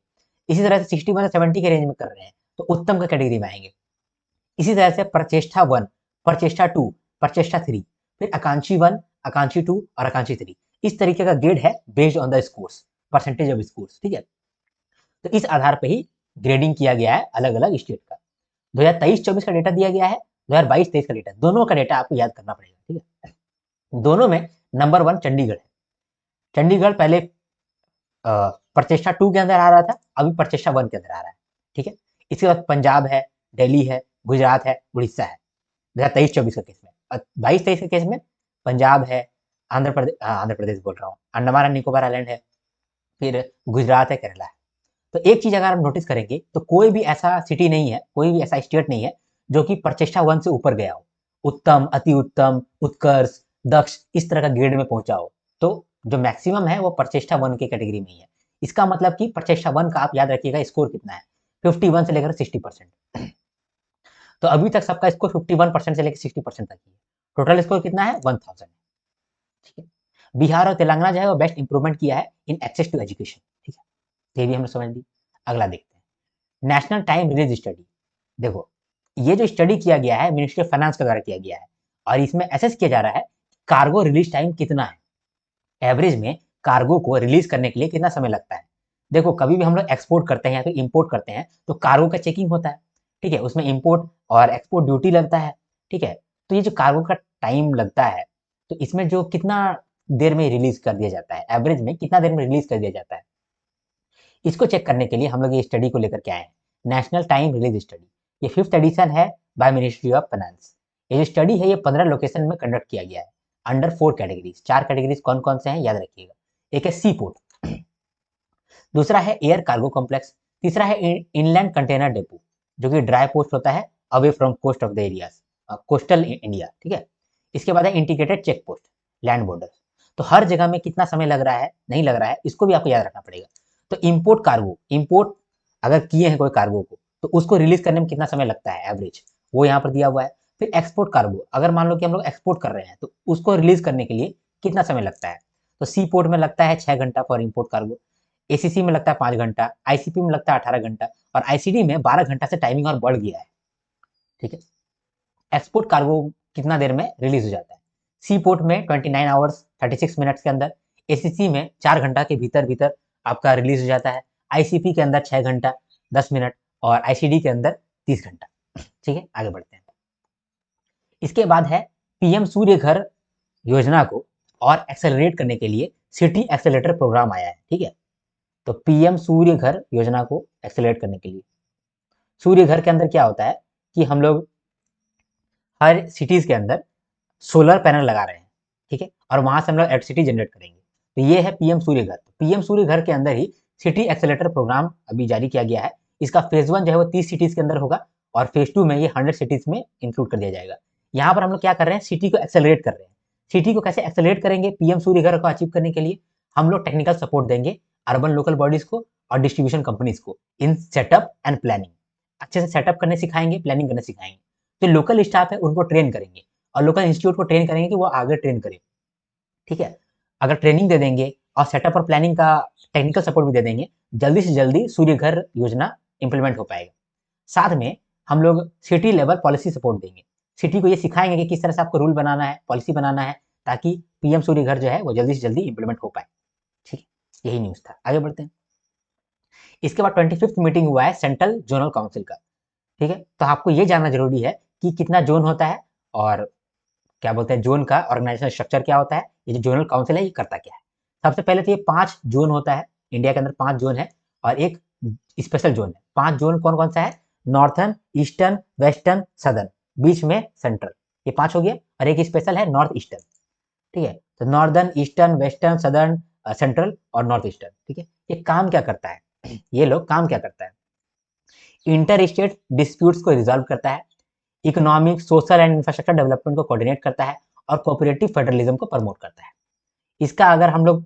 इसी तरह से 61 से 70 के रेंज में कर रहे हैं तो उत्तम का कैटेगरी में आएंगे। इसी तरह से प्रचेष्टा 1, प्रचेष्टा 2, प्रचेष्टा 3, फिर आकांक्षी 1, आकांक्षी 2 और आकांक्षी 3। इस तरीके का ग्रेड है based on the scores, percentage of scores. ठीक है, तो इस आधार पर ही ग्रेडिंग किया गया है अलग अलग स्टेट का। 2023-24 का डेटा दिया गया है, 2022-23 का डेटा, दोनों का डेटा आपको याद करना पड़ेगा। ठीक है, दोनों में नंबर 1 चंडीगढ़ है। चंडीगढ़ पहले प्रचेष्टा 2 के अंदर आ रहा था, अभी प्रचेष्टा 1 के अंदर आ रहा है। ठीक है, इसके बाद पंजाब है, दिल्ली है, गुजरात है, उड़ीसा है 2023-24 के केस में। और 22-23 के केस में पंजाब है, आंध्र प्रदेश बोल रहा हूँ, अंडमान एंड निकोबार आइलैंड है, फिर गुजरात है, केरला है। तो एक चीज अगर आप नोटिस करेंगे तो कोई भी ऐसा सिटी नहीं है, कोई भी ऐसा स्टेट नहीं है जो कि प्रचेष्टा 1 से ऊपर गया हो, उत्तम, अति उत्तम, उत्कर्ष, दक्ष इस तरह का ग्रेड में पहुंचा हो। तो जो मैक्सिमम है वो प्रचेष्टा 1 की कैटेगरी में ही है। इसका मतलब कि प्रचेष्टा 1 का आप याद रखिएगा स्कोर कितना है, 51 से लेकर 60%। तो अभी तक सबका स्कोर 51% से लेकर 60% तक ही है। टोटल स्कोर कितना है, 1000। ठीक है, बिहार और तेलंगाना जो है वो बेस्ट इंप्रूवमेंट किया है इन एक्सेस टू एजुकेशन। ठीक है, ये भी हमने समझ ली। अगला देखते हैं, नेशनल टाइम रिलीज स्टडी। देखो ये जो स्टडी किया गया है मिनिस्ट्री ऑफ फाइनेंस के द्वारा किया गया है, और इसमें एसेस किया जा रहा है कार्गो रिलीज टाइम कितना है, एवरेज में कार्गो को रिलीज करने के लिए कितना समय लगता है। देखो कभी भी हम लोग एक्सपोर्ट करते हैं या फिर इंपोर्ट करते हैं तो कार्गो का चेकिंग होता है। ठीक है, उसमें इंपोर्ट और एक्सपोर्ट ड्यूटी लगता है। ठीक है, तो ये जो कार्गो का टाइम लगता है तो इसमें जो कितना देर में रिलीज कर दिया जाता है, एवरेज में कितना देर में रिलीज कर दिया जाता है, इसको चेक करने के लिए हम लोग ये स्टडी को लेकर के आए हैं, नेशनल टाइम रिलीज स्टडी। ये 5th एडिशन है बाय मिनिस्ट्री ऑफ फाइनेंस। ये जो स्टडी है ये 15 लोकेशन में कंडक्ट किया गया है। Under 4 categories. 4 कैटेगरीज कौन कौन से हैं याद रखिएगा। एक है सी पोर्ट, दूसरा है एयर कार्गो कॉम्प्लेक्स, तीसरा है इनलैंड कंटेनर डेपो जो कि ड्राई पोस्ट होता है away from coast of the areas, coastal India, ठीक है। इसके बाद है integrated check post, land border. तो हर जगह में कितना समय लग रहा है नहीं लग रहा है इसको भी आपको याद रखना पड़ेगा। तो इम्पोर्ट कार्गो, इम्पोर्ट अगर किए हैं कोई कार्गो को तो उसको रिलीज करने में कितना समय लगता है एवरेज, वो यहाँ पर दिया हुआ है। फिर एक्सपोर्ट कार्गो, अगर मान लो कि हम लोग एक्सपोर्ट कर रहे हैं तो उसको रिलीज करने के लिए कितना समय लगता है। तो सी पोर्ट में लगता है 6 घंटा फॉर इम्पोर्ट कार्गो, एसीसी में लगता है 5 घंटा, आईसीपी में लगता है 18 घंटा और आईसीडी में 12 घंटा से टाइमिंग और बढ़ गया है, ठीक है। एक्सपोर्ट कार्गो कितना देर में रिलीज हो जाता है, सी पोर्ट में 29 आवर्स 36 मिनट्स के अंदर, एसीसी में 4 घंटा के भीतर भीतर आपका रिलीज हो जाता है, आईसीपी के अंदर 6 घंटा 10 मिनट और आईसीडी के अंदर 30 घंटा, ठीक है। आगे बढ़ते हैं। इसके बाद है पीएम सूर्य घर योजना को और एक्सेलरेट करने के लिए सिटी एक्सेलरेटर प्रोग्राम आया है, ठीक है। तो पीएम सूर्य घर योजना को एक्सेलरेट करने के लिए, सूर्य घर के अंदर क्या होता है कि हम लोग हर सिटीज के अंदर सोलर पैनल लगा रहे हैं, ठीक है, और वहां से हम लोग इलेक्ट्रिसिटी जनरेट करेंगे। तो ये है पीएम सूर्य घर। पीएम सूर्य घर के अंदर ही सिटी एक्सेलेरेटर प्रोग्राम अभी जारी किया गया है। इसका फेज 1 जो है वो 30 सिटीज के अंदर होगा और फेज 2 में ये 100 सिटीज में इंक्लूड कर दिया जाएगा। यहाँ पर हम लोग क्या कर रहे हैं, सिटी को एक्सेलरेट कर रहे हैं। सिटी को कैसे एक्सेलरेट करेंगे पीएम सूर्य घर को अचीव करने के लिए, हम लोग टेक्निकल सपोर्ट देंगे अर्बन लोकल बॉडीज को और डिस्ट्रीब्यूशन कंपनीज को इन सेटअप एंड प्लानिंग। अच्छे से सेटअप करने सिखाएंगे, प्लानिंग करने सिखाएंगे। जो लोकल स्टाफ है उनको ट्रेन करेंगे और लोकल इंस्टीट्यूट को ट्रेन करेंगे कि वो आगे ट्रेन करें, ठीक है। अगर ट्रेनिंग दे देंगे और सेटअप और प्लानिंग का टेक्निकल सपोर्ट भी दे देंगे, जल्दी से जल्दी सूर्य घर योजना इंप्लीमेंट हो पाएगा। साथ में हम लोग सिटी लेवल पॉलिसी सपोर्ट देंगे, सिटी को ये सिखाएंगे कि किस तरह से आपको रूल बनाना है, पॉलिसी बनाना है, ताकि पीएम सूर्य घर जो है वो जल्दी से जल्दी इंप्लीमेंट हो पाए, ठीक है। यही न्यूज था, आगे बढ़ते हैं। इसके बाद 25th मीटिंग हुआ है सेंट्रल जोनल काउंसिल का, ठीक है। तो आपको ये जानना जरूरी है कि कितना जोन होता है और क्या बोलते हैं जोन का ऑर्गेनाइजेशन स्ट्रक्चर क्या होता है, ये जो जोनल काउंसिल है ये करता क्या है। सबसे पहले तो ये 5 जोन होता है, इंडिया के अंदर 5 जोन है और एक स्पेशल जोन है। 5 जोन कौन कौन सा है, नॉर्थर्न, ईस्टर्न, वेस्टर्न, सदर्न, बीच में सेंट्रल, ये 5 हो गया और एक स्पेशल है नॉर्थ ईस्टर्न, ठीक है। तो northern, eastern, western, southern, central और नॉर्थ ईस्टर्न, ठीक है। ये काम क्या करता है, ये लोग काम क्या करता है, इंटर स्टेट डिस्प्यूट्स को रिजॉल्व करता है, economic, social and infrastructure development को कोऑर्डिनेट करता है और कोऑपरेटिव फेडरलिज्म को प्रमोट करता है। इसका अगर हम लोग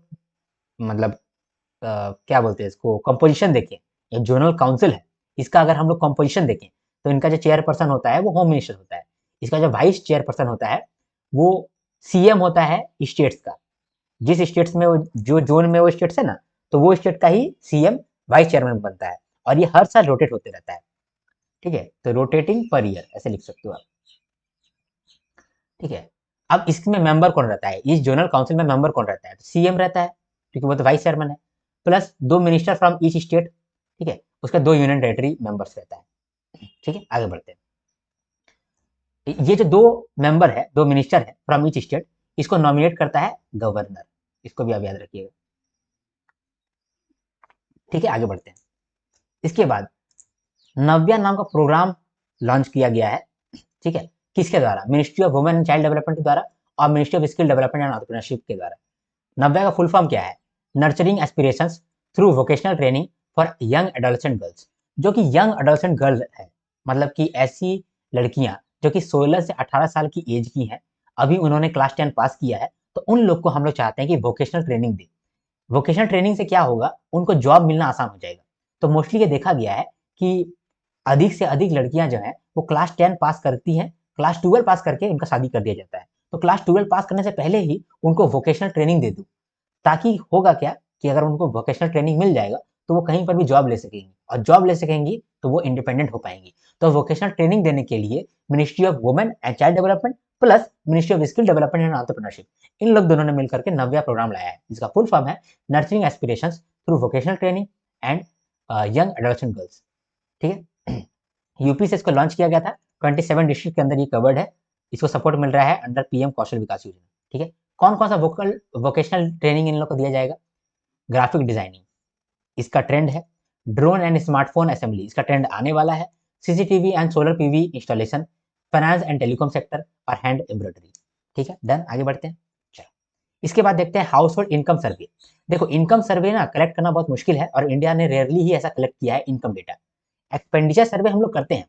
मतलब क्या बोलते हैं इसको कंपोजिशन देखें, ये जोनल काउंसिल है, इसका अगर हम लोग कंपोजिशन देखें तो इनका जो चेयरपर्सन होता है वो होम मिनिस्टर होता है। इसका जो वाइस चेयरपर्सन होता है वो सीएम होता है स्टेट्स का। जिस स्टेट्स में वो जो जोन में वो स्टेट्स है ना, तो वो स्टेट का ही सीएम वाइस चेयरमैन बनता है और ये हर साल रोटेट होते रहता है, ठीक है। तो रोटेटिंग पर ईयर ऐसे लिख सकते हो आप, ठीक है। अब इसमें मेंबर कौन रहता है, इस जोनल काउंसिल में मेंबर कौन रहता है, तो सीएम रहता है क्योंकि वो तो वाइस चेयरमैन है, plus 2 minister from each state, ठीक है। उसके 2 यूनियन टेरिटरी मेंबर्स रहता है, ठीक है। आगे बढ़ते हैं। ये जो 2 मेंबर है, 2 मिनिस्टर है फ्रॉम ईच स्टेट, इसको नॉमिनेट करता है गवर्नर, इसको भी आप याद रखिएगा, ठीक है। आगे बढ़ते हैं। इसके बाद नव्या नाम का प्रोग्राम लॉन्च किया गया है, ठीक है। किसके द्वारा, ministry of women and child development के द्वारा और ministry of skill development and entrepreneurship के द्वारा। नव्या का फुल फॉर्म क्या है, nurturing aspirations through vocational training for young adolescent girls. जो कि यंग एडोलेसेंट गर्ल है, मतलब कि ऐसी लड़कियां जो कि 16 से 18 साल की एज की हैं, अभी उन्होंने क्लास 10 पास किया है, तो उन लोग को हम लोग चाहते हैं कि वोकेशनल ट्रेनिंग दे। वोकेशनल ट्रेनिंग से क्या होगा, उनको जॉब मिलना आसान हो जाएगा। तो मोस्टली ये देखा गया है कि अधिक से अधिक लड़कियां जो हैं वो क्लास 10 पास करती हैं, क्लास 12 पास करके उनका शादी कर दिया जाता है। तो क्लास 12 पास करने से पहले ही उनको वोकेशनल ट्रेनिंग दे दूं, ताकि होगा क्या कि अगर उनको वोकेशनल ट्रेनिंग मिल जाएगा तो वो कहीं पर भी जॉब ले सकेंगी और जॉब ले सकेंगी तो वो इंडिपेंडेंट हो पाएंगी। तो वोकेशनल ट्रेनिंग देने के लिए ministry of women and child development plus ministry of skill development and entrepreneurship, इन लोग दोनों ने मिलकर के नव्या प्रोग्राम लाया है, जिसका फुल फॉर्म है nurturing aspirations through vocational training and young adolescent girls, ठीक है। यूपी से इसको लॉन्च किया गया था, 27 डिस्ट्रिक्ट के अंदर ये कवर्ड है। इसको सपोर्ट मिल रहा है अंडर पीएम कौशल विकास योजना, ठीक है। कौन कौन सा वोकेशनल ट्रेनिंग इन लोग को दिया जाएगा, ग्राफिक डिजाइनिंग इसका ट्रेंड है, ड्रोन एंड स्मार्टफोन असेंबली इसका ट्रेंड आने वाला है, CCTV and solar PV installation, finance and telecom sector और हैंड एम्ब्रॉयडरी, ठीक है। डन, आगे बढ़ते हैं। इसके बाद देखते हैं हाउस होल्ड इनकम सर्वे। देखो इनकम सर्वे ना कलेक्ट करना बहुत मुश्किल है और इंडिया ने रेयरली ही ऐसा कलेक्ट किया है इनकम डेटा। एक्सपेंडिचर सर्वे हम लोग करते हैं,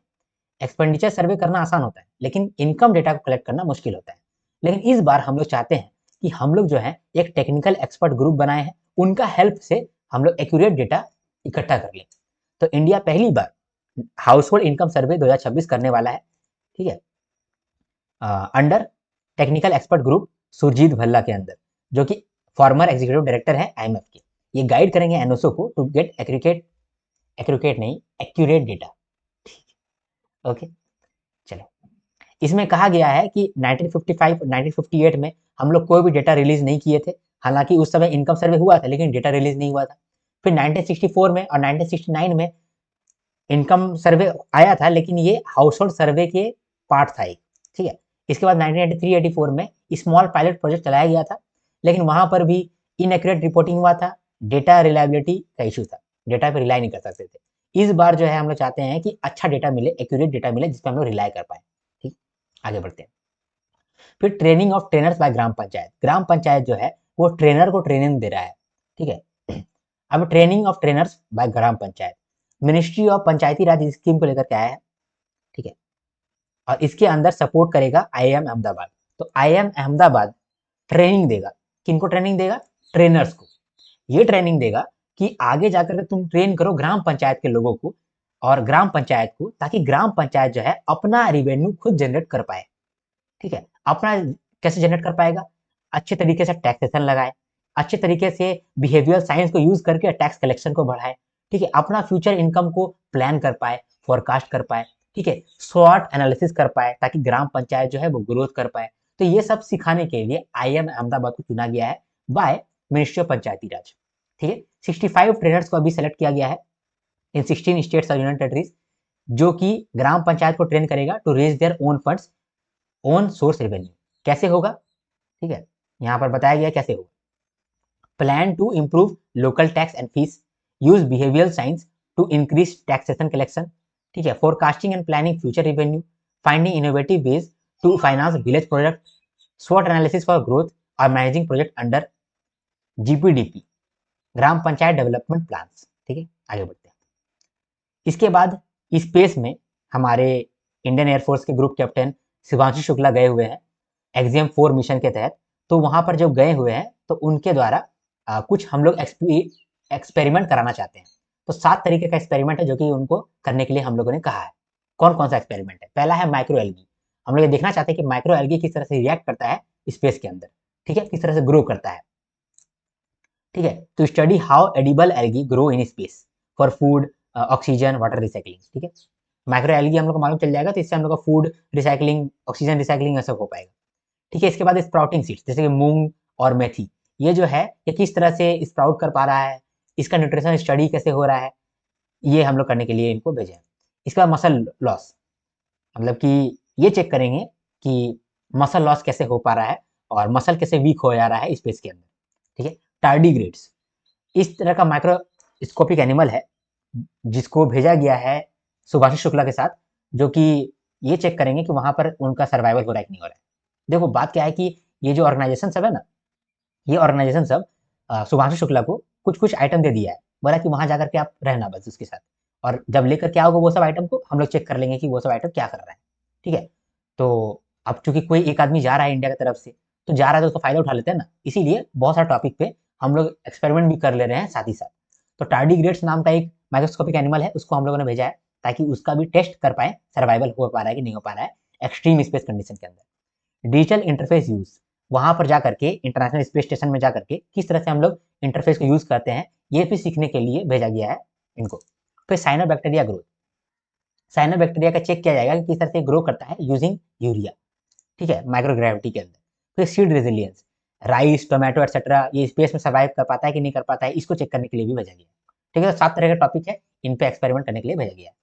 एक्सपेंडिचर सर्वे करना आसान होता है, लेकिन इनकम डेटा को कलेक्ट करना मुश्किल होता है। लेकिन इस बार हम लोग चाहते हैं कि हम लोग जो है एक टेक्निकल एक्सपर्ट ग्रुप बनाए हैं, उनका हेल्प से हम लोग एक्यूरेट डेटा इकट्ठा कर लें। तो इंडिया पहली बार हाउस होल्ड इनकम सर्वे 2026 करने वाला है, ठीक है, under technical expert group Surjit Bhalla के अंदर, जो कि फॉर्मर एग्जीक्यूटिव डायरेक्टर है आईएमएफ के। ये गाइड करेंगे एनओसो को टू गेट एक्यूरेट नहीं एक्यूरेट डेटा। ओके, चलो। इसमें कहा गया है कि 1955 1958 में हम लोग कोई भी डेटा रिलीज नहीं किए थे, हालांकि उस समय इनकम सर्वे हुआ था लेकिन डेटा रिलीज नहीं हुआ था। फिर 1964 में और 1969 में इनकम सर्वे आया था, लेकिन ये हाउस होल्ड सर्वे के पार्ट था एक, ठीक है। इसके बाद 1983-84 में स्मॉल पायलट प्रोजेक्ट चलाया गया था, लेकिन वहां पर भी इनएक्यूरेट रिपोर्टिंग हुआ था, डेटा रिलायबिलिटी का इशू था, डेटा पे रिलाई नहीं कर सकते थे। इस बार जो है हम लोग चाहते हैं कि अच्छा डेटा मिले, एक्यूरेट डेटा मिले, जिसपे हम लोग रिलाई कर पाए। ठीक, आगे बढ़ते हैं। फिर training of trainers by gram panchayat. ग्राम पंचायत जो है वो ट्रेनर को ट्रेनिंग दे रहा है, ठीक है। अब training of trainers by gram panchayat, ministry of panchayati raj इस स्कीम को लेकर के आया है, ठीक है, और इसके अंदर सपोर्ट करेगा आईआईएम अहमदाबाद। तो आईआईएम अहमदाबाद ट्रेनिंग देगा, किनको ट्रेनिंग देगा? ट्रेनर्स को। ये ट्रेनिंग देगा कि आगे जाकर के तुम ट्रेन करो ग्राम पंचायत के लोगों को और ग्राम पंचायत को, ताकि ग्राम पंचायत जो है अपना रिवेन्यू खुद जनरेट कर पाए, ठीक है। अपना कैसे जनरेट कर पाएगा? अच्छे तरीके से टैक्सेशन लगाए, अच्छे तरीके से बिहेवियर साइंस को यूज करके टैक्स कलेक्शन को बढ़ाए, ठीक है, अपना फ्यूचर इनकम को प्लान कर पाए, फोरकास्ट कर पाए, ठीक है, स्वॉट एनालिसिस कर पाए, ताकि ग्राम पंचायत जो है वो ग्रोथ कर पाए। तो ये सब सिखाने के लिए आईएम अहमदाबाद को चुना गया है बाय मिनिस्ट्री ऑफ पंचायती राज, ठीक है। 65 ट्रेनर्स को अभी सेलेक्ट किया गया है इन 16 स्टेट्स और यूनियन टेरिटरीज, जो कि ग्राम पंचायत को ट्रेन करेगा to raise their own funds, own source revenue. कैसे होगा? ठीक है, यहाँ पर बताया गया कैसे होगा। Plan to improve local tax and fees, use behavioural science to increase taxation collection, ठीक है, forecasting and planning future revenue, finding innovative ways to finance village project, स्वॉट एनालिसिस फॉर ग्रोथ और managing project under GPDP, gram panchayat development plan, ठीक है। आगे बढ़ते हैं। इसके बाद स्पेस में हमारे इंडियन एयरफोर्स के ग्रुप कैप्टन शिवांशु शुक्ला गए हुए हैं एक्सियम 4 मिशन के तहत। तो वहां पर जब गए हुए हैं तो उनके द्वारा कुछ हम लोग एक्सपेरिमेंट कराना चाहते हैं। तो 7 तरीके का एक्सपेरिमेंट है जो कि उनको करने के लिए हम लोगों ने कहा है। कौन कौन सा एक्सपेरिमेंट है? पहला है माइक्रो एल्गी। हम लोग ये देखना चाहते हैं कि माइक्रो एल्गी किस तरह से रिएक्ट करता है स्पेस के अंदर, ठीक है, किस तरह से ग्रो करता है, ठीक है। तो study how edible algae grow in space for food, oxygen, water recycling, ठीक है। माइक्रो एल्गी हम लोग को मालूम चल जाएगा, तो इससे हम लोग का फूड रिसाइकलिंग, ऑक्सीजन रिसाइकलिंग ये सब हो पाएगा, ठीक है। इसके बाद स्प्राउटिंग सीड्स जैसे कि मूंग और मेथी, ये जो है ये किस तरह से स्प्राउट कर पा रहा है, इसका न्यूट्रिशन स्टडी कैसे हो रहा है, ये हम लोग करने के लिए इनको भेजे हैं। इसके बाद मसल लॉस, मतलब कि ये चेक करेंगे कि मसल लॉस कैसे हो पा रहा है और मसल कैसे वीक हो जा रहा है स्पेस के अंदर, ठीक है। टार्डीग्रेड्स इस तरह का माइक्रोस्कोपिक एनिमल है जिसको भेजा गया है सुभाष शुक्ला के साथ, जो कि ये चेक करेंगे कि वहां पर उनका सर्वाइवल हो रहा है कि नहीं हो रहा है। देखो बात क्या है कि ये जो ऑर्गेनाइजेशन सब है ना, ये ऑर्गेनाइजेशन सब सुभाष शुक्ला को कुछ कुछ आइटम दे दिया है, बोला कि वहां जाकर के आप रहना बस उसके साथ, और जब लेकर के आओगे वो सब आइटम को हम लोग चेक कर लेंगे कि वो सब आइटम क्या कर रहा है, ठीक है। तो अब चूंकि कोई एक आदमी जा रहा है इंडिया की तरफ से, तो जा रहा है तो उसका फायदा उठा लेते हैं ना, इसीलिए बहुत सारे टॉपिक पे हम लोग एक्सपेरिमेंट भी कर ले रहे हैं साथ ही साथ। तो टार्डीग्रेड्स नाम का एक माइक्रोस्कोपिक एनिमल है, उसको हम लोगों ने भेजा है ताकि उसका भी टेस्ट कर पाए सर्वाइवल हो पा रहा है कि नहीं हो पा रहा है एक्सट्रीम स्पेस कंडीशन के अंदर। डिजिटल इंटरफेस यूज, वहां पर जाकर के इंटरनेशनल स्पेस स्टेशन में जाकर के किस तरह से हम लोग इंटरफेस को यूज करते हैं, ये भी सीखने के लिए भेजा गया है इनको। फिर साइनोबैक्टीरिया ग्रोथ, साइनोबैक्टीरिया का चेक किया जाएगा कि किस तरह से ग्रो करता है यूजिंग यूरिया, ठीक है, माइक्रोग्रेविटी के अंदर। फिर seed resilience, rice, tomato etcetera ये स्पेस में सर्वाइव कर पाता है कि नहीं कर पाता है, इसको चेक करने के लिए भी भेजा गया, ठीक है। तो 7 तरह के टॉपिक है, इन पे एक्सपेरिमेंट करने के लिए भेजा गया है।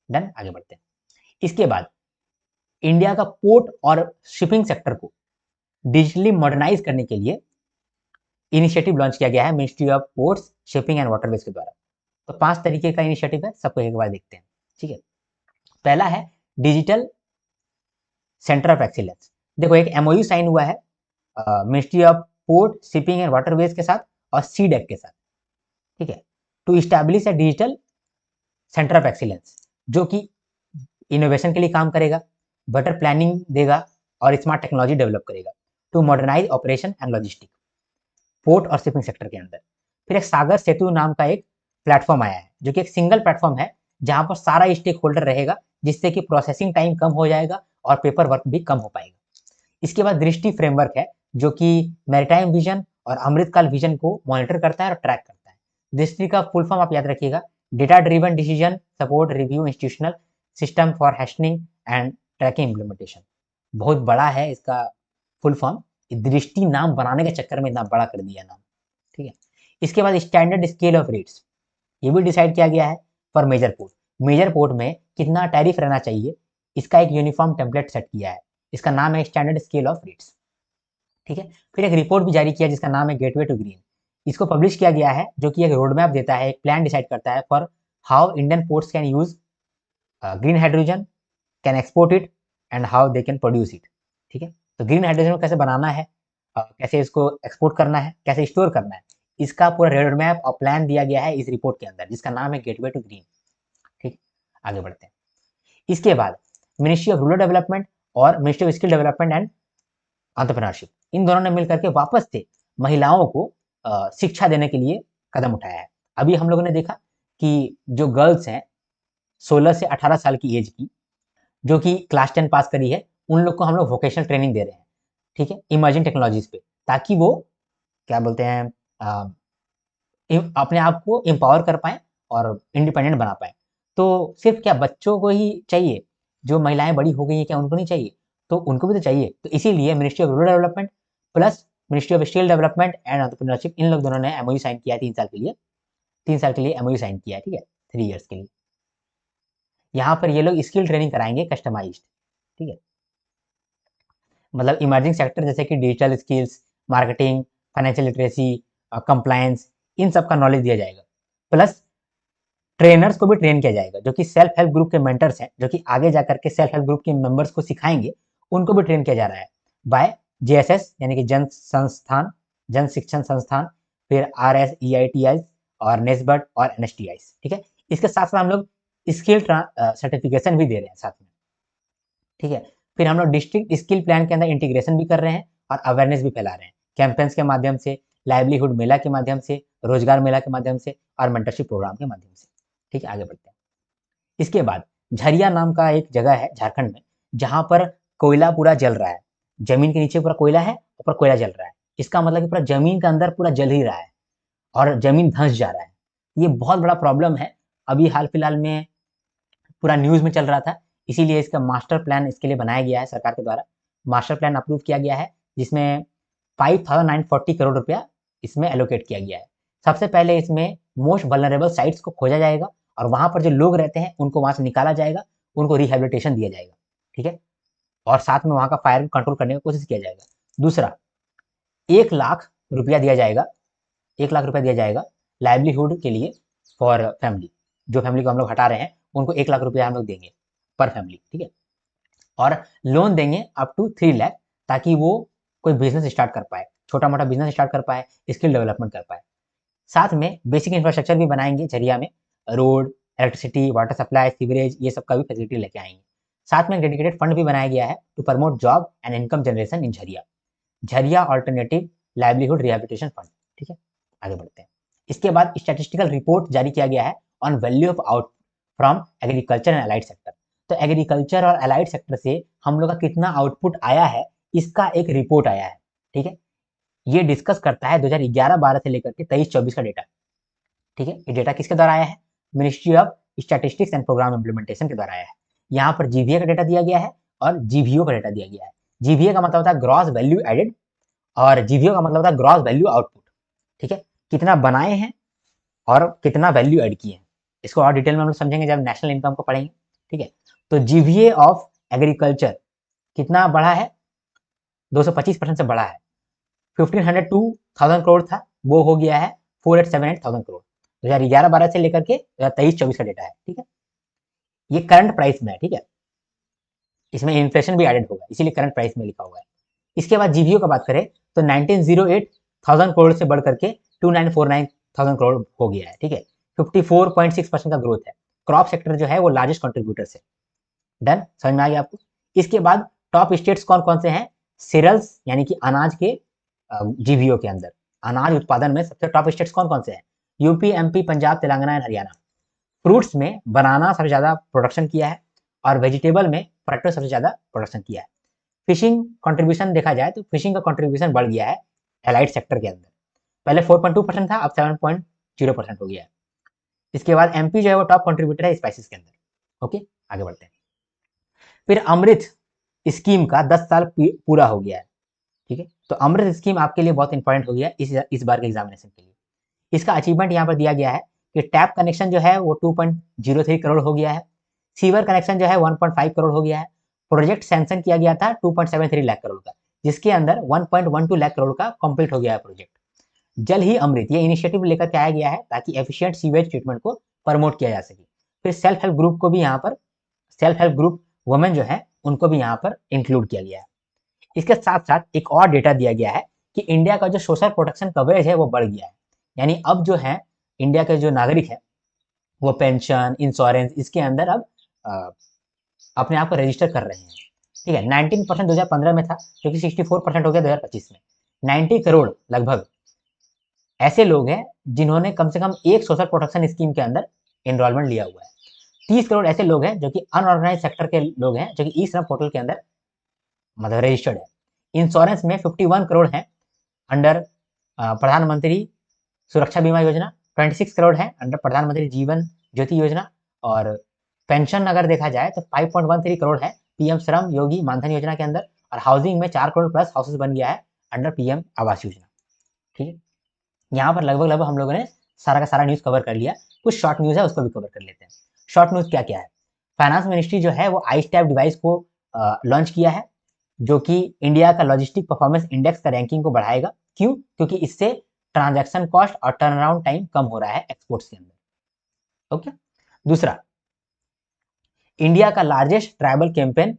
डन, आगे बढ़ते हैं। इसके बाद इंडिया का पोर्ट और शिपिंग सेक्टर को डिजिटली मॉडर्नाइज करने के लिए इनिशिएटिव लॉन्च किया गया है ministry of ports, shipping and waterways के द्वारा। तो 5 तरीके का इनिशिएटिव है, सबको एक बार देखते हैं, ठीक है। पहला है डिजिटल सेंटर ऑफ एक्सीलेंस। देखो एक एमओयू साइन हुआ है ministry of port, shipping and waterways के साथ और सी डेक के साथ, ठीक है। To establish a digital centre of excellence, जो कि इनोवेशन के लिए काम करेगा, बेटर प्लानिंग देगा और स्मार्ट टेक्नोलॉजी डेवलप करेगा। To modernise operation and logistic, port और शिपिंग सेक्टर के अंदर। फिर एक सागर सेतु नाम का एक प्लेटफॉर्म आया है, जो कि एक सिंगल प्लेटफॉर्म है जहां पर सारा स्टेक होल्डर रहेगा, जिससे कि प्रोसेसिंग टाइम कम हो जाएगा और पेपर वर्क भी कम हो पाएगा। इसके बाद दृष्टि फ्रेमवर्क है, जो कि मैरीटाइम विजन और अमृतकाल विजन को मॉनिटर करता है और ट्रैक करता है। दृष्टि का फुल फॉर्म आप याद रखिएगा, data driven decision support review institutional system for हैशनिंग and tracking implementation. बहुत बड़ा है इसका फुल फॉर्म, दृष्टि नाम बनाने के चक्कर में इतना बड़ा कर दिया नाम, ठीक है। इसके बाद स्टैंडर्ड स्केल ऑफ रेट्स, ये भी डिसाइड किया गया है for major port. Major port में कितना टैरिफ रहना चाहिए, इसका एक यूनिफॉर्म टेम्पलेट सेट किया है, इसका नाम है स्टैंडर्ड स्केल ऑफ रेट्स, ठीक है। फिर एक रिपोर्ट भी जारी किया जिसका नाम है गेटवे टू ग्रीन, इसको पब्लिश किया गया है, जो कि एक रोड मैप देता है, एक प्लान डिसाइड करता है for how Indian ports can use green hydrogen, can export it and how they can produce it, ठीक है। तो ग्रीन हाइड्रोजन को कैसे बनाना है, कैसे इसको एक्सपोर्ट करना है, कैसे स्टोर करना है, इसका पूरा रोड मैप और प्लान दिया गया है इस रिपोर्ट के अंदर, जिसका नाम है गेटवे टू ग्रीन, ठीक। आगे बढ़ते हैं। इसके बाद मिनिस्ट्री ऑफ रूरल डेवलपमेंट और ministry of skill development and entrepreneurship, इन दोनों ने मिलकर के वापस से महिलाओं को शिक्षा देने के लिए कदम उठाया है। अभी हम लोगों ने देखा कि जो गर्ल्स हैं 16 से 18 साल की एज की, जो कि क्लास 10 पास करी है, उन लोग को हम लोग वोकेशनल ट्रेनिंग दे रहे हैं, ठीक है, इमर्जिंग टेक्नोलॉजीज पे, ताकि वो क्या बोलते हैं अपने आप को एम्पावर कर पाए और इंडिपेंडेंट बना पाए। तो सिर्फ क्या बच्चों को ही चाहिए, जो महिलाएं बड़ी हो गई हैं क्या उनको नहीं चाहिए? तो उनको भी तो चाहिए। तो इसीलिए ministry of rural development plus ministry of skill development and entrepreneurship, इन लोग दोनों ने एमओयू साइन किया है 3 साल के लिए, 3 साल के लिए एमओयू साइन किया है, ठीक है, 3 ईयर्स के लिए। यहाँ पर ये लोग स्किल ट्रेनिंग कराएंगे कस्टमाइज्ड, ठीक है। मतलब इमर्जिंग सेक्टर जैसे कि digital skills, marketing, financial literacy, compliance, इन सब का नॉलेज दिया जाएगा। प्लस ट्रेनर्स को भी ट्रेन किया जाएगा, जो कि सेल्फ हेल्प ग्रुप के मेंटर्स हैं, जो कि आगे जाकर के सेल्फ हेल्प ग्रुप के मेंबर्स को सिखाएंगे, उनको भी ट्रेन किया जा रहा है बाय जेएसएस, यानी कि जन शिक्षण संस्थान, फिर RSEITI और नेस्बट और NSTI, ठीक है। इसके साथ साथ हम लोग स्किल सर्टिफिकेशन भी दे रहे हैं साथ में, ठीक है। फिर हम लोग डिस्ट्रिक्ट स्किल प्लान के अंदर इंटीग्रेशन भी कर रहे हैं और अवेयरनेस भी फैला रहे हैं, कैंपेन्स के माध्यम से, लाइवलीहुड मेला के माध्यम से, रोजगार मेला के माध्यम से और मेंटरशिप प्रोग्राम के माध्यम से, ठीक है। आगे बढ़ते हैं। इसके बाद झरिया नाम का एक जगह है झारखंड में, जहां पर कोयला पूरा जल रहा है, जमीन के नीचे पूरा कोयला है, ऊपर कोयला जल रहा है। इसका मतलब कि पूरा जमीन के अंदर पूरा जल ही रहा है और जमीन धंस जा रहा है। ये बहुत बड़ा प्रॉब्लम है, अभी हाल फिलहाल में पूरा न्यूज में चल रहा था, इसीलिए इसका मास्टर प्लान इसके लिए बनाया गया है सरकार के द्वारा। मास्टर प्लान अप्रूव किया गया है, जिसमें 5940 करोड़ रुपया इसमें एलोकेट किया गया है। सबसे पहले इसमें मोस्ट वल्नरेबल साइट्स को खोजा जाएगा और वहां पर जो लोग रहते हैं उनको वहां से निकाला जाएगा, उनको रिहेबिलिटेशन दिया जाएगा, ठीक है। और साथ में वहां का फायर कंट्रोल करने की कोशिश किया जाएगा। दूसरा, 1 लाख रुपया दिया जाएगा, 1 लाख रुपया दिया जाएगा लाइवलीहुड के लिए फॉर फैमिली। जो फैमिली को हम लोग हटा रहे हैं उनको 1 लाख रुपया हम लोग देंगे पर फैमिली, ठीक है। और लोन देंगे अप टू 3 लाख, ताकि वो कोई बिजनेस स्टार्ट कर पाए, छोटा मोटा बिजनेस स्टार्ट कर पाए, स्किल डेवलपमेंट कर पाए। साथ में बेसिक इंफ्रास्ट्रक्चर भी बनाएंगे झरिया में, road, electricity, water supply, sewerage, ये सब का भी फैसिलिटी लेके आएंगे। साथ में डेडिकेटेड फंड भी बनाया गया है to promote job and income generation in Jharia, Jharia alternative livelihood rehabilitation fund, ठीक है। आगे बढ़ते हैं। इसके बाद स्टैटिस्टिकल रिपोर्ट जारी किया गया है on value of out from agriculture and allied sector. तो एग्रीकल्चर और अलाइड सेक्टर से हम लोग का कितना आउटपुट आया है, इसका एक रिपोर्ट आया है, ठीक है। ये डिस्कस करता है 2011-12 से लेकर के 23-24 का डेटा, ठीक है। ये डेटा किसके द्वारा आया है? Ministry of statistics and programme implementation के द्वारा आया है। यहाँ पर जीवीए का डेटा दिया गया है और जीवीओ का डेटा दिया गया है। जीवीए का मतलब होता है ग्रॉस वैल्यू एडेड और जीवीओ का मतलब होता है ग्रॉस वैल्यू आउटपुट, ठीक है। कितना बनाए हैं और कितना वैल्यू ऐड किए हैं, इसको और डिटेल में हम लोग समझेंगे जब नेशनल इनकम को पढ़ेंगे, ठीक है। तो जीवीए ऑफ एग्रीकल्चर कितना बढ़ा है? 225% से बढ़ा है। 1500 टू 1000 करोड़ था, वो हो गया है 4878,000 करोड़। 2011-12 से लेकर के 2023-24 का डेटा है, ठीक है। ये करंट प्राइस में है, ठीक है। इसमें इन्फ्लेशन भी एडेड होगा, इसीलिए करंट प्राइस में लिखा हुआ है। इसके बाद जीबीओ का बात करें तो 1908 1000 करोड़ से बढ़ करके 2949,000 करोड़ हो गया है, ठीक है। 54.6% का ग्रोथ है। क्रॉप सेक्टर जो है वो लार्जेस्ट कंट्रीब्यूटर है। डन, समझ में आ गया आपको। इसके बाद टॉप स्टेट्स कौन कौन से हैं? सीरियल्स यानी कि अनाज के जीबीओ के अंदर अनाज उत्पादन में सबसे टॉप स्टेट्स कौन कौन से हैं? UP, MP, Punjab, Telangana and Haryana. Fruits में बनाना सबसे ज़्यादा प्रोडक्शन किया है और वेजिटेबल में पोटैटो सबसे ज़्यादा प्रोडक्शन किया है। फिशिंग कंट्रीब्यूशन देखा जाए तो फिशिंग का कंट्रीब्यूशन बढ़ गया है एलाइड सेक्टर के अंदर। पहले 4.2% था, अब 7.0% हो गया है। इसके बाद एमपी जो है वो टॉप कंट्रीब्यूटर है स्पाइसेस के अंदर। ओके, आगे बढ़ते हैं। फिर अमृत स्कीम का 10 साल पूरा हो गया है, ठीक है। तो अमृत स्कीम आपके लिए बहुत इंपॉर्टेंट हो गया है इस बार के एग्जामिनेशन के लिए। इसका अचीवमेंट यहाँ पर दिया गया है कि टैप कनेक्शन जो है वो 2.03 करोड़ हो गया है। सीवर कनेक्शन जो है 1.5 करोड़ हो गया है। प्रोजेक्ट सैंक्शन किया गया था 2.73 लाख करोड़ का, जिसके अंदर 1.12 लाख करोड़ का कंप्लीट हो गया है प्रोजेक्ट। जल ही अमृत ये इनिशिएटिव लेकर के आया गया है ताकि एफिशिएंट सीवेज ट्रीटमेंट को प्रमोट किया जा सके। फिर सेल्फ हेल्प ग्रुप को भी यहाँ पर सेल्फ हेल्प ग्रुप वुमेन जो है उनको भी यहाँ पर इंक्लूड किया गया है। इसके साथ साथ एक और डेटा दिया गया है कि इंडिया का जो सोशल प्रोटेक्शन कवरेज है वो बढ़ गया है। यानी अब जो है इंडिया के जो नागरिक है वो पेंशन, इंश्योरेंस इसके अंदर अब अपने आप को रजिस्टर कर रहे हैं, ठीक है। 19% 2015 में था जो कि 64% हो गया 2025 में। 90 करोड़ लगभग ऐसे लोग हैं जिन्होंने कम से कम एक सोशल प्रोटेक्शन स्कीम के अंदर एनरोलमेंट लिया हुआ है। 30 करोड़ ऐसे लोग हैं जो कि अनऑर्गेनाइज सेक्टर के लोग हैं जो कि ई श्रम पोर्टल के अंदर मतलब रजिस्टर्ड है। इंश्योरेंस में 51 करोड़ है अंडर प्रधानमंत्री सुरक्षा बीमा योजना, 26 करोड़ है अंडर प्रधानमंत्री जीवन ज्योति योजना, और पेंशन अगर देखा जाए तो 5.13 करोड़ है पीएम श्रम योगी मानधन योजना के अंदर, और हाउसिंग में 4 करोड़ प्लस हाउसेस बन गया है अंडर पीएम आवास योजना, ठीक है। यहाँ पर लगभग लगभग हम लोगों ने सारा का सारा न्यूज़ कवर कर लिया। कुछ शॉर्ट न्यूज़ है उसको भी कवर कर लेते हैं। शॉर्ट न्यूज़ क्या क्या है? फाइनेंस मिनिस्ट्री जो है वो आई स्टैप डिवाइस को लॉन्च किया है जो कि इंडिया का लॉजिस्टिक परफॉर्मेंस इंडेक्स का रैंकिंग को बढ़ाएगा। क्यों? क्योंकि इससे ट्रांजैक्शन कॉस्ट और टर्न अराउंड टाइम कम हो रहा है एक्सपोर्ट्स के अंदर। ओके। दूसरा, इंडिया का लार्जेस्ट ट्राइबल कैंपेन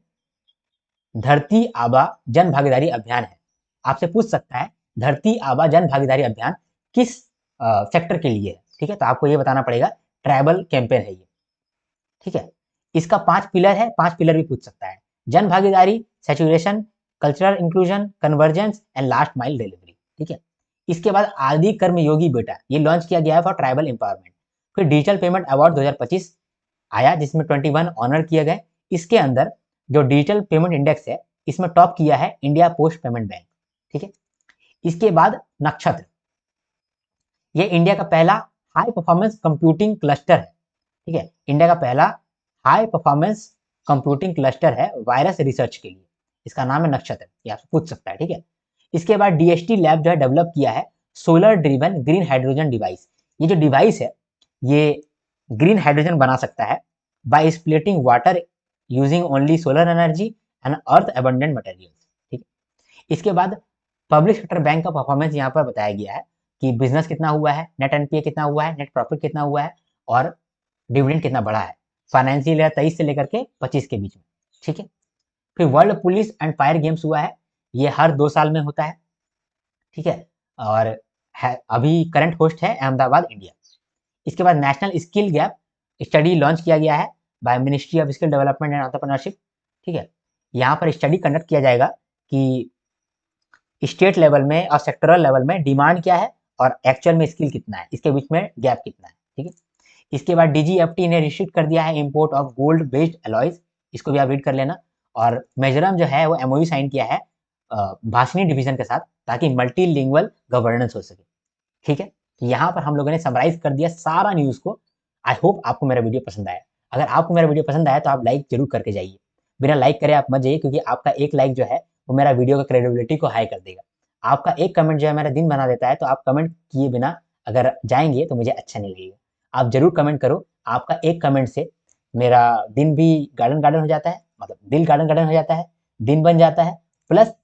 धरती आबा जन भागीदारी अभियान है। आपसे पूछ सकता है धरती आबा जन भागीदारी अभियान किस सेक्टर के लिए है, ठीक है। तो आपको ये बताना पड़ेगा ट्राइबल कैंपेन है ये, ठीक है। इसका 5 पिलर है, 5 पिलर भी पूछ सकता है। जन भागीदारी, saturation, cultural inclusion, convergence and last mile delivery, ठीक है। इसके बाद आदि कर्म योगी बेटा ये लॉन्च किया गया है फॉर ट्राइबल एम्पावरमेंट। फिर डिजिटल पेमेंट अवार्ड 2025 आया जिसमें 21 ऑनर किए गए। इसके अंदर जो डिजिटल पेमेंट इंडेक्स है इसमें टॉप किया है इंडिया पोस्ट पेमेंट बैंक, ठीक है। इसके बाद नक्षत्र, ये इंडिया का पहला हाई परफॉर्मेंस कंप्यूटिंग क्लस्टर है, ठीक है। इंडिया का पहला हाई परफॉर्मेंस कंप्यूटिंग क्लस्टर है वायरस रिसर्च के लिए, इसका नाम है नक्षत्र, ये आपसे पूछ सकता है, ठीक है। इसके बाद डीएसटी लैब जो है डेवलप किया है solar driven green hydrogen device. ये जो डिवाइस है ये ग्रीन हाइड्रोजन बना सकता है by splitting water using only solar energy and earth abundant material, ठीक है। इसके बाद पब्लिक सेक्टर बैंक का परफॉर्मेंस यहाँ पर बताया गया है कि बिजनेस कितना हुआ है, नेट एनपीए कितना हुआ है, नेट प्रॉफिट कितना हुआ है और डिविडेंड कितना बढ़ा है फाइनेंशियल ईयर 23 से लेकर के 25 के बीच में, ठीक है। फिर world police and fire games हुआ है, ये हर 2 साल में होता है, ठीक है। और अभी करंट होस्ट है अहमदाबाद इंडिया। इसके बाद national skill gap study launch किया गया है bye ministry of skill development and entrepreneurship, ठीक है। यहाँ पर स्टडी कंडक्ट किया जाएगा कि स्टेट लेवल में और सेक्टरल लेवल में डिमांड क्या है और एक्चुअल में स्किल कितना है, इसके बीच में गैप कितना है, ठीक है। इसके बाद डीजीएफटी ने रिस्ट्रिक्ट कर दिया है import of gold based alloys, इसको भी आप रीड कर लेना। और मेजोरम जो है वो एमओयू साइन किया है भाषणी डिवीजन के साथ ताकि मल्टीलिंगुअल गवर्नेंस हो सके, ठीक है। यहाँ पर हम लोगों ने समराइज कर दिया सारा न्यूज़ को। आई होप आपको मेरा वीडियो पसंद आया। अगर आपको मेरा वीडियो पसंद आया तो आप लाइक जरूर करके जाइए, बिना लाइक करे आप मत जाइए क्योंकि आपका एक लाइक जो है वो मेरा वीडियो का क्रेडिबिलिटी को हाई कर देगा। आपका एक कमेंट जो है मेरा दिन बना देता है, तो आप कमेंट किए बिना अगर जाएंगे तो मुझे अच्छा नहीं लगेगा। आप जरूर कमेंट करो, आपका एक कमेंट से मेरा दिन भी गार्डन गार्डन हो जाता है, मतलब दिल गार्डन गार्डन हो जाता है, दिन बन जाता है, प्लस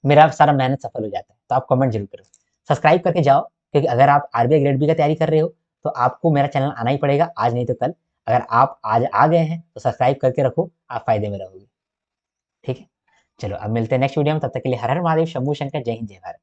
मेरा सारा मेहनत सफल हो जाता है। तो आप कमेंट जरूर करो, सब्सक्राइब करके जाओ क्योंकि अगर आप आरबीआई ग्रेड बी का तैयारी कर रहे हो तो आपको मेरा चैनल आना ही पड़ेगा, आज नहीं तो कल। अगर आप आज आ गए हैं तो सब्सक्राइब करके रखो, आप फायदे में रहोगे, ठीक है। चलो अब मिलते हैं नेक्स्ट वीडियो में, तब तक के लिए हर हर महादेव, शंभू शंकर, जय हिंद जय भारत।